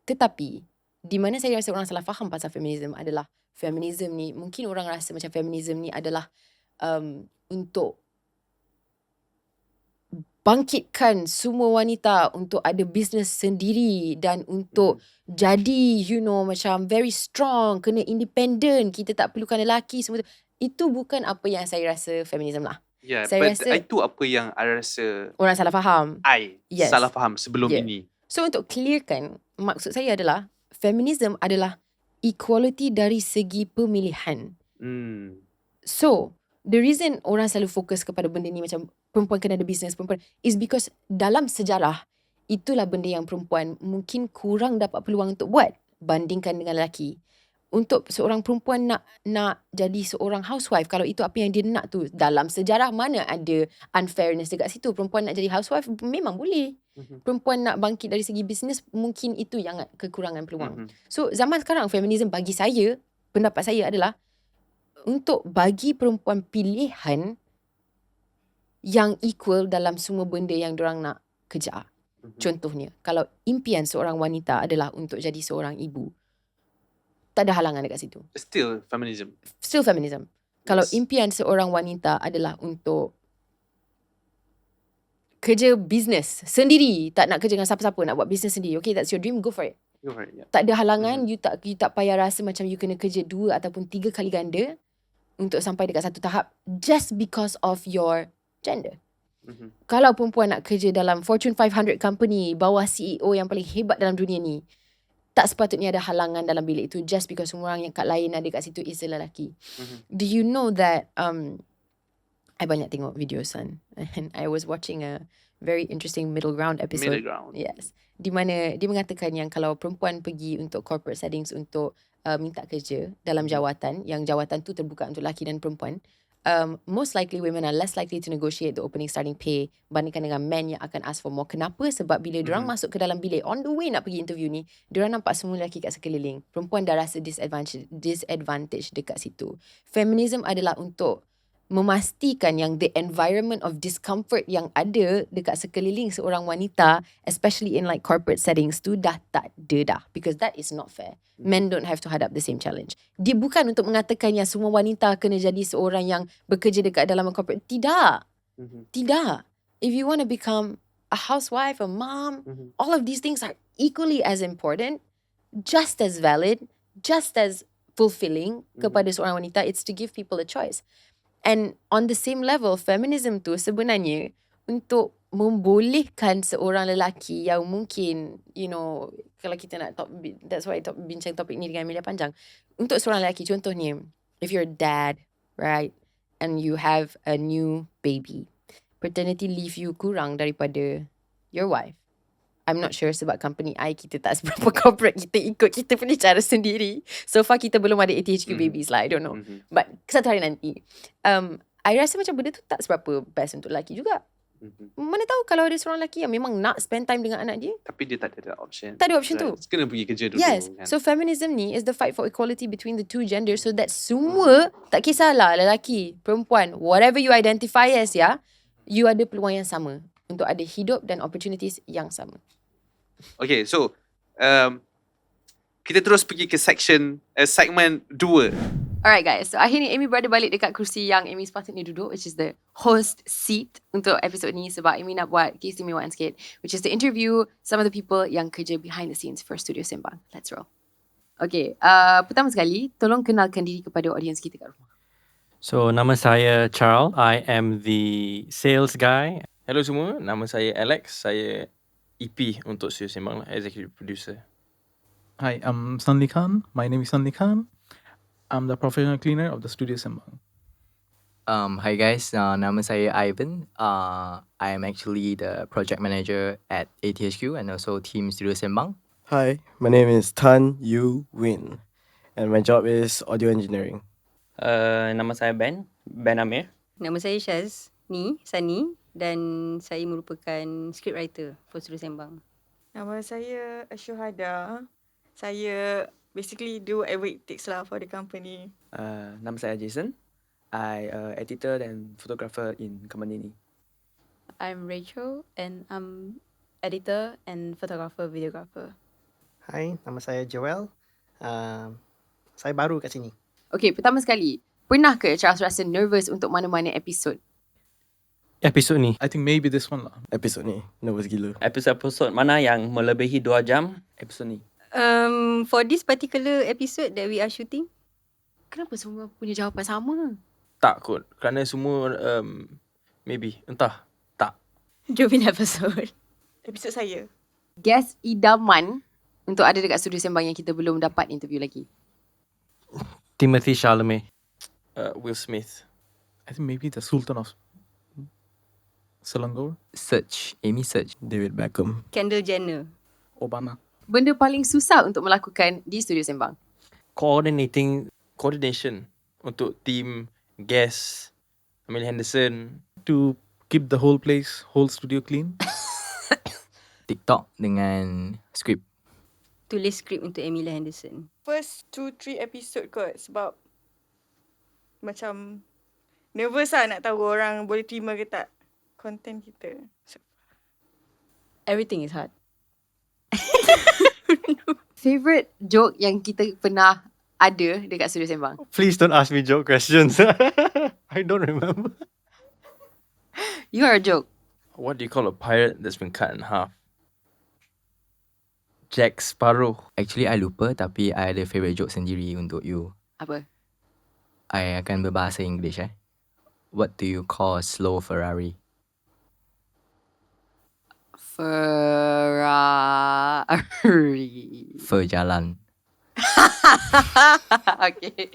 Tetapi di mana saya rasa orang salah faham pasal feminism adalah, feminism ni, mungkin orang rasa macam feminism ni adalah untuk bangkitkan semua wanita untuk ada bisnes sendiri dan untuk jadi, you know, macam very strong, kena independent, kita tak perlukan lelaki, semua tu. Itu bukan apa yang saya rasa feminism lah. Saya rasa itu apa yang I rasa orang salah faham. Salah faham sebelum ini. So untuk clearkan, maksud saya adalah feminism adalah equality dari segi pemilihan. So the reason orang selalu fokus kepada benda ni macam perempuan kena ada bisnes, perempuan, is because dalam sejarah itulah benda yang perempuan mungkin kurang dapat peluang untuk buat bandingkan dengan lelaki. Untuk seorang perempuan nak jadi seorang housewife, kalau itu apa yang dia nak tu, dalam sejarah mana ada unfairness dekat situ? Perempuan nak jadi housewife memang boleh. Perempuan nak bangkit dari segi bisnes, mungkin itu yang kekurangan peluang. So zaman sekarang feminism bagi saya, pendapat saya adalah untuk bagi perempuan pilihan yang equal dalam semua benda yang diorang nak kejar. Contohnya, kalau impian seorang wanita adalah untuk jadi seorang ibu, tak ada halangan dekat situ. Still feminism. Still feminism. Kalau Yes. impian seorang wanita adalah untuk kerja bisnes sendiri, tak nak kerja dengan siapa-siapa, nak buat bisnes sendiri, okay, that's your dream, go for it. Go for it, yeah. Tak ada halangan, you tak payah rasa macam you kena kerja 2 ataupun 3 kali ganda untuk sampai dekat satu tahap just because of your gender. Kalau perempuan nak kerja dalam Fortune 500 company, bawah CEO yang paling hebat dalam dunia ni, tak sepatutnya ada halangan dalam bilik itu just because semua orang yang kat lain ada kat situ is lelaki. Do you know that I banyak tengok video Sun, and I was watching a very interesting middle ground episode. Middle ground. Yes. Di mana dia mengatakan yang kalau perempuan pergi untuk corporate settings untuk minta kerja dalam jawatan, yang jawatan tu terbuka untuk lelaki dan perempuan, most likely women are less likely to negotiate the opening starting pay bandingkan dengan men yang akan ask for more. Kenapa? Sebab bila diorang masuk ke dalam bilik, on the way nak pergi interview ni, diorang nampak semua lelaki kat sekeliling. Perempuan dah rasa disadvantage dekat situ. Feminism adalah untuk memastikan yang the environment of discomfort yang ada dekat sekeliling seorang wanita, especially in like corporate settings tu, dah tak ada dah. Because that is not fair. Men don't have to hadap the same challenge. Dia bukan untuk mengatakan yang semua wanita kena jadi seorang yang bekerja dekat dalam corporate. Tidak. Tidak. If you want to become a housewife, a mom, all of these things are equally as important, just as valid, just as fulfilling kepada seorang wanita. It's to give people a choice. And on the same level, feminism tu sebenarnya untuk membolehkan seorang lelaki yang mungkin, you know, kalau kita nak that's why bincang topik ni dengan Amelia panjang. Untuk seorang lelaki, contohnya, if you're a dad, right, and you have a new baby, paternity leave you kurang daripada your wife. I'm not sure sebab company I, kita tak seberapa corporate, kita ikut kita punya cara sendiri. So far kita belum ada ATHQ babies lah, I don't know. But satu hari nanti, I rasa macam benda tu tak seberapa best untuk lelaki juga. Mana tahu kalau ada seorang lelaki yang memang nak spend time dengan anak dia, tapi dia tak ada option. Tak ada option tu. Kena pergi kerja dulu. Yes. Kan? So feminism ni is the fight for equality between the two genders, so that semua, tak kisahlah lelaki, perempuan, whatever you identify as, ya, you ada peluang yang sama untuk ada hidup dan opportunities yang sama. Okay, so kita terus pergi ke segmen 2. Alright guys, so akhirnya Amy berada balik dekat kursi yang Amy sepatutnya duduk, which is the host seat untuk episod ni, sebab Amy nak buat keistimewaan sikit, which is to interview some of the people yang kerja behind the scenes for Studio Sembang. Let's roll. Okay, pertama sekali, tolong kenalkan diri kepada audience kita kat rumah. So, nama saya Charles. I am the sales guy. Hello semua, nama saya Alex. Saya EP untuk Studio Sembang lah, executive producer. Hi, I'm Sunlee Khan. My name is Sunlee Khan. I'm the professional cleaner of the Studio Sembang. Hi guys, nama saya Euwyn. I am actually the project manager at ATHQ and also team Studio Sembang. Hi, my name is Tan Euwyn, and my job is audio engineering. Nama saya Ben Amir. Nama saya Sani dan saya merupakan scriptwriter for Studio Sembang. Nama saya Syuhada. Saya basically do whatever it takes lah for the company. Nama saya Jason. I editor dan photographer in company ni. I'm Rachel and I'm editor and photographer, videographer. Hai, nama saya Joel. Saya baru kat sini. Okay, pertama sekali, pernah ke Charles rasa nervous untuk mana-mana episod? Episod ni? I think maybe this one lah. Episod ni, nervous gila. Episod mana yang melebihi 2 jam? Episod ni. For this particular episode that we are shooting, kenapa semua punya jawapan sama? Tak kot, kerana semua maybe, entah, tak. Jovin episode. Episod saya. Guest idaman untuk ada dekat Studio Sembang yang kita belum dapat interview lagi. Timothy Chalamet. Will Smith. I think maybe the Sultan of Selangor. Amy Search. David Beckham. Kendall Jenner. Obama. Benda paling susah untuk melakukan di Studio Sembang? Coordination untuk team, guest, Amelia Henderson. To keep the whole place, whole studio clean. TikTok dengan script. Tulis script untuk Amelia Henderson. First 2-3 episode kot, sebab macam nervous lah nak tahu orang boleh terima ke tak content kita. Everything is hard. Favorite joke yang kita pernah ada dekat studio Sembang? Please don't ask me joke questions. I don't remember. You are a joke. What do you call a pirate that's been cut in half? Jack Sparrow. Actually, I lupa tapi I ada favourite joke sendiri untuk you. Apa? I akan berbahasa English What do you call a slow Ferrari? Ferrari. Perjalan. Okay.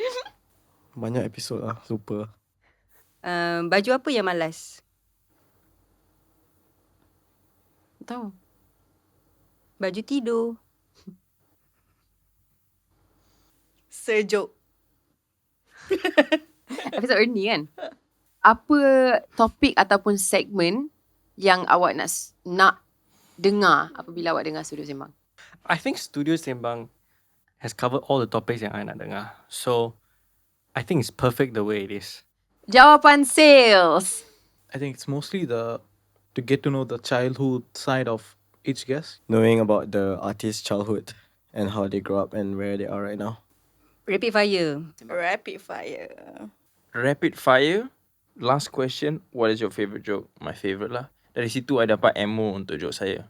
Banyak episod lah, lupa. Baju apa yang malas? Tahu. Baju tidur. Sejuk. Episod ni kan? Apa topik ataupun segmen yang awak nak dengar apabila awak dengar Studio Sembang? I think Studio Sembang has covered all the topics yang I nak dengar. So, I think it's perfect the way it is. Jawapan sales. I think it's mostly to get to know the childhood side of each guest. Knowing about the artist's childhood and how they grew up and where they are right now. Rapid fire. Rapid fire. Rapid fire. Last question. What is your favourite joke? My favourite lah. Dari situ I dapat ammo untuk joke saya.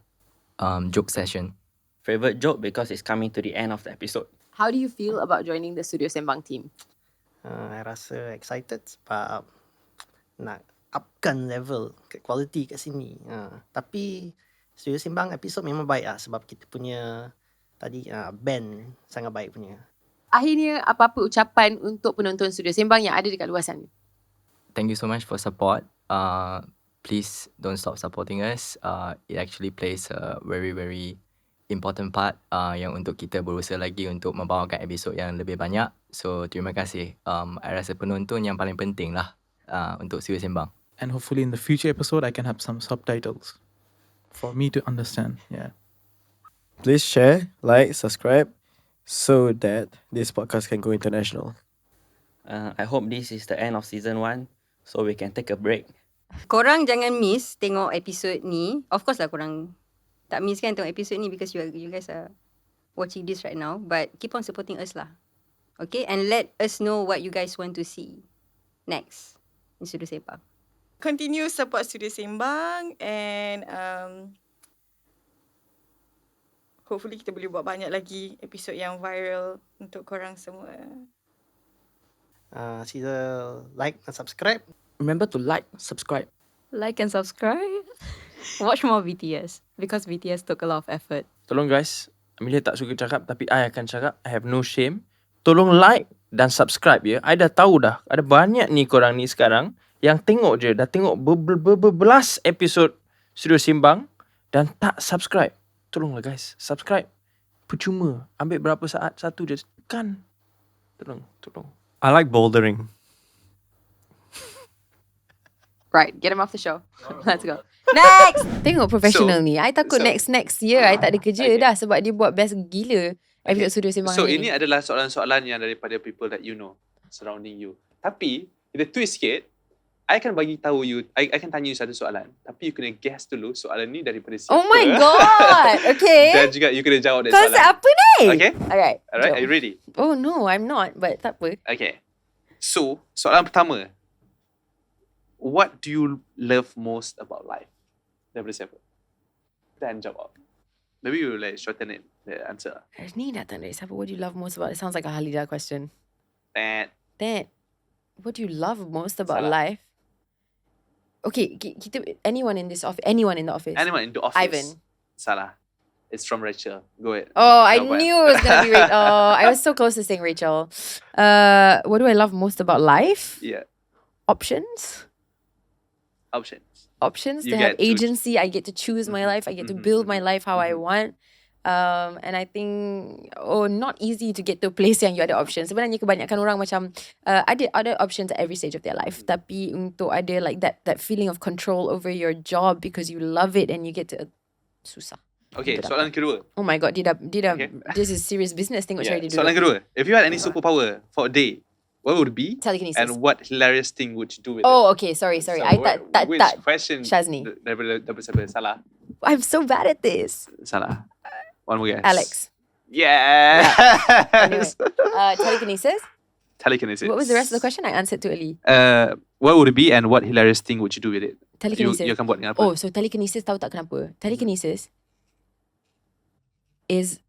Joke session. Favourite joke because it's coming to the end of the episode. How do you feel about joining the Studio Sembang team? I rasa excited sebab nak upkan level quality kat sini. Tapi Studio Sembang episod memang baik lah sebab kita punya tadi band sangat baik punya. Akhirnya, apa-apa ucapan untuk penonton Studio Sembang yang ada dekat luar sana? Thank you so much for support. Please don't stop supporting us. It actually plays a very, very important part yang untuk kita berusaha lagi untuk membawakan episod yang lebih banyak. So, terima kasih. I rasa penonton yang paling penting lah untuk Studio Sembang. And hopefully in the future episode, I can have some subtitles for me to understand. Yeah. Please share, like, subscribe so that this podcast can go international. I hope this is the end of season 1 so we can take a break. Korang jangan miss tengok episod ni. Of course lah korang tak miss kan tengok episod ni because you guys are watching this right now. But keep on supporting us lah. Okay? And let us know what you guys want to see next in Studio Sembang. Continue support Studio Sembang and hopefully kita boleh buat banyak lagi episod yang viral untuk korang semua. Sila like and subscribe. Remember to like, subscribe. Like and subscribe. Watch more BTS because BTS took a lot of effort. Tolong guys, Amelia tak suka cakap tapi I akan cakap. I have no shame. Tolong like dan subscribe ya. I dah tahu dah. Ada banyak ni korang ni sekarang yang tengok je. Dah tengok berbelas episod Studio Sembang dan tak subscribe. Tolonglah guys, subscribe. Percuma. Ambil berapa saat? Satu je. Tekan. Tolong. I like bouldering. Right, get him off the show. Let's go. Next! Tengok professional ni. I takut next year I tak ada kerja dah sebab dia buat best gila episode Studio Sembang So ni. ini adalah soalan-soalan yang daripada people that you know, surrounding you. Tapi kita twist sikit, I akan bagi tahu you, I akan tanya you satu soalan, tapi you kena guess dulu soalan ni daripada siapa. Oh my god. Okay. Dan juga you kena jawab dari Konsep soalan. apa ni? Okay. Alright. Are you ready? Oh no, I'm not, but tak apa. Okay. So, soalan pertama. What do you love most about life? Daripada siapa? Dan jawab. Maybe you like shorten it, the answer. Ni datang dari siapa? What do you love most about? It sounds like a Halida question. That. What do you love most about Salah. life? Okay, kita anyone in the office. Anyone in the office. Ivan. Salah. It's from Rachel. Go ahead. Oh, I knew it was gonna be Rachel. Oh, I was so close to saying Rachel. What do I love most about life? Yeah. Options You to have get to agency. I get to choose my life. I get to build my life how I want. And I think not easy to get to a place yang you ada options. Sebenarnya kebanyakan orang macam ada options at every stage of their life. Tapi untuk ada like that feeling of control over your job because you love it and you get to susah. Okay, soalan kedua. Oh my god, dia dah okay. This is serious business. Tengok cara dia dulu. Soalan kedua. If you had any superpower for a day, what would it be? Telekinesis. And what hilarious thing would you do with it? Oh, okay. Sorry. So I tak which question Shazni. daripada siapa? Salah. I'm so bad at this. Salah. One more guess. Alex. Yes. Anyway, telekinesis. Telekinesis. What was the rest of the question? I answered too early. What would it be and what hilarious thing would you do with it? Telekinesis. You akan buat dengan apa? Oh, so telekinesis tahu tak kenapa? Telekinesis is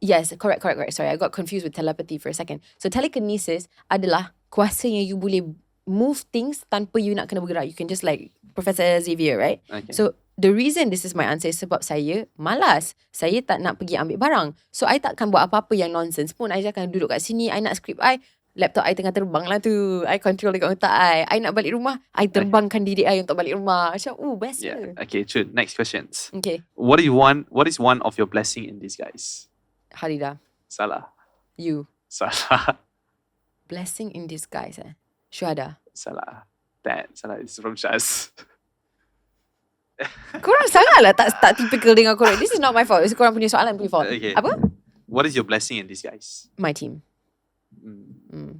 yes, correct. Sorry, I got confused with telepathy for a second. So telekinesis adalah kuasa yang you boleh move things tanpa you nak kena bergerak. You can just like Professor Xavier, right? Okay. So the reason this is my answer is sebab saya malas. Saya tak nak pergi ambil barang. So I takkan buat apa-apa yang nonsense pun. I akan duduk kat sini. I nak script I. Laptop I tengah terbang lah tu. I control dekat otak I. I nak balik rumah. I terbangkan diri I untuk balik rumah. Macam, best. Yeah. Okay, true. Next questions. Okay. What is one of your blessing in disguise? Harida. Salah. You. Salah. Blessing in disguise Syuhada. Salah. That. Salah. It's from Shaz. Korang sangatlah tak typical dengan korang. This is not my fault. It's korang punya soalan punya fault. Okay. Apa? What is your blessing in disguise? My team.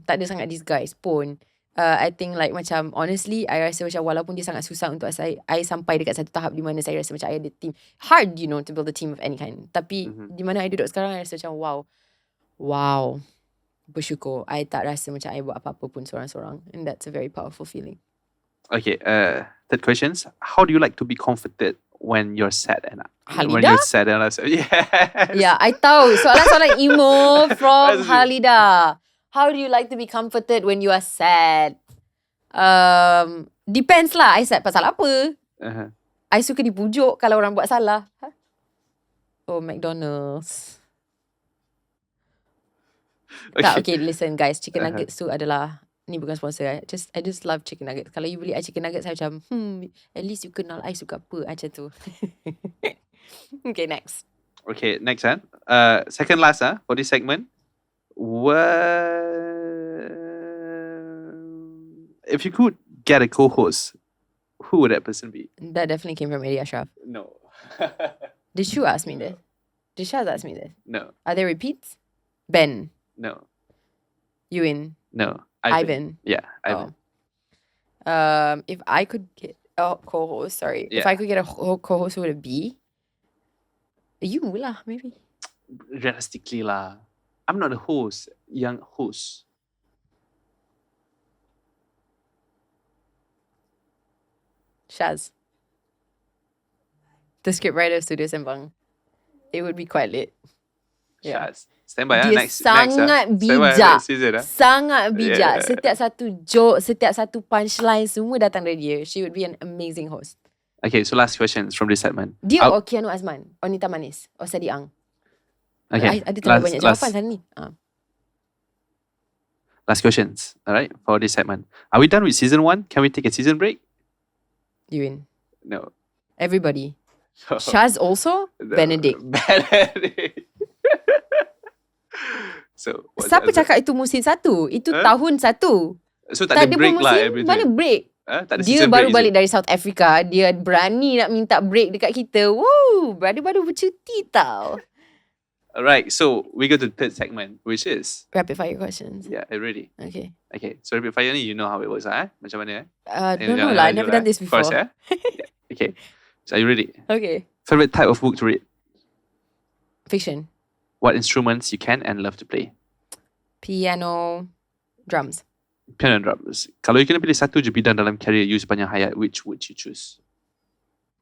Tak ada sangat disguise pun. I think like macam honestly I rasa macam walaupun dia sangat susah untuk I sampai dekat satu tahap di mana saya rasa macam I ada team. Hard to build a team of any kind. Tapi di mana I duduk sekarang I rasa macam wow. Bersyukur. I tak rasa macam I buat apa-apa pun seorang-seorang. And that's a very powerful feeling. Okay, third questions. How do you like to be comforted when you're sad and when Halida? you're sad and yes. Yeah, I tahu. Soalan-soalan emo from Halida. How do you like to be comforted when you are sad? Depends lah. I sad pasal apa? I suka dipujuk kalau orang buat salah. Oh, McDonald's. Okay, listen guys. Chicken nuggets tu adalah, ni bukan sponsor. I just love chicken nuggets. Kalau you beli I chicken nuggets, saya macam, at least you kenal I suka apa. Macam tu. Okay, next. Okay, next second last for this segment. If you could get a co-host, who would that person be? That definitely came from Aedy Ashraf. No. Did Shu ask me this? Did Shaz ask me this? No. Are there repeats? Ben. No. Euwyn. No. Ivan. Yeah, Ivan. If I could get a co-host, sorry. Yeah. If I could get a co-host, who would it be? You lah, maybe. Realistically lah. I'm not a host. Young host. Shaz. The scriptwriter of Studio Sembang. It would be quite lit. Yeah. Shaz. Stand by Dia next sangat Stand by bijak. next season Sangat bijak. Yeah. Setiap satu joke, setiap satu punchline, semua datang dari dia. She would be an amazing host. Okay, so last questions from this segment. Dia or Keanu Azman? Or Nita Manis? Or Sadi Ang? Okay. Ada terlalu banyak jawapan hari ni. Last questions. Alright, for this segment. Are we done with season 1? Can we take a season break? Euwyn. No. Everybody. Shaz also? No. Benedict. Benedict. So, Siapa cakap itu musim 1? Itu tahun 1. So tak ada break lah everything. Mana break? Tak ada Dia season baru break, balik dari South Africa. Dia berani nak minta break dekat kita. Woo! Baru-baru bercuti tau. Alright, so we go to the third segment, which is Rapid fire questions. Yeah, ready. Okay. Okay, so rapid fire ni you know how it works, Macam mana? Don't know lah. I never done this before. Of course, yeah. Okay, so are you ready? Okay. Favorite type of book to read? Fiction. What instruments you can and love to play? Piano. Drums. Piano and drums. Kalau you kena pilih satu je bidang dalam career you sepanjang hayat, which would you choose?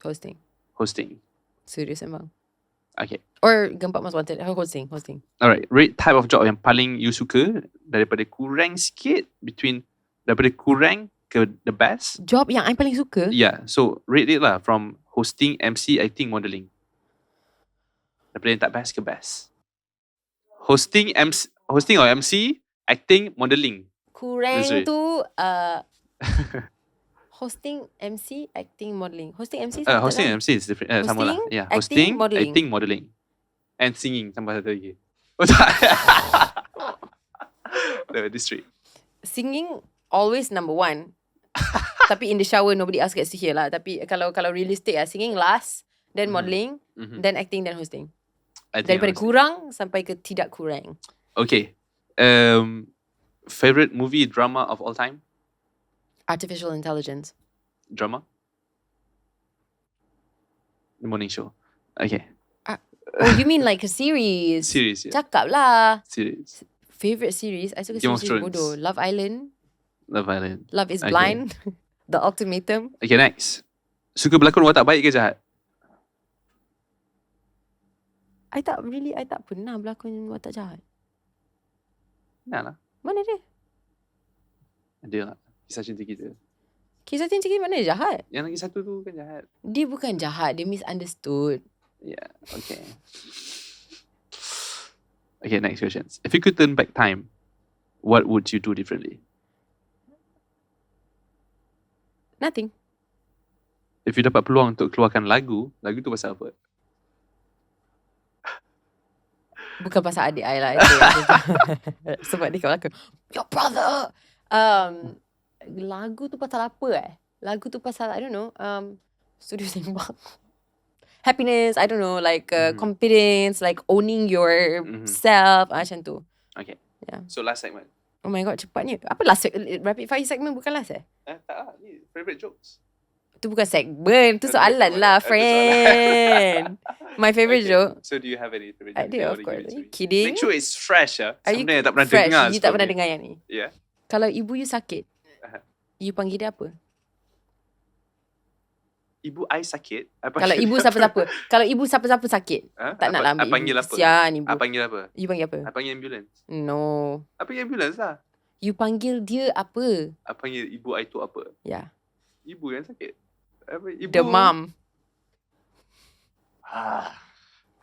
Hosting. Hosting. Studio Sembang. Okay. Or Gempak Most Wanted. Hosting. Alright, rate type of job yang paling you suka daripada kurang sikit daripada kurang ke the best. Job yang I paling suka? Yeah, so rate it lah from hosting, MC, acting, modelling. Daripada yang tak best ke best. Hosting or MC, acting, modelling. Kurang That's right. tu hosting, MC, acting, modelling. Hosting, MC sama Hosting tak and MC is different. Sama lah. Hosting, Yeah, acting, modelling. acting, modelling. And singing tambah satu lagi. Oh tak. No, this three. Singing always number 1. Tapi in the shower nobody else gets to hear lah. Tapi kalau realistic singing last, then modelling, then acting, then hosting. Daripada kurang sampai ke tidak kurang. Okay. Favorite movie drama of all time? Artificial intelligence. Drama? The morning show. Okay. Oh, you mean like a series? Series, yeah. Cakap lah. Series. Favorite series? I suka Game of series Thrones. bodoh. Love Island. Love Island. Love is Okay. Blind. The Ultimatum. Okay, next. Suka berlakon watak baik ke jahat? I tak pernah berlakon watak jahat. Nah lah. Mana dia? Ada lah. Kisah cinta kita. Kisah cinta kita mana dia jahat? Yang lagi satu tu kan jahat. Dia bukan jahat. Dia misunderstood. Yeah, okay. Okay, next questions. If you could turn back time, what would you do differently? Nothing. If you dapat peluang untuk keluarkan lagu tu pasal apa? Bukan pasal adik I lah. Sebab dia kat belakang. Your brother. Lagu tu pasal apa Lagu tu pasal, I don't know, studio Sembang. Happiness, I don't know, like confidence, like owning yourself, macam tu. Okay. Yeah. So last segment. Oh my god, cepatnya. Apa last rapid fire segment bukan last Tak lah. Ni favorite jokes. Tu bukan segment, tu soalan lah, friend. My favorite joke. So do you have any favorite I jokes? do, You of wanna course. give it to Are you me? kidding? Make sure it's fresh Are you Sebenarnya tak pernah fresh? dengar You tak pernah sebelum dengar ni. yang ni. Yeah. Kalau ibu you sakit, you panggil dia apa? Ibu I sakit. I panggil Kalau ibu dia siapa-siapa, apa? kalau ibu siapa-siapa sakit, tak nak lah I ambil panggil ibu. apa? Kesian ibu. I panggil apa? You panggil apa? I panggil ambulance. No. I panggil ambulance lah. You panggil dia apa? I panggil ibu I tu apa? Ya. Ibu yang sakit. Apa? Ibu. The mom.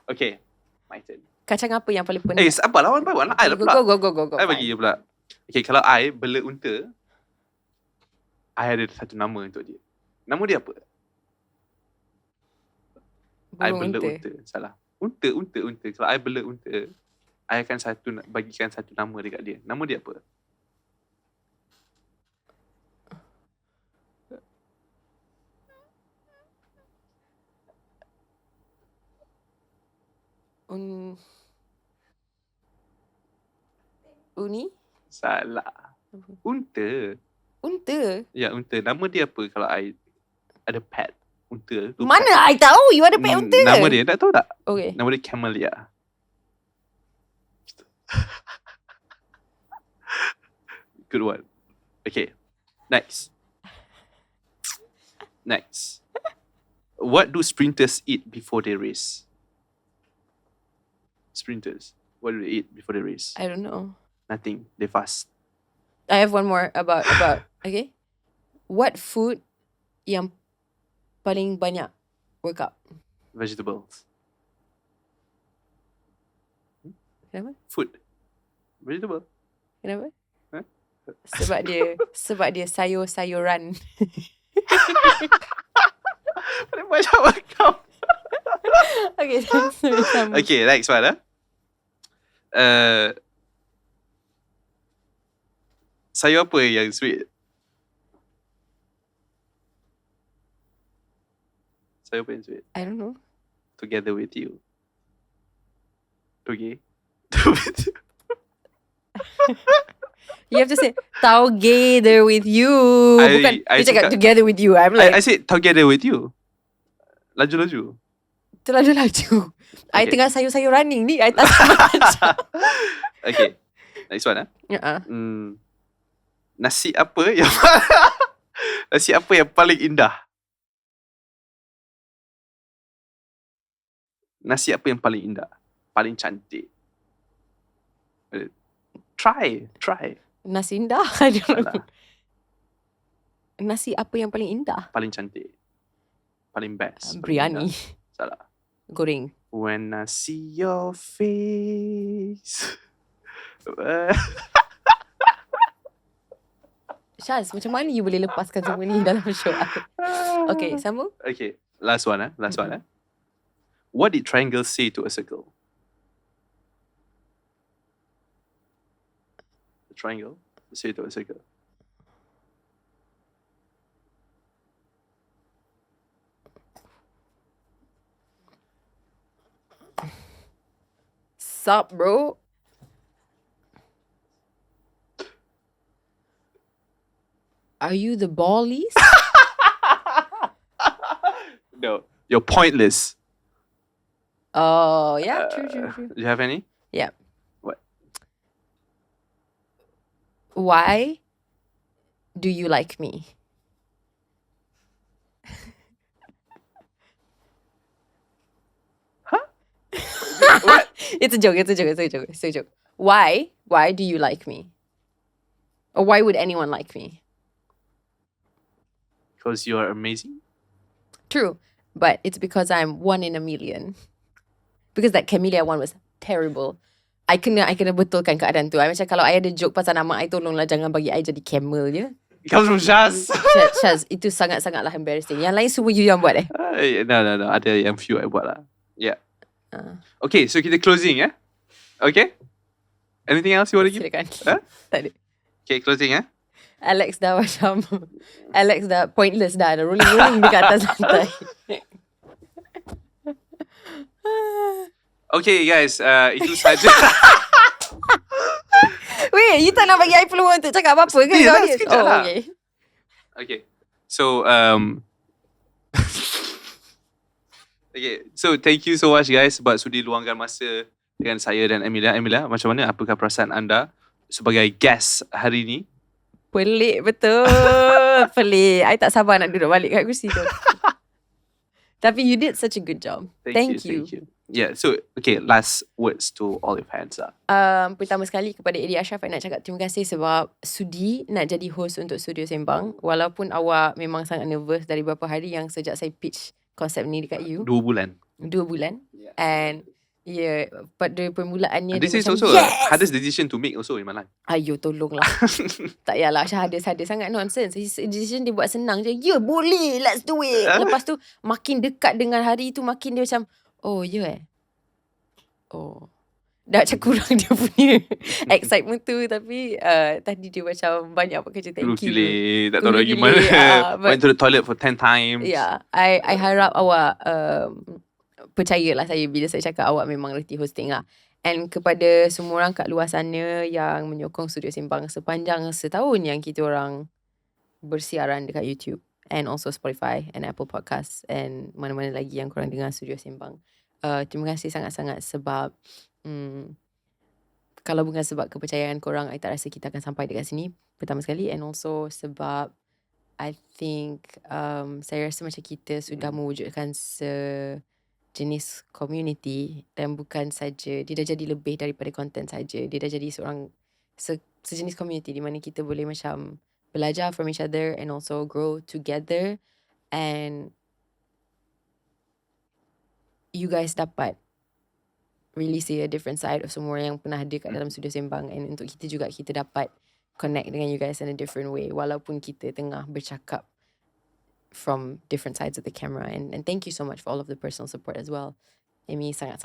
Okay. My turn. Kacang apa yang paling penat? Apa lawan lah? I lah Go, pula. go. I bagi you pula. Okay, kalau I bela unta, I ada satu nama untuk dia. Nama dia apa? I bela unta. Salah. Unta. Kalau I bela unta, I akan bagikan satu nama dekat dia. Nama dia apa? Uni? Salah. Unta. Unta? Ya, unta. Nama dia apa kalau I ada pet? Unta tu. Mana I tahu you ada pet unta? Nama dia, tak tahu tak? Okay. Nama dia Camelia. Good one. Okay. Next. What do sprinters eat before they race? Sprinters. What do they eat before they race? I don't know. Nothing. They fast. I have one more about okay. What food yang paling banyak workout? Vegetables. Kenapa? Food. Vegetable. Kenapa? Huh? Sebab dia sayur-sayuran. Paling banyak workout. Okay, sama. Okay, next one. Sayur apa yang sweet? Sayur apa yang sweet? I don't know. Together with you. Okay. You have to say together with you. Bukan I dia cakap cakap- together with you. I'm like I said together with you. Laju-laju. terlalu laju. I Okay. tengah sayur-sayur running ni. I tak macam. Okay. Next one. Nasi apa yang nasi apa yang paling indah? Nasi apa yang paling indah? Paling cantik. Try. Nasi indah. I don't know. Salah. Nasi apa yang paling indah? Paling cantik. Paling best. paling Biryani. indah. Salah. Goreng. When I see your face. Syaz, macam mana you boleh lepaskan semua ni dalam show aku? Okay, sambung. Okay. Last one. What did triangle say to a circle? The triangle say to a circle. Sup, bro? Are you the ballies? No. You're pointless. Oh, yeah, true. Do you have any? Yeah. What? Why do you like me? What? It's a joke. Why do you like me? Or why would anyone like me? Because you're amazing. True. But it's because I'm one in a million. Because that 𝘾𝙍𝙀𝙊𝙀 one was terrible. I kena betulkan keadaan tu. I macam kalau I ada joke pasal nama I, tolonglah jangan bagi I jadi camel je. It comes from Shaz. Shaz, itu sangat-sangatlah embarrassing. Yang lain semua you yang buat No. Ada yang few I buat lah. Yeah. Okay, so kita closing Okay? Anything else you want to give? Silakan. Tak ada. Okay, closing Alex dah pointless dah rolling dekat atas lantai. Okay guys, itu saja. Wait, you tak nak bagi I peluang untuk cakap apa-apa ke? Sekejap lah. Okay. Okay. So okay, so thank you so much guys sebab sudi luangkan masa dengan saya dan Amelia. Amelia, macam mana? Apakah perasaan anda sebagai guest hari ni? Pelik betul. Pelik. I tak sabar nak duduk balik kat kursi tu. Tapi you did such a good job. Thank you. Yeah, so okay, last words to all your fans lah. Pertama sekali kepada Aedy Ashraf, I nak cakap terima kasih sebab sudi nak jadi host untuk Studio Sembang. Walaupun awak memang sangat nervous dari beberapa hari yang sejak saya pitch konsep ni dekat you. 2 bulan. Yeah. And yeah, pada permulaannya this is macam, also a hardest decision to make also in my life. Ayo tolonglah. Tak payahlah hardest sangat nonsense. Decision dia buat senang je. Ya boleh, let's do it. Lepas tu makin dekat dengan hari tu makin dia macam, oh ya oh, dah macam kurang dia punya excitement tu. Tapi tadi dia macam banyak buat kerja. Thank you. Tak tahu lagi mana. Went to the toilet for 10 times. Yeah, I harap awak percayalah saya bila saya cakap awak memang reti hosting lah. And kepada semua orang kat luar sana yang menyokong Studio Sembang sepanjang setahun yang kita orang bersiaran dekat YouTube and also Spotify and Apple Podcasts and mana-mana lagi yang korang dengar Studio Sembang. Terima kasih sangat-sangat sebab kalau bukan sebab kepercayaan korang, I tak rasa kita akan sampai dekat sini pertama sekali. And also sebab I think saya rasa macam kita sudah mewujudkan jenis community dan bukan saja dia dah jadi lebih daripada content saja. Dia dah jadi seorang sejenis community di mana kita boleh macam belajar from each other and also grow together. And you guys dapat really see a different side of semua yang pernah ada kat dalam Studio Sembang. And untuk kita juga, kita dapat connect dengan you guys in a different way walaupun kita tengah bercakap from different sides of the camera. And thank you so much for all of the personal support as well. Amy sangat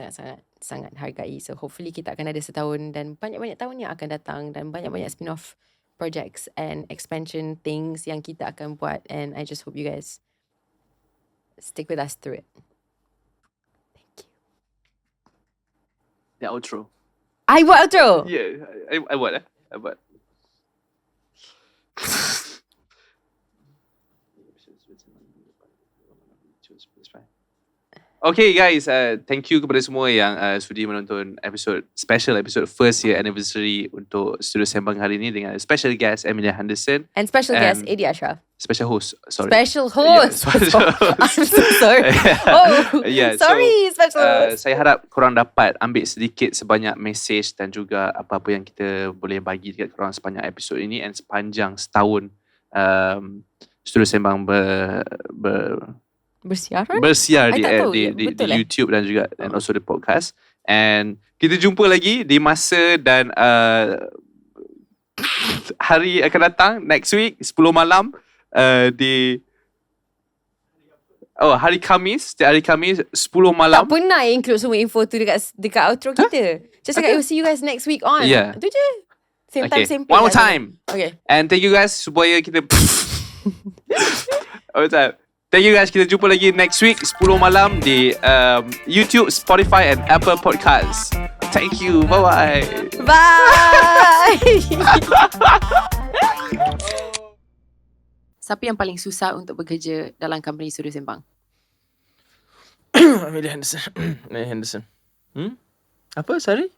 hargai. So hopefully kita akan ada setahun dan banyak-banyak tahun yang akan datang dan banyak-banyak spin-off projects and expansion things yang kita akan buat. And I just hope you guys stick with us through it. Thank you. The outro. I buat outro? Yeah, I buat I buat. Okay guys, thank you kepada semua yang sudi menonton special episode first year anniversary untuk Studio Sembang hari ini dengan special guest Amelia Henderson and special guest Aedy Ashraf. Special host, sorry. Special host. Yeah, special host. I'm so sorry. Special host. Saya harap korang dapat ambil sedikit sebanyak message dan juga apa-apa yang kita boleh bagi dekat korang sepanjang episod ini and sepanjang setahun Studio Sembang bersiar di YouTube dan juga and also the podcast. And kita jumpa lagi di masa dan hari akan datang next week 10 malam di hari Khamis 10 malam. Tak pernah include semua info tu dekat outro kita. Just cakap see you guys next week on. Yeah. Itu je. Same time, same place. One more time. Okay. And thank you guys supaya kita Thank you guys. Kita jumpa lagi next week 10 malam di YouTube, Spotify and Apple Podcasts. Thank you. Bye-bye. Bye. Siapa yang paling susah untuk bekerja dalam company Studio Sembang? Amelia Henderson. Amelia Henderson. Apa, sorry?